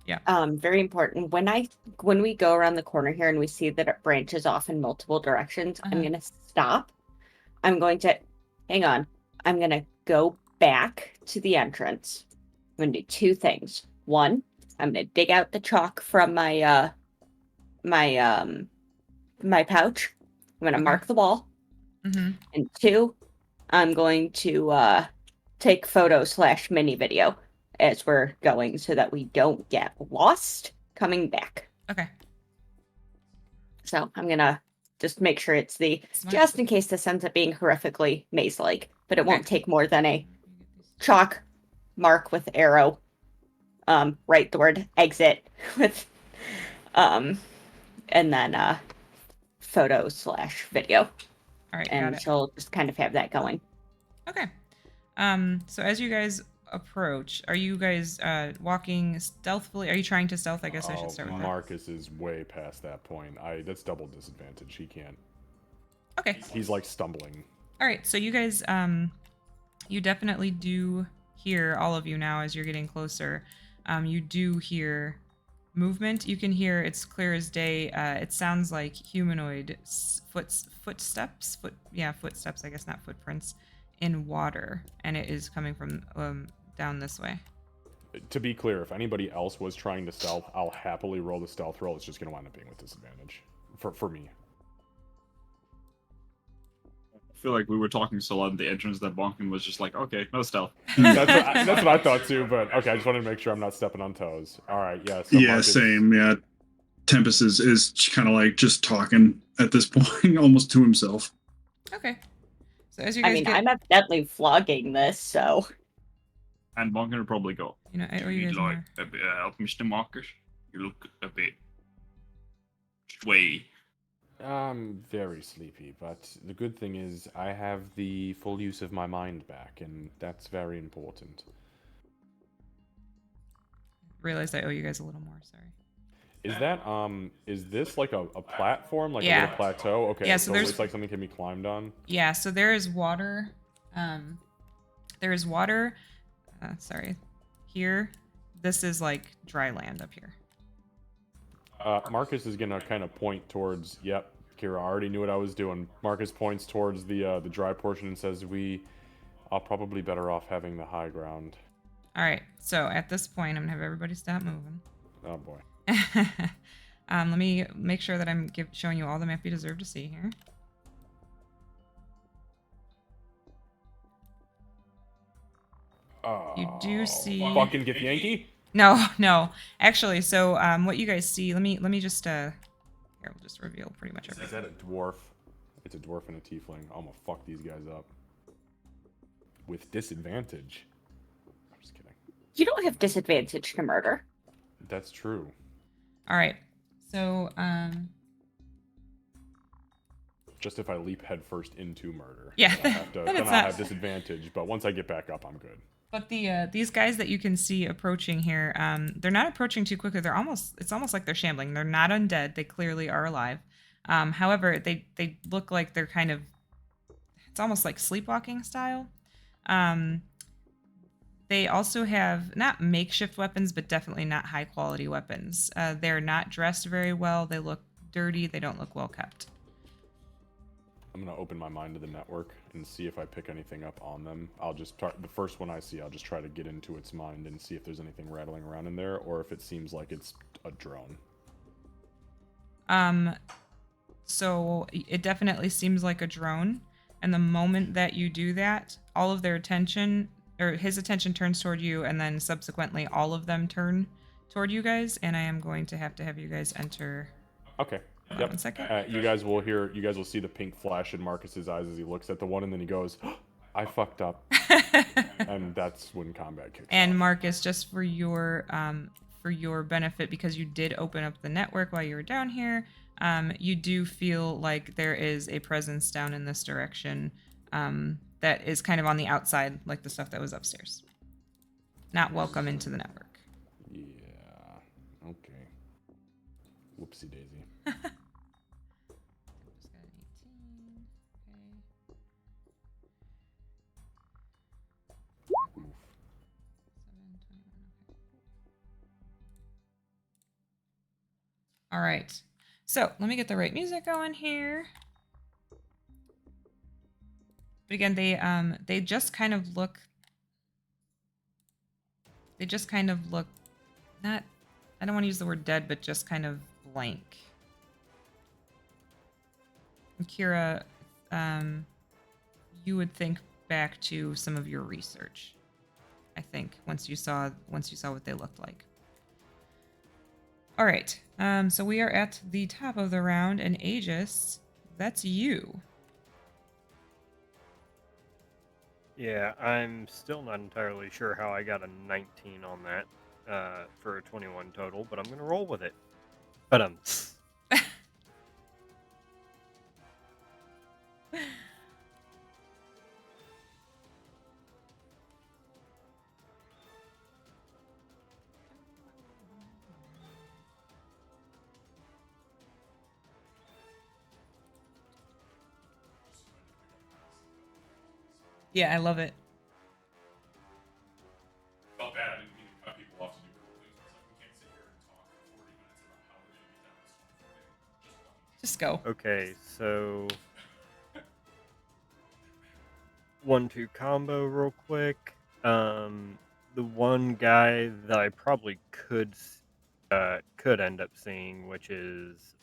Yeah. Very important. When we go around the corner here and we see that it branches off in multiple directions, I'm gonna stop. I'm going to hang on. I'm gonna go back to the entrance. I'm gonna do 2 things. 1, I'm gonna dig out the chalk from my my pouch. I'm gonna mark the wall. Mm-hmm. And 2, I'm going to take photo/mini video as we're going so that we don't get lost coming back. Okay. So I'm gonna just make sure it's Smart. just in case this ends up being horrifically maze-like, but it won't Okay. take more than a chalk mark with arrow. Write the word exit with and then photo/video. All right, got And it. she'll just kind of have that going. Okay. So as you guys approach, are you guys walking stealthily? Are you trying to stealth? I guess I should start with that. Marcus is way past that point. That's double disadvantage. He can't. Okay. He's like stumbling. All right. So you guys, you definitely do hear, all of you now as you're getting closer. You do hear movement. You can hear, it's clear as day. It sounds like humanoid footsteps. Footsteps. I guess not footprints in water, and it is coming from down this way. To be clear, if anybody else was trying to stealth, I'll happily roll the stealth roll. It's just going to wind up being with disadvantage for me. I feel like we were talking so loud at the entrance that Bonkin was just like, okay, no stealth. That's what I thought too, but okay, I just wanted to make sure I'm not stepping on toes. All right, yeah. So Yeah, Marcus, same. Yeah, Tempest is kind of like just talking at this point, almost to himself. Okay. So as you guys I'm evidently vlogging this, so And Bonkin would probably go. you know, Do or you you guys need like more. a bit of help, Mr. Marcus? You look a bit sway. I'm very sleepy, but the good thing is I have the full use of my mind back, and that's very important. Realized I owe you guys a little more. Sorry. Is that is this like a platform, like a Yeah. little plateau? Okay, Yeah, so so there's- it's like something can be climbed on. Yeah, so there is water. There is water. Sorry. Here. This is like dry land up here. Marcus is gonna kind of point towards. Yep, Kira already knew what I was doing. Marcus points towards the dry portion and says, "We are probably better off having the high ground." All right. So at this point, I'm gonna have everybody stop moving. Oh boy. Let me make sure that I'm showing you all the map you deserve to see here. You do see Fucking get Yankee. No. Actually, so what you guys see, let me just here, we'll just reveal pretty much Is everything. that a dwarf? It's a dwarf and a tiefling. I'm gonna fuck these guys up. With disadvantage. I'm just kidding. You don't have disadvantage to murder. That's true. All right. So Just if I leap headfirst into murder. Yeah, Then I have to, then then it's I'll not- have disadvantage, but once I get back up, I'm good. But these guys that you can see approaching here, they're not approaching too quickly. It's almost like they're shambling. They're not undead. They clearly are alive. However, they look like they're kind of, it's almost like sleepwalking style. They also have not makeshift weapons, but definitely not high quality weapons. They're not dressed very well. They look dirty. They don't look well kept. I'm gonna open my mind to the network and see if I pick anything up on them. I'll just the first one I see, I'll just try to get into its mind and see if there's anything rattling around in there, or if it seems like it's a drone. So it definitely seems like a drone, and the moment that you do that, all of their attention, or his attention, turns toward you, and then subsequently all of them turn toward you guys, and I am going to have you guys enter. Okay. Hold on 1 second. You guys will see the pink flash in Marcus's eyes as he looks at the one, and then he goes, "I fucked up," and that's when combat kicks And off. Marcus, just for your benefit, because you did open up the network while you were down here, you do feel like there is a presence down in this direction that is kind of on the outside, like the stuff that was upstairs. Not welcome into the network. Yeah. Okay. Whoopsie daisy. Just got an 18. Okay. Oof. 7, 21, okay. All right. So let me get the right music going here. But again, they just kind of look. They just kind of look, not. I don't want to use the word dead, but just kind of blank. And Kira, you would think back to some of your research. I think once you saw what they looked like. All right. So we are at the top of the round, and Aegis, that's you. Yeah, I'm still not entirely sure how I got a 19 on that for a 21 total, but I'm going to roll with it. But Yeah, I love it. Felt bad. I didn't mean to cut people off to do cool things. I was like, we can't sit here and talk for 40 minutes about how we're gonna get down this one. Just Just go. okay, so 1-2 combo real quick. The one guy that I probably could end up seeing, which is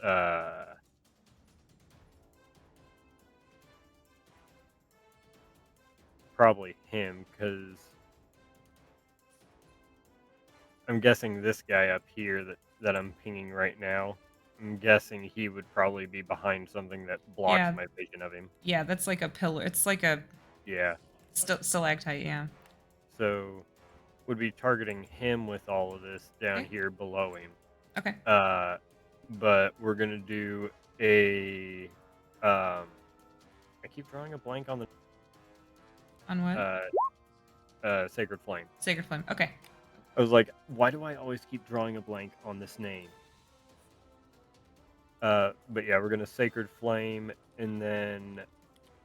probably him, because I'm guessing this guy up here that I'm pinging right now, I'm guessing he would probably be behind something that blocks Yeah. my vision of him. Yeah, that's like a pillar. It's like a Yeah. stalactite, yeah. So would be targeting him with all of this down Okay. here below him. Okay. But we're gonna do a I keep drawing a blank on the On what? Sacred Flame. Sacred Flame. Okay. I was like, why do I always keep drawing a blank on this name? But yeah, we're gonna Sacred Flame, and then,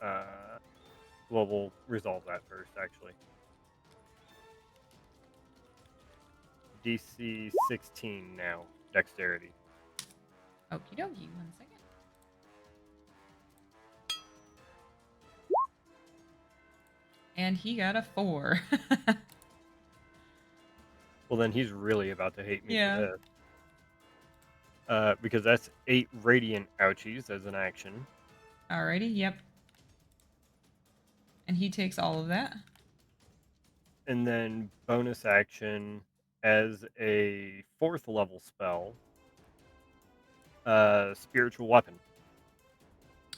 well, we'll resolve that first, actually. DC 16 now, Dexterity. Okie dokie, 1 second. And he got a 4. Well, then he's really about to hate me Yeah. for this. Because that's 8 Radiant Ouchies as an action. Alrighty, yep. And he takes all of that. And then bonus action as a 4th level spell, Spiritual Weapon.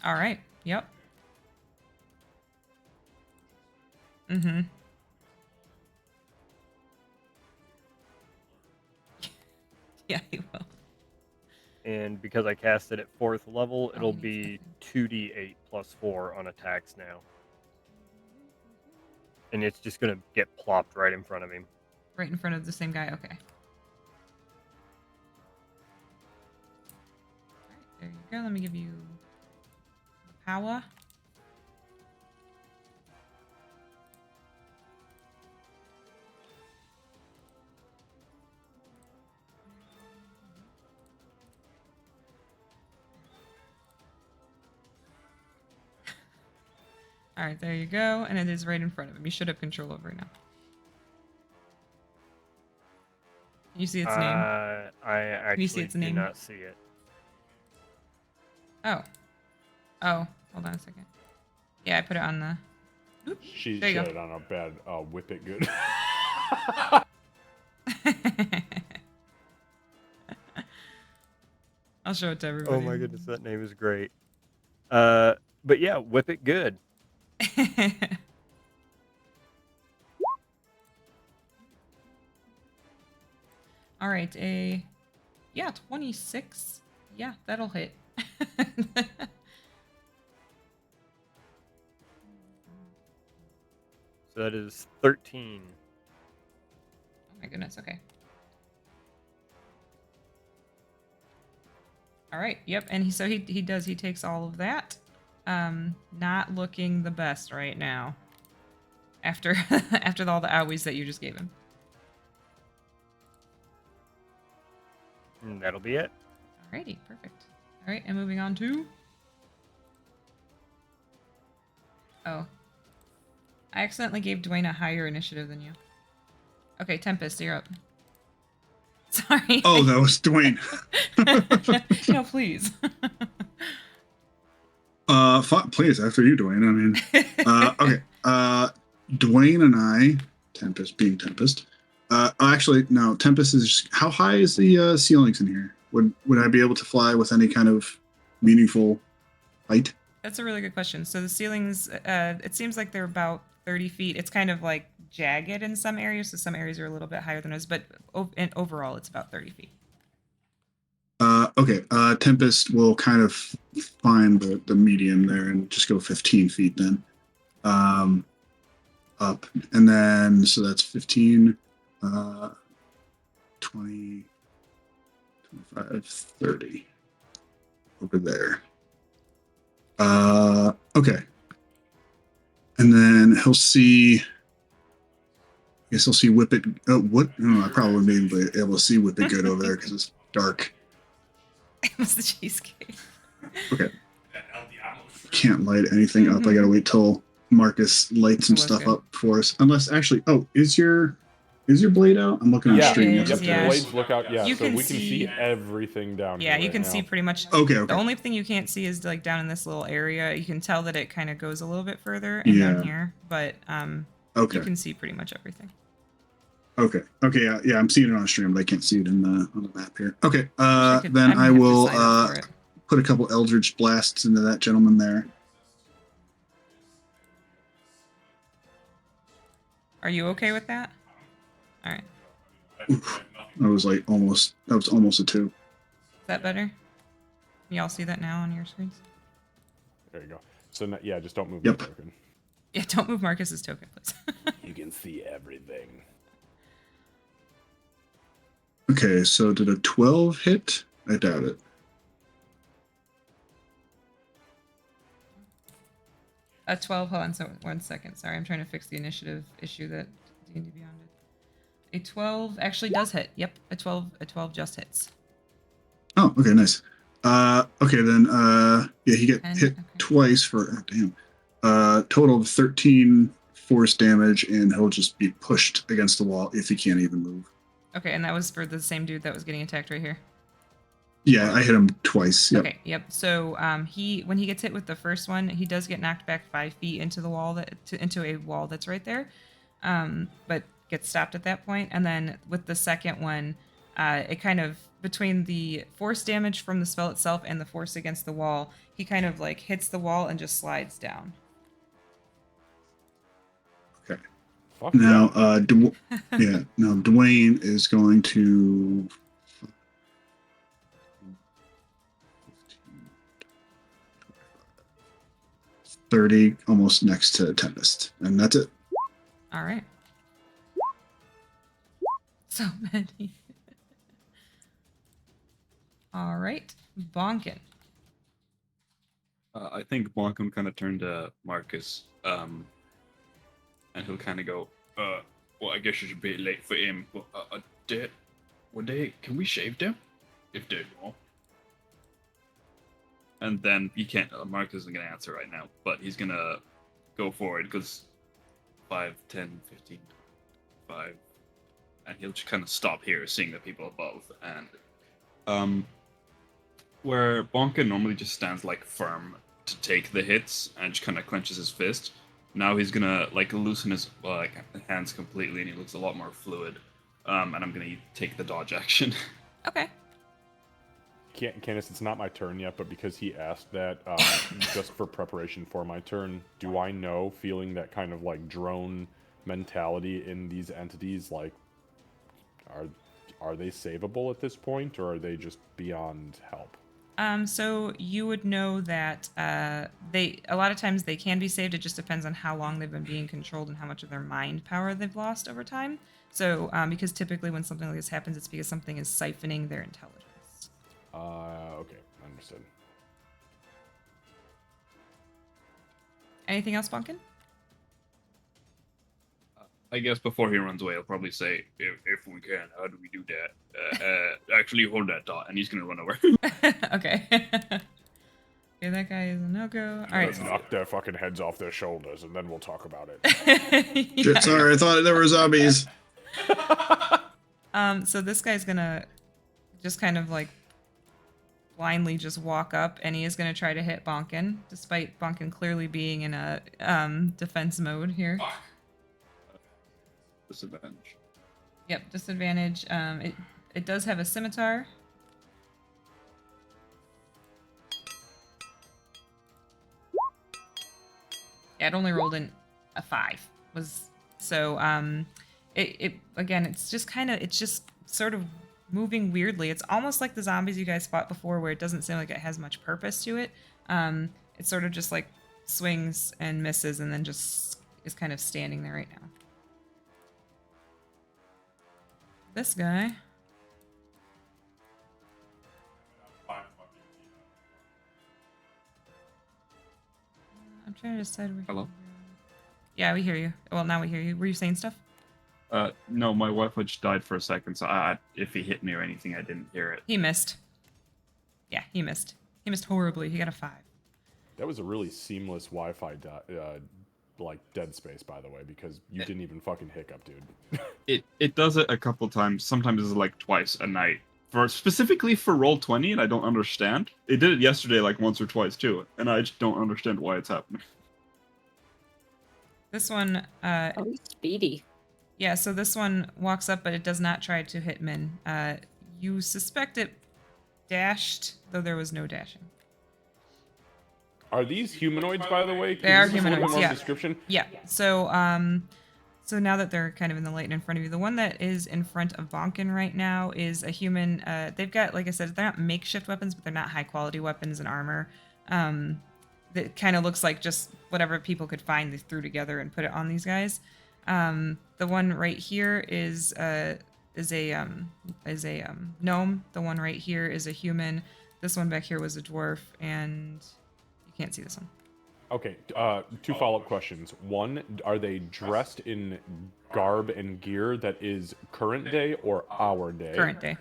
Alright, yep. Mm-hmm. Yeah, he will. And because I cast it at 4th level, Oh, it'll he be needs 2d8 plus 4 on attacks now. And it's just going to get plopped right in front of him. Right in front of the same guy, okay. Alright, there you go. Let me give you power. Alright, there you go. And it is right in front of him. You should have control over it now. Can you see its name? I actually see its do name? not see it. Oh. Oh, hold on a second. Yeah, I put it on the... Oop, She there you shut go. it on a bad whip it good. I'll show it to everybody. Oh my goodness, that name is great. But yeah, whip it good. All right, yeah, 26. Yeah, that'll hit. So that is 13. Oh my goodness, okay. All right, yep, and he takes all of that. Not looking the best right now. After after all the owies that you just gave him. And that'll be it. Alrighty, perfect. All right, and moving on to... Oh. I accidentally gave Dwayne a higher initiative than you. Okay, Tempest, you're up. Sorry. Oh, that was Dwayne. No, please. Please, after you, Dwayne. I mean, okay. Dwayne and I, Tempest being Tempest. Actually, no. Tempest is. How high is the ceilings in here? Would I be able to fly with any kind of meaningful height? That's a really good question. So the ceilings, it seems like they're about 30 feet. It's kind of like jagged in some areas, so some areas are a little bit higher than us, but overall it's about 30 feet. Okay. Tempest will kind of find the medium there and just go 15 feet then. Up. And then, so that's 15, 20, 25, 30. Over there. Okay. And then he'll see. I guess he'll see Whip It. Oh, what? No, I probably wouldn't be able to see Whip It good over there because it's dark. It was the cheesecake. Okay. Can't light anything up. I gotta wait till Marcus lights some It was stuff good. up for us. Unless actually, oh, is your blade out? I'm looking on Yeah, stream. It Yes, is, it yeah. the is. blades look out. Yeah, You so can we can see everything down Yeah, here. you can right see now. pretty much. Okay. The only thing you can't see is like down in this little area. You can tell that it kind of goes a little bit further and down Yeah. here, but Okay. you can see pretty much everything. Okay. Yeah. I'm seeing it on stream, but I can't see it on the map here. Okay. Actually, Then might I have to will sign up for it. put a couple Eldritch blasts into that gentleman there. Are you okay with that? All right. That was almost a 2. Is that better? Can y'all see that now on your screens? There you go. So yeah, just don't move Yep. the token. Yeah, don't move Marcus's token, please. You can see everything. Okay, so did a 12 hit? I doubt it. A 12. Hold on. So 1 second. Sorry, I'm trying to fix the initiative issue that D&D Beyond did. A 12 actually does hit. Yep, a 12. A 12 just hits. Oh, okay, nice. Okay, then yeah, he get 10, hit okay. twice for total of 13 force damage, and he'll just be pushed against the wall if he can't even move. Okay, and that was for the same dude that was getting attacked right here. Yeah, I hit him twice. Yep. Okay, yep. So when he gets hit with the first one, he does get knocked back 5 feet into the wall into a wall that's right there, but gets stopped at that point. And then with the second one, it kind of between the force damage from the spell itself and the force against the wall, he kind of like hits the wall and just slides down. Okay. Fuck Now, yeah. Now Dwayne is going to. 30, almost next to Tempest, and that's it. All right. So many. All right, Bonkin. I think Bonkum kind of turned to Marcus, and he'll kind of go, well, I guess it's a bit late for him, but can we shave them? If they want. And then he can't, Marcus isn't going to answer right now, but he's going to go forward, because 5, 10, 15, 5, and he'll just kind of stop here, seeing the people above, and, where Bonka normally just stands, like, firm to take the hits, and just kind of clenches his fist, now he's gonna, like, loosen his, hands completely, and he looks a lot more fluid, and I'm gonna take the dodge action. Okay. Candace, it's not my turn yet, but because he asked that, just for preparation for my turn, do I know, feeling that kind of, like, drone mentality in these entities, like, are they savable at this point, or are they just beyond help? So you would know that a lot of times they can be saved. It just depends on how long they've been being controlled and how much of their mind power they've lost over time. So because typically when something like this happens, it's because something is siphoning their intelligence. Okay, understood. Anything else, Bonkin? I guess before he runs away, he'll probably say, if we can, how do we do that? Actually, hold that thought, and he's gonna run over. Okay. Okay, that guy is a no-go. All right. Let's knock their fucking heads off their shoulders, and then we'll talk about it. Yeah. Sorry, I thought there were zombies. So this guy's gonna just kind of like blindly just walk up, and he is gonna try to hit Bonkin, despite Bonkin clearly being in a defense mode here. Fuck. Disadvantage. Yep, disadvantage. It does have a scimitar. Yeah, it only rolled in a 5. It again, it's just sort of moving weirdly. It's almost like the zombies you guys fought before, where it doesn't seem like it has much purpose to it. It sort of just like swings and misses, and then just is kind of standing there right now. This guy. I'm trying to decide where. Hello? Yeah, we hear you. Well, now we hear you. Were you saying stuff? No, my Wi-Fi just died for a second, so if he hit me or anything, I didn't hear it. He missed. Yeah, he missed. He missed horribly. He got a 5. That was a really seamless Wi-Fi, like, dead space, by the way, because you didn't even fucking hiccup, dude. It does it a couple times. Sometimes it's like twice a night. Specifically for Roll20, and I don't understand. It did it yesterday like once or twice too, and I just don't understand why it's happening. This one, Oh, speedy. yeah, so this one walks up, but it does not try to hit Min. You suspect it dashed, though there was no dashing. Are these humanoids, by the way? Can They are you give us a little bit humanoids, more yeah. Description? Yeah, so now that they're kind of in the light in front of you, the one that is in front of Bonkin right now is a human. They've got, like I said, they're not makeshift weapons, but they're not high quality weapons and armor. That kind of looks like just whatever people could find, they threw together and put it on these guys. The one right here is a gnome. The one right here is a human. This one back here was a dwarf, and you can't see this one. Okay, two follow-up questions. One, are they dressed in garb and gear that is current day or our day? Current day.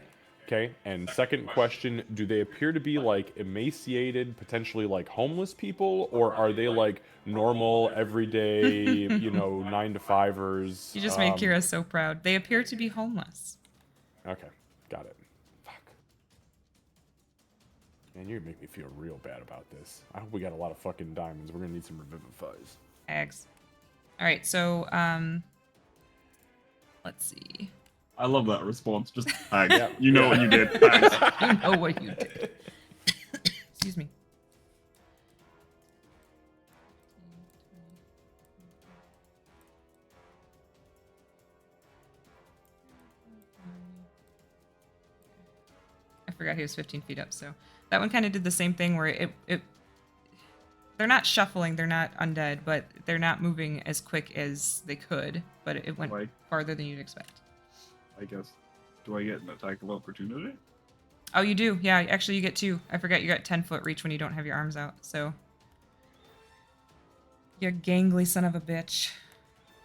Okay, and second question, do they appear to be like emaciated, potentially like homeless people, or are they like normal, everyday, 9-to-5ers? You just made Kira so proud. They appear to be homeless. Okay, got it. Fuck. Man, you make me feel real bad about this. I hope we got a lot of fucking diamonds. We're gonna need some revivifies. Eggs. All right, so let's see. I love that response. Just thanks. Yeah. You know what you did. Thanks. You know what you did. Excuse me. I forgot he was 15 feet up, so that one kind of did the same thing where it they're not shuffling, they're not undead, but they're not moving as quick as they could, but it went Like- farther than you'd expect. I guess. Do I get an attack of opportunity? Oh, you do? Yeah, actually you get 2. I forgot you got 10-foot reach when you don't have your arms out, so. You gangly son of a bitch.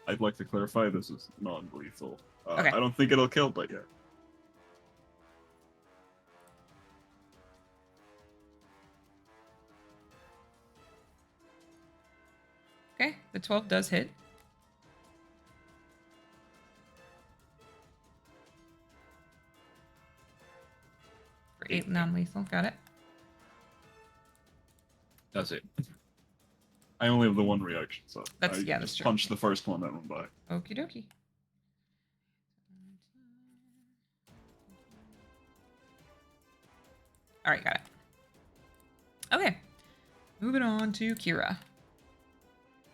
I'd like to clarify this is non-lethal. Okay. I don't think it'll kill, but yeah. Okay, the 12 does hit. For 8 non-lethal, got it. That's it. I only have the one reaction, so That's- I yeah, that's just true. punched the first one that went by. Okie dokie. Alright, got it. Okay. Moving on to Kira.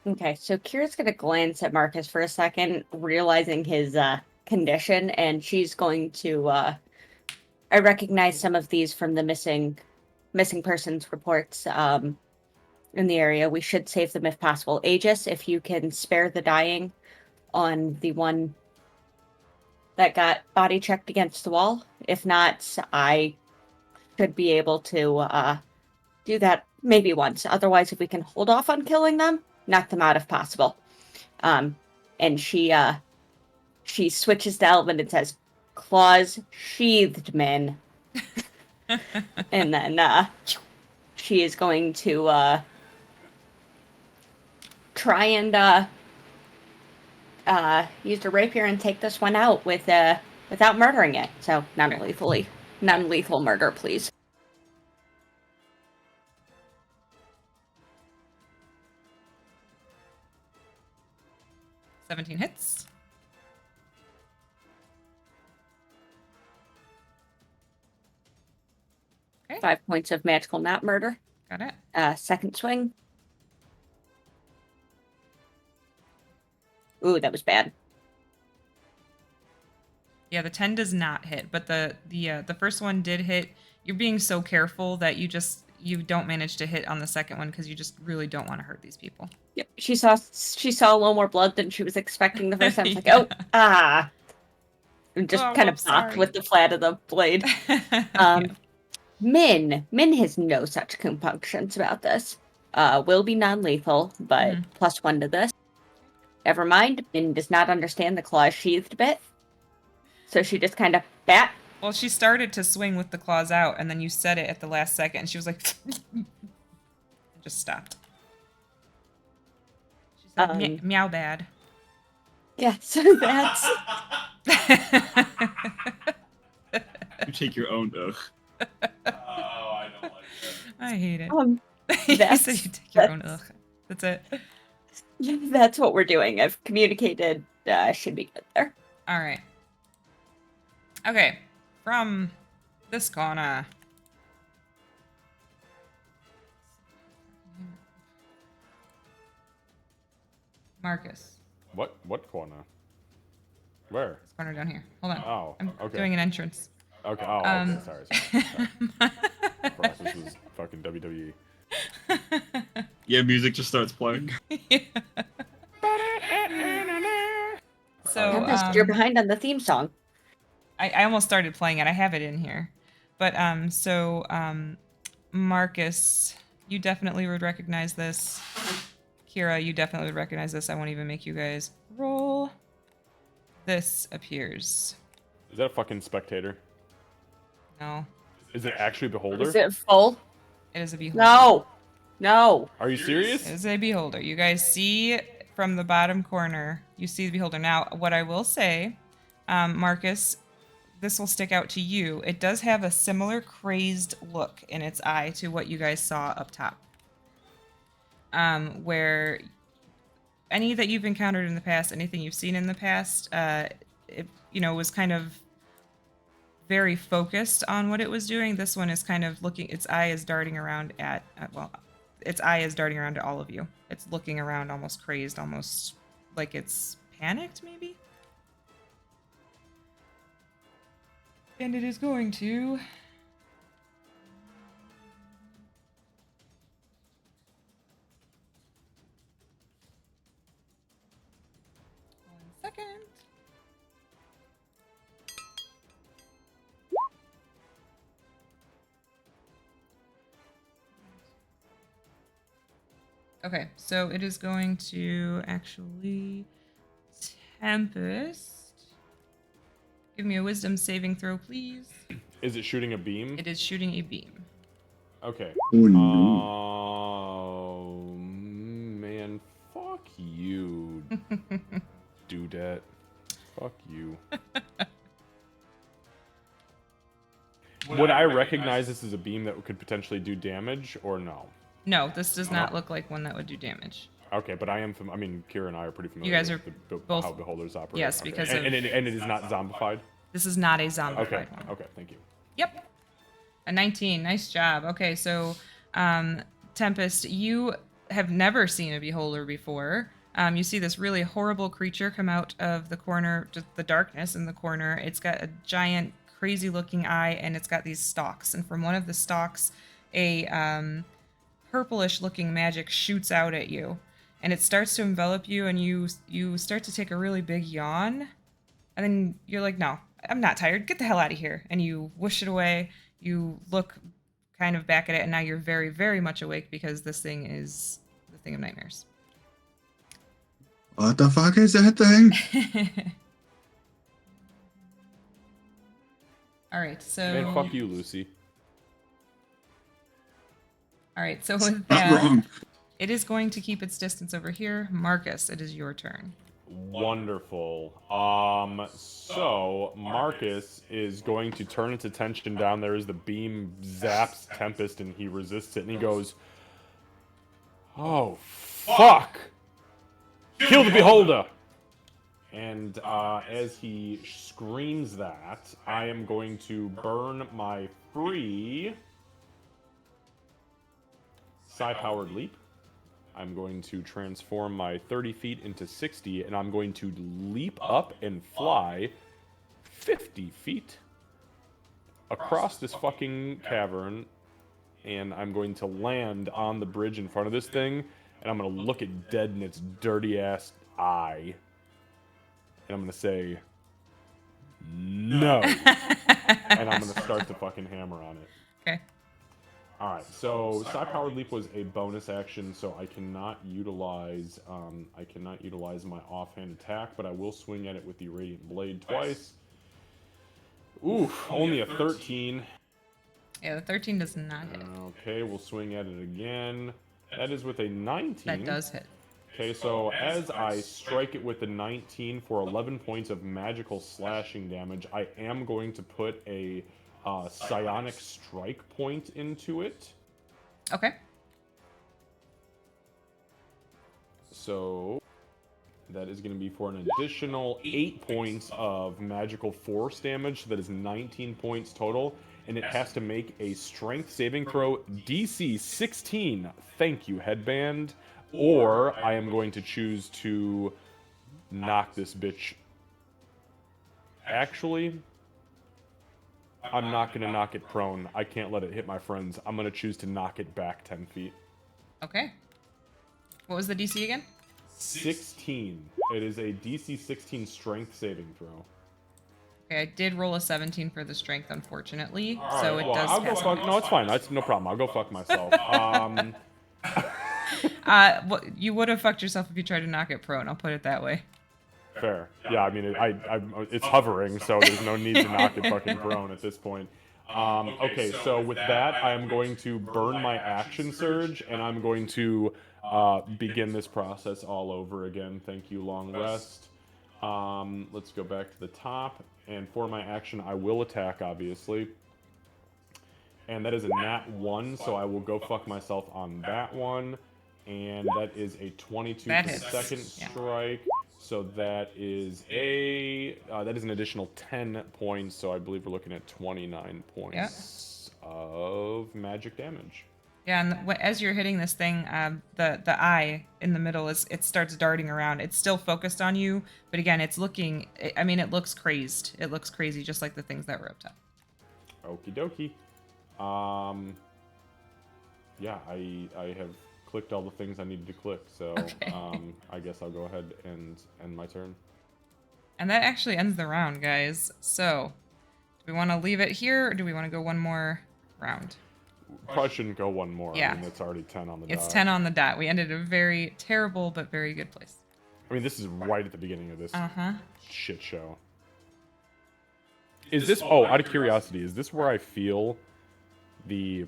Okay, so Kira's gonna glance at Marcus for a second, realizing his condition, and she's going to I recognize some of these from the missing persons reports in the area. We should save them if possible. Aegis, if you can spare the dying on the one that got body checked against the wall. If not, I should be able to do that maybe once. Otherwise, if we can hold off on killing them, knock them out if possible. And she switches to Elven and says, "Claws sheathed, men." And then she is going to try and use the rapier and take this one out without murdering it. So non-lethal murder, please. Seven hits. Okay, 5 points of magical not murder. got it. Second swing. Ooh, that was bad. Yeah, the 10 does not hit, but the first one did hit. You're being so careful that you don't manage to hit on the second one because you just really don't want to hurt these people. Yep. She saw a little more blood than she was expecting the first time. It's like, Yeah. oh, and just Oh, kind of whoops, knocked sorry. with the flat of the blade. Yeah. Min has no such compunctions about this. Will be non-lethal, but Mhm. +1 to this. Never mind. Min does not understand the claw sheathed bit, so she just kind of bat. Well, she started to swing with the claws out, and then you said it at the last second, and she was like, just stopped. She said, meow bad. Yeah, so that's You take your own ugh. Oh, I don't like that. I hate it. that's You said you take your own ugh. That's it. that's what we're doing. I've communicated. Should be good there. All right. Okay, from this corner. Marcus. What corner? Where? This corner down here. Hold on. Oh, I'm okay. doing an entrance. Okay. Oh, okay. Sorry. Perhaps this was fucking WWE. Yeah, music just starts playing. Yeah. So Tempest, you're behind on the theme song. I almost started playing it. I have it in here. But Marcus, you definitely would recognize this. Kira, you definitely would recognize this. I won't even make you guys roll. This appears. Is that a fucking spectator? No, Is it actually Beholder? Is it full? it is a beholder. No. No. Are you serious? It is a beholder. You guys see from the bottom corner, you see the beholder. Now, what I will say, Marcus, this will stick out to you. It does have a similar crazed look in its eye to what you guys saw up top. Where any that you've encountered in the past, anything you've seen in the past, it, was kind of very focused on what it was doing. This one is kind of looking, its eye is darting around at, its eye is darting around at all of you. It's looking around almost crazed, almost like it's panicked, maybe? And it is going to... One second. Okay, so it is going to actually Tempest. Give me a wisdom saving throw, please. Is it shooting a beam? It is shooting a beam. Okay. Oh, no. Oh, man. Fuck you, dudette. Fuck you. Would I recognize this as a beam that could potentially do damage, or no? No, this does not look like one that would do damage. Okay, but I am. Kira and I are pretty familiar. You guys with are how both- beholders operate. yes, Okay. because and of- it is not zombified. This is not a zombified Okay. one. Okay. Thank you. Yep. A 19. Nice job. Okay, so Tempest, you have never seen a beholder before. You see this really horrible creature come out of the corner, just the darkness in the corner. It's got a giant, crazy-looking eye, and it's got these stalks. And from one of the stalks, a purplish-looking magic shoots out at you, and it starts to envelop you, and you start to take a really big yawn, and then you're like, no, I'm not tired. Get the hell out of here. And you whoosh it away. You look kind of back at it, and now you're very, very much awake because this thing is the thing of nightmares. What the fuck is that thing? All right, so... And fuck you, Lucy. All right, so with Not that, wrong. it is going to keep its distance over here. Marcus, it is your turn. Wonderful. So Marcus is going to turn its attention down there as the beam zaps Tempest, and he resists it, and he goes, "Oh, fuck! Kill the beholder!" And as he screams that, I am going to burn my free psi-powered leap. I'm going to transform my 30 feet into 60, and I'm going to leap up and fly 50 feet across this fucking cavern, and I'm going to land on the bridge in front of this thing, and I'm going to look it dead in its dirty-ass eye, and I'm going to say, no, and I'm going to start to fucking hammer on it. Okay. Alright, so Psi-Powered Leap was a bonus action, so I cannot utilize my offhand attack, but I will swing at it with the Radiant Blade twice. Oof, only a 13. Yeah, the 13 does not hit. Okay, we'll swing at it again. That is with a 19. That does hit. Okay, so as I strike it with the 19 for 11 points of magical slashing damage, I am going to put a psionic strike point into it. Okay. So that is going to be for an additional 8 points of magical force damage. So that is 19 points total. And it has to make a strength saving throw DC 16. Thank you, headband. Or I am going to choose to knock this bitch. Actually, I'm not going to knock it prone. I can't let it hit my friends. I'm going to choose to knock it back 10 feet. Okay. What was the DC again? 16. It is a DC 16 strength saving throw. Okay, I did roll a 17 for the strength, unfortunately, All so right, it well, does I'll go pass. fuck. No, it's fine. That's no problem. I'll go fuck myself. You would have fucked yourself if you tried to knock it prone. I'll put it that way. Fair. Yeah, I mean, it's hovering, so there's no need to knock it fucking prone at this point. Okay, so with that, I am going to burn my action surge, and I'm going to begin this process all over again. Thank you, long rest. Let's go back to the top, and for my action, I will attack, obviously. And that is a nat 1, so I will go fuck myself on that one. And that is a 22 That for the hits. second Yeah. strike. So that is an additional 10 points. So I believe we're looking at 29 points of magic damage. Yeah, and as you're hitting this thing, the eye in the middle it starts darting around. It's still focused on you, but again, it's looking. I mean, it looks crazed. It looks crazy, just like the things that were up top. Okie dokie. Yeah, I have clicked all the things I needed to click, so Okay. I guess I'll go ahead and end my turn. And that actually ends the round, guys. So, do we want to leave it here, or do we want to go one more round? Probably shouldn't go one more. Yeah. I mean, it's already 10 on the dot. It's 10 on the dot. We ended a very terrible but very good place. I mean, this is right at the beginning of this Uh-huh. shit show. Is this? Oh, out of curiosity, is this where I feel the?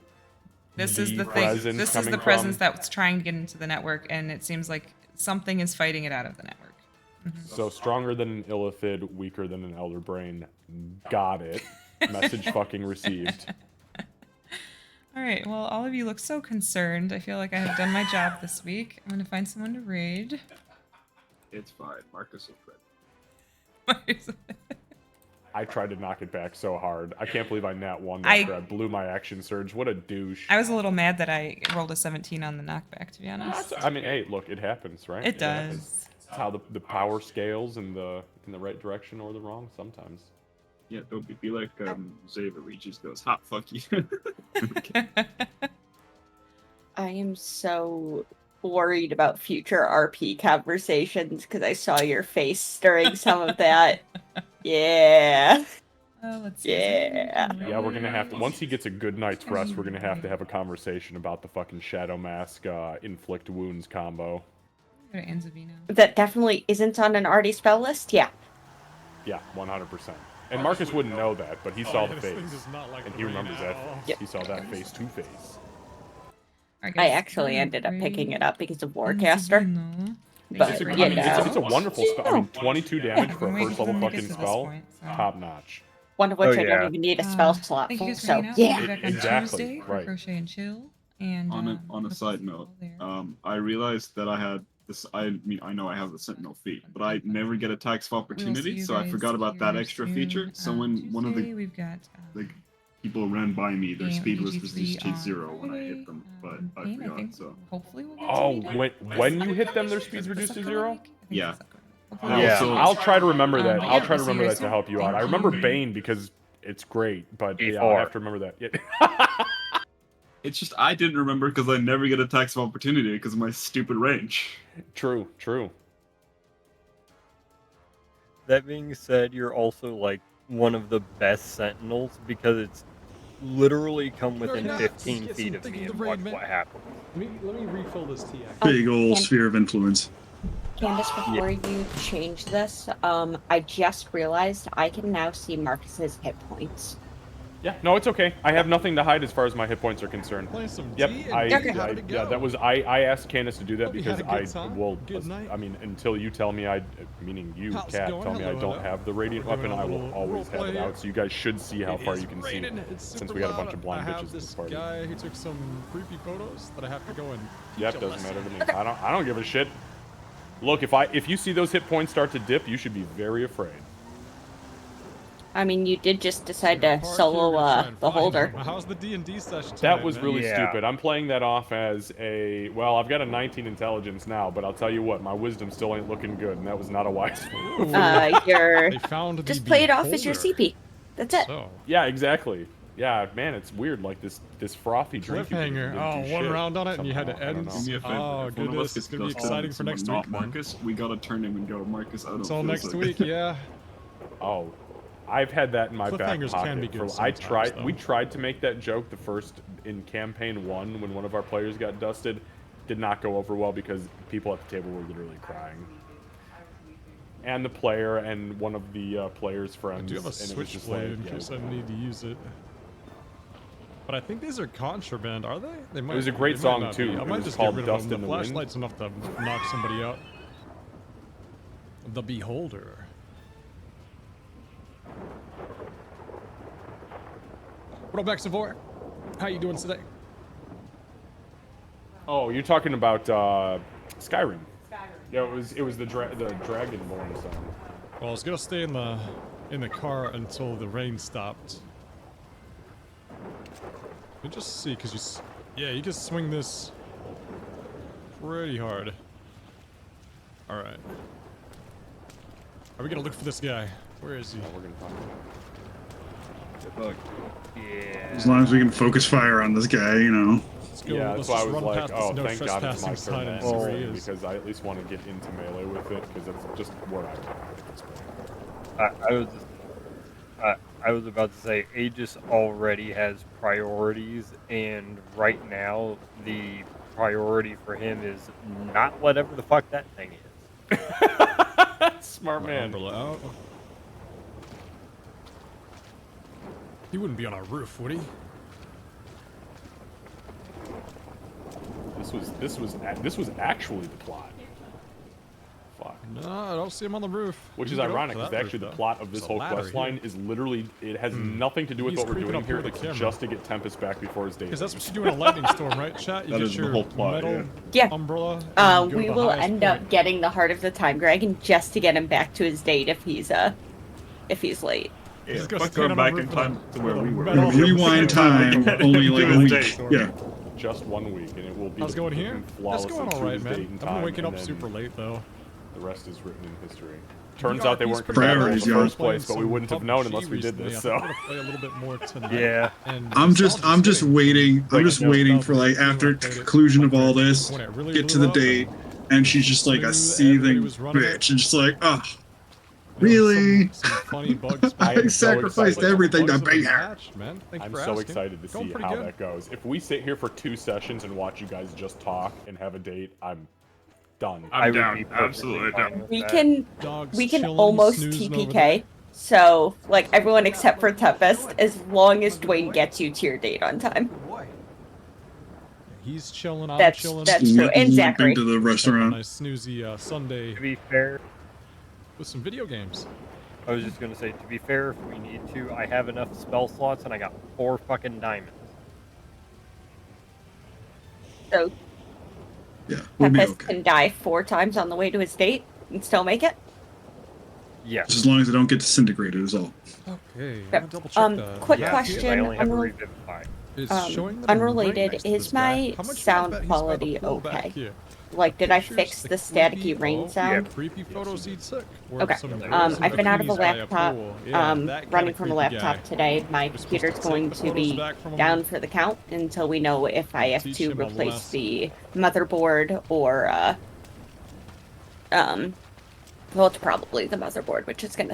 This is the thing. presence This is coming the presence from? that's trying to get into the network, and it seems like something is fighting it out of the network. So stronger than an illithid, weaker than an elder brain. Got it. Message fucking received. All right. Well, all of you look so concerned. I feel like I have done my job this week. I'm gonna find someone to raid. It's fine. Marcus will trade. I tried to knock it back so hard. I can't believe I nat 1 I- after I blew my action surge. What a douche. I was a little mad that I rolled a 17 on the knockback, to be honest. I mean, hey, look, it happens, right? It happens. does. It's how the power scales in the right direction or the wrong sometimes. Yeah, don't be like Xavier reaches goes, hot fuck you. I am so worried about future RP conversations because I saw your face during some of that. Yeah. Let's see. Yeah. Yeah, we're gonna have to. Once he gets a good night's rest, we're gonna have to have a conversation about the fucking Shadow Mask inflict wounds combo. Go to Anzavino. That definitely isn't on an already spell list. Yeah. Yeah, 100%. And Marcus wouldn't know that, but he saw the This thing face, does not like and the he rain remembers at that. all. Yep. He saw that face to face. All right, I guys. actually ended up picking it up because of Warcaster. Anzavino. But, It's a, you I mean, know. it's a wonderful spell. I mean, 22 damage for a We're first level waiting for them to get fucking to this spell, point, so. top notch. One of which I yeah. don't even need a spell slot Thank you for. guys for So hanging out. We'll be yeah. back on Exactly, Tuesday for right. Crochet and Chill. And on a hope side to see you note, all there. I realized that I had this. I mean, I know I have the Sentinel feat, but I never get attacks of We will see opportunity, you so I guys forgot about that here extra soon. feature. So when one of Tuesday, the we've got like people ran by me, their game speed was EG3 reduced to on 0 when I Friday. hit them, but I Pain, forgot. think So hopefully we'll get Oh, to when you hit them, their speed's reduced to 0? Yeah. Yeah. I'll try to remember that. But I'll yeah, try to we'll see you remember that guys to soon. help you out. I Thank remember you. Bane because it's great, but yeah, I'll E4. have to remember that. Yeah. it's just I didn't remember because I never get attacks of opportunity because of my stupid range. True, true. That being said, you're also like one of the best sentinels because it's literally come within Nuts. 15 Get feet some of thing me in and the watch raid, what man. happens. Let me refill this tea. Big ol' and- sphere of influence. Candace, before you change this, I just realized I can now see Marcus's hit points. Yeah, no, it's okay. I have nothing to hide as far as my hit points are concerned. Play some Yep, tea and I, how did it yeah, go? that was I asked Candace to do that Hope you because had a good I time. will. Good night. I mean, until you tell me meaning you, How's it Cat, going? tell me I Hello, don't hello. have the radiant We're doing weapon, a I will little always have roleplay it here. out. So you guys should see how It far is you can see. raining. It's since super we got a bunch loud. of blind I bitches have in this this party. guy who took some creepy photos that I have to go and. Yep, teach a doesn't lesson. matter to me. I don't give a shit. Look, if you see those hit points start to dip, you should be very afraid. I mean, you did just decide to Park here, solo we're gonna try and the find holder. him. How's the D&D session That tonight, was man? really Yeah. stupid. I'm playing that off as a I've got a 19 intelligence now, but I'll tell you what, my wisdom still ain't looking good, and that was not a wise move. You're They found the just play it off as your beholder. CP. That's it. So, Yeah, exactly. Yeah, man, it's weird. Like this frothy drink. you cliffhanger. didn't Oh, do one shit round on it and you had to somehow. I don't end. know. Do me a favor. Oh, if one of goodness, us gets it's gonna be ghosted exciting and for next someone week, not man. Marcus, we gotta turn him and go, Marcus, I don't Until feel next so week, good." yeah. Oh, I've had that in my back Cliffhangers pocket. can be good I sometimes, tried. though. We tried to make that joke the first in campaign 1 when one of our players got dusted. did not go over well because people at the table were literally crying. And the player and one of the player's I friends. do have a and it was just switchblade like, in yeah, case I need to use it. But I think these are contraband, are they? They might. It was a great they song, might not too. be. I It might was just called get rid Dust of them. in The the Wind. flashlight's enough to knock somebody out. The Beholder. What up, Maxivore? How you doing today? Oh, you're talking about Skyrim. Yeah, it was the Dragonborn song. Well, I was gonna stay in the car until the rain stopped. Let me just see, cause you can swing this pretty hard. All right. Are we gonna look for this guy? Where is he? We're gonna find him. Good luck. Yeah. As long as we can focus fire on this guy, you know. Let's go. Yeah, let's that's why I just was run like, past oh, this no thank God it's my trespassing sign turn and to see ask where he him, is. because I at least want to get into melee with it, because that's just where I'm at this point. I was about to say Aegis already has priorities, and right now the priority for him is not whatever the fuck that thing is. Smart My man. umbrella out. He wouldn't be on our roof, would he? This was actually the plot. Fuck. No, I don't see him on the roof. Which We is can go up ironic, to because that actually roof, the though. plot of this There's a whole ladder quest here. line is literally, it has nothing to do with He's what we're creeping doing up here. here with It's the camera. just to get Tempest back before his day. Because that's what you do in a lightning storm, right, chat? You That get is the your whole plot, metal Yeah. umbrella. And you go We to the will highest end point. up getting the Heart of the Time Dragon just to get him back to his date if he's late. Yeah, Just go fuck stand going on the back in roof time with to a- where with a we were. metal- Rewind time only like a Do his week. date. Yeah. Just 1 week, and it will be How's it going here? That's flawlessly going through alright, his man. date and I've been waking time, up and super then late, though. The rest is written in history. Turns got out they these weren't pretty compatible in priorities, the y'all. first place, but we wouldn't have known unless we did Recently. this. I So think I'm gonna play a little bit more tonight. Yeah. And I'm just nostalgia's hitting waiting. I'm from just like waiting for like 2018 after when I played it. conclusion of all this, When it really get to blew the up date, and she's just like a smooth, everybody seething was running it. bitch, and just like, oh, You know, really? some funny bugs. I am so sacrificed excited. everything to Bugs have be been here. patched, man. Thank you I'm for so asking. excited to Going see pretty how good. that goes. If we sit here for 2 sessions and watch you guys just talk and have a date, I'm done. I'm would down. be perfectly Absolutely fine down. with We that. can Dogs we can chilling, almost snoozing over TPK. So like everyone except for Tempest, as long as Dwayne gets you to your date on time. there. He's chilling. I'm That's chilling. that's true. limping And Zachary. to the Have a restaurant. nice snoozy Sunday To be fair, with some video games. I was just gonna say, to be fair, if we need to, I have enough spell slots and I got 4 fucking diamonds. So Yeah, we'll be Tempest okay. can die 4 times on the way to his date and still make it. Yes. Just as long as I don't get disintegrated is all. Okay, I'm Yep. gonna double check that. Quick Yeah, question, I only have unrel- revivify. It's showing that I'm right unrelated, next to is this guy. my How much sound do I bet he's by the quality pool back okay? here? Like, did I Pictures, fix the creepy- staticky rain oh, sound? Yeah, creepy photos he'd sick. Or Okay. some I've some been out of a bikinis by laptop, pool. Yeah, that kinda running from a creepy laptop guy. today. My We're supposed to computer's take going the to photos be back from him. down for the count until we know if I have Teach to him a replace lesson. the motherboard or well, it's probably the motherboard, which is gonna